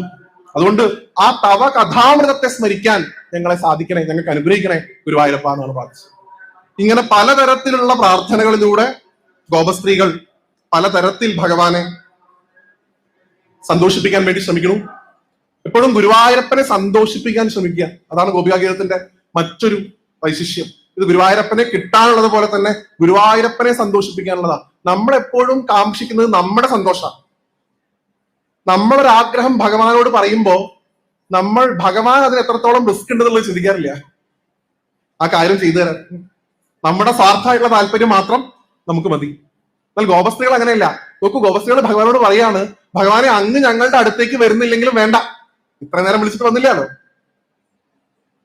അതുകൊണ്ട് ആ തവ കഥാമൃതത്തെ സ്മരിക്കാൻ ഞങ്ങളെ സാധിക്കണേ, ഞങ്ങൾക്ക് അനുഗ്രഹിക്കണേ ഗുരുവായൂരപ്പ എന്നാണ് പ്രാർത്ഥിച്ചത്. ഇങ്ങനെ പലതരത്തിലുള്ള പ്രാർത്ഥനകളിലൂടെ ഗോപസ്ത്രീകൾ പലതരത്തിൽ ഭഗവാനെ സന്തോഷിപ്പിക്കാൻ വേണ്ടി ശ്രമിക്കണം. എപ്പോഴും ഗുരുവായൂരപ്പനെ സന്തോഷിപ്പിക്കാൻ ശ്രമിക്കുക. അതാണ് ഗോപികാഗീതത്തിന്റെ മറ്റൊരു വൈശിഷ്ട്യം. ഇത് ഗുരുവായൂരപ്പനെ കിട്ടാനുള്ളത് പോലെ തന്നെ ഗുരുവായൂരപ്പനെ സന്തോഷിപ്പിക്കാനുള്ളതാ. നമ്മളെപ്പോഴും കാക്ഷിക്കുന്നത് നമ്മുടെ സന്തോഷമാണ്. നമ്മളൊരാഗ്രഹം ഭഗവാനോട് പറയുമ്പോ ഭഗവാൻ അതിന് എത്രത്തോളം റിസ്ക് ഉണ്ടെന്നുള്ളത് ചിന്തിക്കാറില്ല. ആ കാര്യം ചെയ്തു തരാൻ നമ്മുടെ സ്വാർത്ഥമായിട്ടുള്ള താല്പര്യം മാത്രം നമുക്ക് മതി. എന്നാൽ ഗോപസ്ത്രീകൾ അങ്ങനെയല്ല. നോക്കൂ, ഗോപസ്ത്രീകൾ ഭഗവാനോട് പറയാണ്, ഭഗവാനെ അങ്ങ് ഞങ്ങളുടെ അടുത്തേക്ക് വരുന്നില്ലെങ്കിലും വേണ്ട. ഇത്ര നേരം വിളിച്ചിട്ട് വന്നില്ലല്ലോ,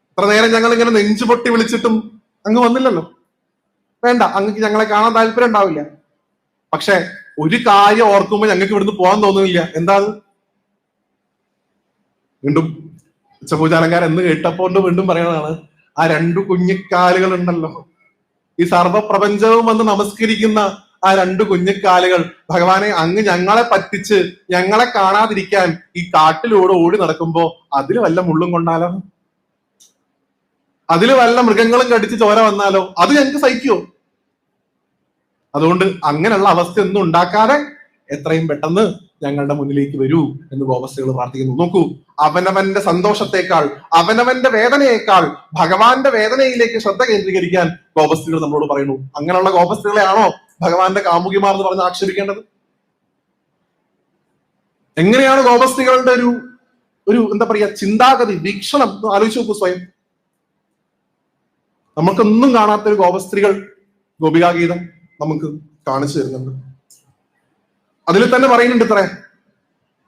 ഇത്ര നേരം ഞങ്ങൾ ഇങ്ങനെ നെഞ്ചുപൊട്ടി വിളിച്ചിട്ടും അങ്ങ് വന്നില്ലല്ലോ, വേണ്ട, അങ്ങക്ക് ഞങ്ങളെ കാണാൻ താല്പര്യം ഉണ്ടാവില്ല. പക്ഷെ ഒരു കാര്യം ഓർക്കുമ്പോൾ ഞങ്ങൾക്ക് ഇവിടുന്ന് പോകാൻ തോന്നുന്നില്ല. എന്താ അത്? വീണ്ടും ഉച്ചപൂജാലങ്കാരം എന്ന് കേട്ടപ്പോണ്ട് വീണ്ടും പറയുന്നതാണ്, ആ രണ്ടു കുഞ്ഞിക്കാലുകൾ ഉണ്ടല്ലോ, ഈ സർവപ്രപഞ്ചവും വന്ന് നമസ്കരിക്കുന്ന ആ രണ്ടു കുഞ്ഞിക്കാലുകൾ. ഭഗവാനെ അങ്ങ് ഞങ്ങളെ പറ്റിച്ച് ഞങ്ങളെ കാണാതിരിക്കാൻ ഈ കാട്ടിലൂടെ ഓടി നടക്കുമ്പോ അതിൽ വല്ല മുള്ളും കൊണ്ടാലോ, അതിൽ വല്ല മൃഗങ്ങളും കടിച്ച് ചോര വന്നാലോ, അത് ഞങ്ങൾക്ക് സഹിക്കുമോ? അതുകൊണ്ട് അങ്ങനെയുള്ള അവസ്ഥ ഒന്നും ഉണ്ടാക്കാതെ എത്രയും പെട്ടെന്ന് ഞങ്ങളുടെ മുന്നിലേക്ക് വരൂ എന്ന് ഗോപസ്ത്രീകൾ പ്രാർത്ഥിക്കുന്നു. നോക്കൂ, അവനവന്റെ സന്തോഷത്തെക്കാൾ അവനവന്റെ വേദനയേക്കാൾ ഭഗവാന്റെ വേദനയിലേക്ക് ശ്രദ്ധ കേന്ദ്രീകരിക്കാൻ ഗോപസ്ത്രീകൾ നമ്മളോട് പറയുന്നു. അങ്ങനെയുള്ള ഗോപസ്ത്രീകളെയാണോ ഭഗവാന്റെ കാമുകിമാർ എന്ന് പറഞ്ഞ് ആക്ഷേപിക്കേണ്ടത്? എങ്ങനെയാണ് ഗോപസ്ത്രീകളുടെ ഒരു എന്താ പറയാ ചിന്താഗതി, വീക്ഷണം ആലോചിച്ച് നോക്കൂ സ്വയം. നമുക്കൊന്നും കാണാത്തൊരു ഗോപസ്ത്രീകൾ ഗോപികാഗീതം നമുക്ക് കാണിച്ചു തരുന്നുണ്ട്. അതിൽ തന്നെ പറയുന്നുണ്ട് ഇത്രേ,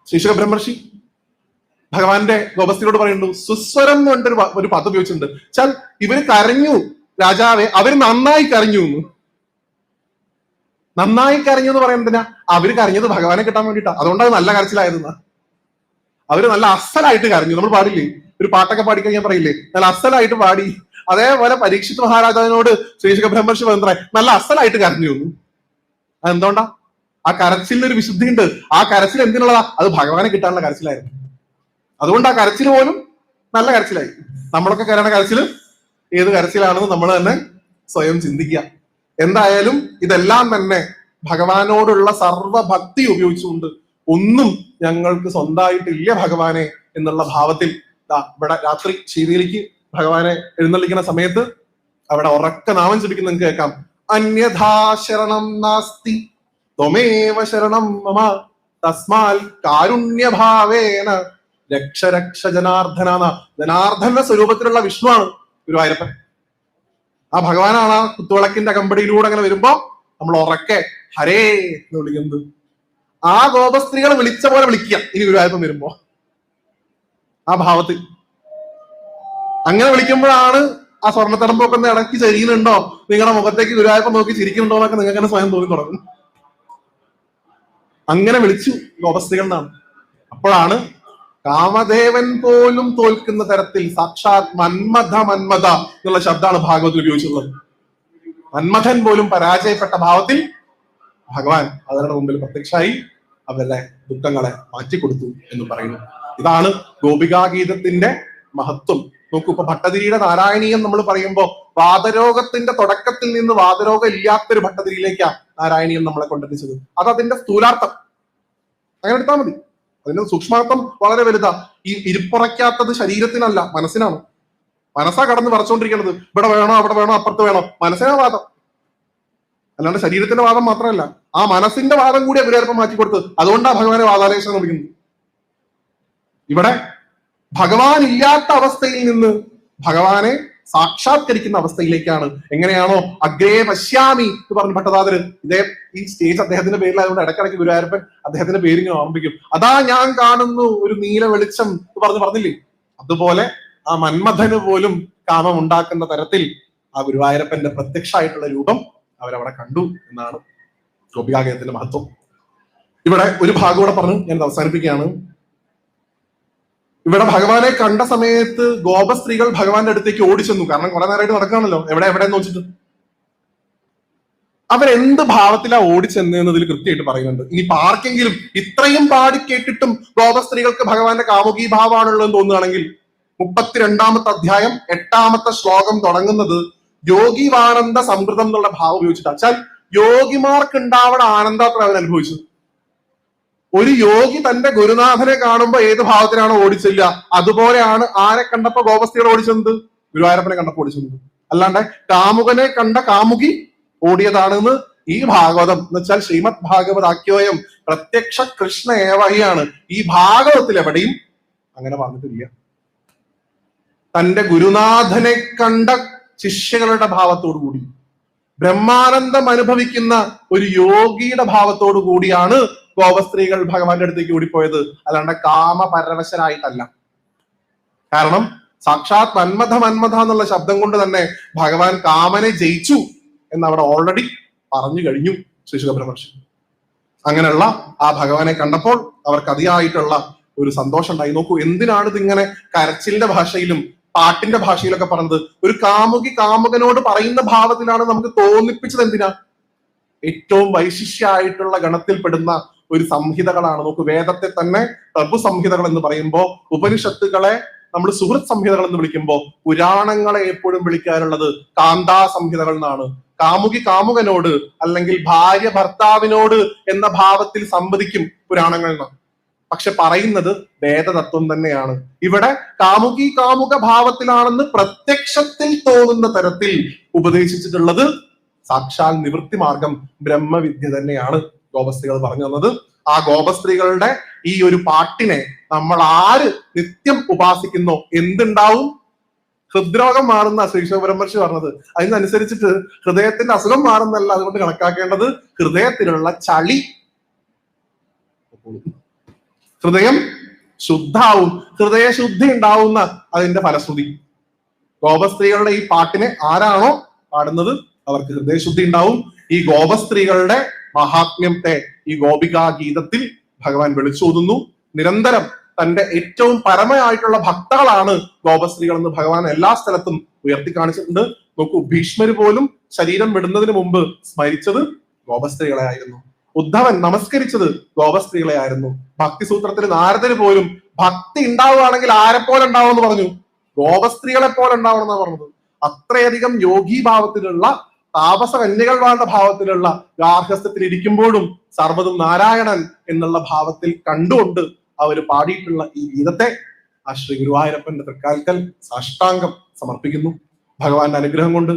ശ്രീശുക ബ്രഹ്മർഷി ഭഗവാന്റെ ഗോപസ്ത്രീയോട് പറയുന്നുണ്ട്, സുസ്വരം എന്ന് പറഞ്ഞിട്ട് ഒരു പദം ഉപയോഗിച്ചിട്ടുണ്ട്. വെച്ചാൽ ഇവര് കരഞ്ഞു രാജാവെ, അവര് നന്നായി കരഞ്ഞു എന്ന്. നന്നായി കരഞ്ഞു എന്ന് പറയുന്നത് എന്തിനാ? അവര് കരഞ്ഞത് ഭഗവാനെ കിട്ടാൻ വേണ്ടിയിട്ടാ. അതുകൊണ്ടത് നല്ല കരച്ചിലായിരുന്നു. അവര് നല്ല അസലായിട്ട് കരഞ്ഞു. നമ്മൾ പാടില്ലേ, ഒരു പാട്ടൊക്കെ പാടിക്കഴിഞ്ഞാൽ പറയില്ലേ, നല്ല അസലായിട്ട് പാടി. അതേപോലെ പരീക്ഷിത് മഹാരാജാവിനോട് ശ്രീശുക ബ്രഹ്മർഷി പറഞ്ഞ നല്ല അസലായിട്ട് കരഞ്ഞു എന്ന്. അതെന്തുകൊണ്ടാ? ആ കരച്ചിലിനൊരു വിശുദ്ധി ഉണ്ട്. ആ കരച്ചിൽ എന്തിനുള്ളതാ? അത് ഭഗവാനെ കിട്ടാനുള്ള കരച്ചിലായിരുന്നു. അതുകൊണ്ട് ആ കരച്ചിൽ പോലും നല്ല കരച്ചിലായി. നമ്മളൊക്കെ കരയണ കരച്ചിൽ ഏത് കരച്ചിലാണെന്ന് നമ്മൾ തന്നെ സ്വയം ചിന്തിക്കുക. എന്തായാലും ഇതെല്ലാം തന്നെ ഭഗവാനോടുള്ള സർവഭക്തി ഉപയോഗിച്ചുകൊണ്ട് ഒന്നും ഞങ്ങൾക്ക് സ്വന്തമായിട്ടില്ല ഭഗവാനെ എന്നുള്ള ഭാവത്തിൽ ഇവിടെ രാത്രി ശീതിയിലേക്ക് ഭഗവാനെ എഴുന്നള്ളിക്കുന്ന സമയത്ത് അവിടെ ഉറക്ക നാമം ജപിക്കുന്ന നിങ്ങൾക്ക് കേൾക്കാം. അന്യഥാ ശരണം നാസ്തി ത്വമേവ ശരണം മമ തസ്മാൽ കാരുണ്യഭാവേന രക്ഷ രക്ഷ ജനാർദ്ദന. ജനാർദ്ദന സ്വരൂപത്തിലുള്ള വിഷ്ണുവാണ് ഗുരുവായൂരപ്പൻ. ആ ഭഗവാനാണ് ആ കുത്തുവിളക്കിന്റെ കമ്പടിയിലൂടെ അങ്ങനെ വരുമ്പോ നമ്മൾ ഉറക്കെ ഹരേ എന്ന് വിളിക്കുന്നത്. ആ ഗോപസ്ത്രീകൾ വിളിച്ച പോലെ വിളിക്കുക ഇനി ഗുരുവായൂരപ്പൻ വരുമ്പോ ആ ഭാവത്തിൽ. അങ്ങനെ വിളിക്കുമ്പോഴാണ് ആ സ്വർണ്ണത്തടമ്പൊക്കെ ഒന്ന് ഇടയ്ക്ക് ചരിയുന്നുണ്ടോ, നിങ്ങളുടെ മുഖത്തേക്ക് ഗുരുവായൂരപ്പൻ നോക്കി ചിരിക്കുന്നുണ്ടോ എന്നൊക്കെ നിങ്ങൾക്ക് തന്നെ സ്വയം തോന്നി തുടങ്ങും. അങ്ങനെ വിളിച്ചു ഗോപസ്ത്രീകൾ എന്നാണ്. അപ്പോഴാണ് കാമദേവൻ പോലും തോൽക്കുന്ന തരത്തിൽ സാക്ഷാത് മന്മഥ മന്മഥ എന്നുള്ള ശബ്ദമാണ് ഭാഗവത്തിൽ ഉപയോഗിച്ചിട്ടുള്ളത്. മന്മഥൻ പോലും പരാജയപ്പെട്ട ഭാവത്തിൽ ഭഗവാൻ അവരുടെ മുമ്പിൽ പ്രത്യക്ഷമായി അവരുടെ ദുഃഖങ്ങളെ മാറ്റിക്കൊടുത്തു എന്ന് പറയുന്നു. ഇതാണ് ഗോപികാഗീതത്തിന്റെ മഹത്വം. നോക്കൂ, ഇപ്പൊ ഭട്ടതിരിയുടെ നാരായണീയം നമ്മൾ പറയുമ്പോ വാതരോഗത്തിന്റെ തുടക്കത്തിൽ നിന്ന് വാതരോഗം ഇല്ലാത്തൊരു ഭട്ടതിരിയിലേക്കാണ് നാരായണീയം നമ്മളെ കൊണ്ടെത്തിച്ചത്. അത് അതിന്റെ സ്ഥൂലാർത്ഥം, അങ്ങനെ എടുത്താൽ മതി. അതിന്റെ സൂക്ഷ്മാർത്ഥം വളരെ വലുതാ. ഈ ഇരിപ്പുറയ്ക്കാത്തത് ശരീരത്തിനല്ല, മനസ്സിനാണ്. മനസ്സാ കടന്ന് വരച്ചോണ്ടിരിക്കുന്നത്, ഇവിടെ വേണോ അവിടെ വേണോ അപ്പുറത്ത് വേണോ, മനസ്സിനാ വാദം, അല്ലാണ്ട് ശരീരത്തിന്റെ വാദം മാത്രമല്ല. ആ മനസ്സിന്റെ വാദം കൂടി ഗുരുവായൂരപ്പൻ മാറ്റിക്കൊടുത്ത്. അതുകൊണ്ടാണ് ഭഗവാനെ വാതാലേശം വിളിക്കുന്നത്. ഇവിടെ ഭഗവാൻ ഇല്ലാത്ത അവസ്ഥയിൽ നിന്ന് ഭഗവാനെ സാക്ഷാത്കരിക്കുന്ന അവസ്ഥയിലേക്കാണ്. എങ്ങനെയാണോ അഗ്രേ പശ്യാമി എന്ന് പറഞ്ഞു ഭട്ടതാദര്, ഈ സ്റ്റേജ് അദ്ദേഹത്തിന്റെ പേരിലായതുകൊണ്ട് ഇടയ്ക്കിടയ്ക്ക് ഗുരുവായൂരപ്പൻ അദ്ദേഹത്തിന്റെ പേരിങ്ങനെ ഓർമ്മിക്കും. അതാ ഞാൻ കാണുന്നു ഒരു നീല വെളിച്ചം എന്ന് പറഞ്ഞില്ലേ, അതുപോലെ ആ മന്മഥന് പോലും കാമം ഉണ്ടാക്കുന്ന തരത്തിൽ ആ ഗുരുവായൂരപ്പന്റെ പ്രത്യക്ഷമായിട്ടുള്ള രൂപം അവരവിടെ കണ്ടു എന്നാണ് ഗോപികാഗീതത്തിന്റെ മഹത്വം. ഇവിടെ ഒരു ഭാഗം കൂടെ പറഞ്ഞ് ഞാൻ അവസാനിപ്പിക്കുകയാണ്. ഇവിടെ ഭഗവാനെ കണ്ട സമയത്ത് ഗോപസ്ത്രീകൾ ഭഗവാന്റെ അടുത്തേക്ക് ഓടിച്ചെന്നു. കാരണം കുറെ നേരമായിട്ട് നടക്കുകയാണല്ലോ, എവിടെ എന്ന് വെച്ചിട്ട്. അവരെന്ത് ഭാവത്തിലാ ഓടിച്ചെന്നതിൽ കൃത്യമായിട്ട് പറയുന്നുണ്ട്. ഇനി ആർക്കെങ്കിലും ഇത്രയും പാടി കേട്ടിട്ടും ഗോപസ്ത്രീകൾക്ക് ഭഗവാന്റെ കാമുകീ ഭാവമാണുള്ളതെന്ന് തോന്നുകയാണെങ്കിൽ 32-ാമത്തെ അധ്യായം 8-ാമത്തെ ശ്ലോകം തുടങ്ങുന്നത് യോഗിവാനന്ദ സമൃദ്ധം എന്നുള്ള ഭാവം ഉപയോഗിച്ചിട്ടാണ്. വെച്ചാൽ യോഗിമാർക്ക് ഉണ്ടാവണ ആനന്ദാത്ര അവൻ അനുഭവിച്ചത്. ഒരു യോഗി തന്റെ ഗുരുനാഥനെ കാണുമ്പോ ഏത് ഭാവത്തിനാണോ ഓടിച്ചില്ല, അതുപോലെയാണ് ആരെ കണ്ടപ്പോ ഗോപസ്ത്രീകൾ ഓടിച്ചത്, ഗുരുവായൂരപ്പനെ കണ്ടപ്പോ ഓടിച്ചത്. അല്ലാണ്ട് കാമുകനെ കണ്ട കാമുകി ഓടിയതാണെന്ന് ഈ ഭാഗവതം എന്ന് വെച്ചാൽ ശ്രീമദ് ഭാഗവതാഖ്യോയം പ്രത്യക്ഷ കൃഷ്ണ ഏവഹിയാണ്. ഈ ഭാഗവത്തിൽ എവിടെയും അങ്ങനെ പറഞ്ഞിട്ടില്ല. തന്റെ ഗുരുനാഥനെ കണ്ട ശിഷ്യകളുടെ ഭാവത്തോടു കൂടി, ബ്രഹ്മാനന്ദം അനുഭവിക്കുന്ന ഒരു യോഗിയുടെ ഭാവത്തോടു കൂടിയാണ് ഗോപസ്ത്രീകൾ ഭഗവാന്റെ അടുത്തേക്ക് ഓടിപ്പോയത്, അല്ലാണ്ട് കാമപരവശരായിട്ടല്ല. കാരണം സാക്ഷാത് മന്മഥ മന്മഥ എന്നുള്ള ശബ്ദം കൊണ്ട് തന്നെ ഭഗവാൻ കാമനെ ജയിച്ചു എന്ന് അവിടെ ഓൾറെഡി പറഞ്ഞു കഴിഞ്ഞു ശ്രീ ശുഖബ്രഹ്മർഷി. അങ്ങനെയുള്ള ആ ഭഗവാനെ കണ്ടപ്പോൾ അവർക്ക് അതിയായിട്ടുള്ള ഒരു സന്തോഷം ഉണ്ടായി. നോക്കൂ, എന്തിനാണ് ഇതിങ്ങനെ കരച്ചിലിന്റെ ഭാഷയിലും പാട്ടിന്റെ ഭാഷയിലൊക്കെ പറഞ്ഞത്? ഒരു കാമുകി കാമുകനോട് പറയുന്ന ഭാവത്തിലാണ് നമുക്ക് തോന്നിപ്പിച്ചത്. എന്തിനാ? ഏറ്റവും വൈശിഷ്യായിട്ടുള്ള ഗണത്തിൽപ്പെടുന്ന ഒരു സംഹിതകളാണ്. നോക്കൂ, വേദത്തെ തന്നെ പ്രഭു സംഹിതകൾ എന്ന് പറയുമ്പോൾ, ഉപനിഷത്തുകളെ നമ്മൾ സുഹൃത്ത് സംഹിതകൾ എന്ന് വിളിക്കുമ്പോൾ, പുരാണങ്ങളെ എപ്പോഴും വിളിക്കാറുള്ളത് കാന്താ സംഹിതകൾ എന്നാണ്. കാമുകി കാമുകനോട് അല്ലെങ്കിൽ ഭാര്യ ഭർത്താവിനോട് എന്ന ഭാവത്തിൽ സംവദിക്കും പുരാണങ്ങൾ എന്നാണ്. പക്ഷെ പറയുന്നത് വേദതത്വം തന്നെയാണ്. ഇവിടെ കാമുകി കാമുക ഭാവത്തിലാണെന്ന് പ്രത്യക്ഷത്തിൽ തോന്നുന്ന തരത്തിൽ ഉപദേശിച്ചിട്ടുള്ളത് സാക്ഷാൽ നിവൃത്തി മാർഗം ബ്രഹ്മവിദ്യ തന്നെയാണ് ഗോപസ്ത്രീകൾ പറഞ്ഞു തന്നത്. ആ ഗോപസ്ത്രീകളുടെ ഈ ഒരു പാട്ടിനെ നമ്മൾ ആര് നിത്യം ഉപാസിക്കുന്നോ എന്തുണ്ടാവും? ഹൃദ്രോഗം മാറുന്ന ശ്രീ ശുഖബ്രഹ്മർഷി പറഞ്ഞത്. അതിനനുസരിച്ചിട്ട് ഹൃദയത്തിന്റെ അസുഖം മാറുന്നല്ല അതുകൊണ്ട് കണക്കാക്കേണ്ടത്, ഹൃദയത്തിലുള്ള ചളി, ഹൃദയം ശുദ്ധാവും, ഹൃദയശുദ്ധി ഉണ്ടാവുന്ന അതിന്റെ ഫലശ്രുതി. ഗോപസ്ത്രീകളുടെ ഈ പാട്ടിനെ ആരാണോ പാടുന്നത് അവർക്ക് ഹൃദയശുദ്ധി ഉണ്ടാവും. ഈ ഗോപസ്ത്രീകളുടെ മഹാത്മ്യത്തെ ഈ ഗോപികാ ഗീതത്തിൽ ഭഗവാൻ വിളിച്ചോതുന്നു. നിരന്തരം തന്റെ ഏറ്റവും പരമയായിട്ടുള്ള ഭക്തകളാണ് ഗോപസ്ത്രീകൾ എന്ന് ഭഗവാൻ എല്ലാ സ്ഥലത്തും ഉയർത്തി കാണിച്ചിട്ടുണ്ട്. നോക്കൂ, ഭീഷ്മര് പോലും ശരീരം വിടുന്നതിന് മുമ്പ് സ്മരിച്ചത് ഗോപസ്ത്രീകളെ ആയിരുന്നു. ഉദ്ധവൻ നമസ്കരിച്ചത് ഗോപസ്ത്രീകളെ ആയിരുന്നു. ഭക്തിസൂത്രത്തിൽ നാരദന് പോലും ഭക്തി ഉണ്ടാവുകയാണെങ്കിൽ ആരെ പോലെ ഉണ്ടാവും എന്ന് പറഞ്ഞു? ഗോപസ്ത്രീകളെ പോലെ ഉണ്ടാവണം എന്നാണ് പറഞ്ഞത്. അത്രയധികം യോഗീഭാവത്തിലുള്ള, താപസ കന്യകൾ വേണ്ട ഭാവത്തിലുള്ള ഗാർഹസ്ഥ്യത്തിൽ ഇരിക്കുമ്പോഴും സർവ്വതും നാരായണൻ എന്നുള്ള ഭാവത്തിൽ കണ്ടുകൊണ്ട് അവര് പാടിയിട്ടുള്ള ഈ ഗീതത്തെ ആ ശ്രീ ഗുരുവായൂരപ്പന്റെ തൃക്കാൽക്കൽ സാഷ്ടാംഗം സമർപ്പിക്കുന്നു. ഭഗവാന്റെ അനുഗ്രഹം കൊണ്ട്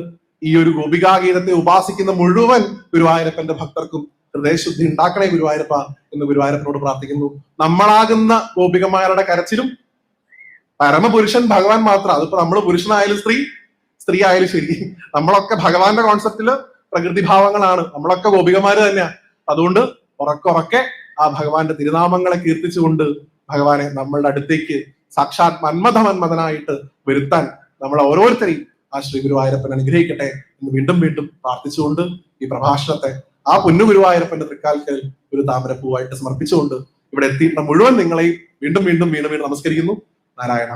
ഈ ഒരു ഗോപികാഗീതത്തെ ഉപാസിക്കുന്ന മുഴുവൻ ഗുരുവായൂരപ്പന്റെ ഭക്തർക്കും ഹൃദയശുദ്ധി ഉണ്ടാക്കണേ ഗുരുവായൂരപ്പ എന്ന് ഗുരുവായൂരപ്പനോട് പ്രാർത്ഥിക്കുന്നു. നമ്മളാകുന്ന ഗോപികമാരുടെ കരച്ചിലും പരമപുരുഷൻ ഭഗവാൻ മാത്രം. അതിപ്പോ നമ്മൾ പുരുഷനായാലും സ്ത്രീ ആയാലും ശരി, നമ്മളൊക്കെ ഭഗവാന്റെ കോൺസെപ്റ്റില് പ്രകൃതിഭാവങ്ങളാണ്, നമ്മളൊക്കെ ഗോപികമാര് തന്നെയാണ്. അതുകൊണ്ട് ഉറക്കെ ആ ഭഗവാന്റെ തിരുനാമങ്ങളെ കീർത്തിച്ചുകൊണ്ട് ഭഗവാനെ നമ്മളുടെ അടുത്തേക്ക് സാക്ഷാത് മന്മഥനായിട്ട് വരുത്താൻ നമ്മളെ ഓരോരുത്തരെയും ആ ശ്രീ ഗുരുവായൂരപ്പൻ അനുഗ്രഹിക്കട്ടെ എന്ന് വീണ്ടും വീണ്ടും പ്രാർത്ഥിച്ചുകൊണ്ട് ഈ പ്രഭാഷണത്തെ ആ പൊന്നു ഗുരുവായൂരപ്പന്റെ തൃക്കാൽക്കൽ ഒരു താമരപ്പൂവായിട്ട് സമർപ്പിച്ചുകൊണ്ട് ഇവിടെ എത്തിയിട്ടുള്ള മുഴുവൻ നിങ്ങളെയും വീണ്ടും നമസ്കരിക്കുന്നു. നാരായണ.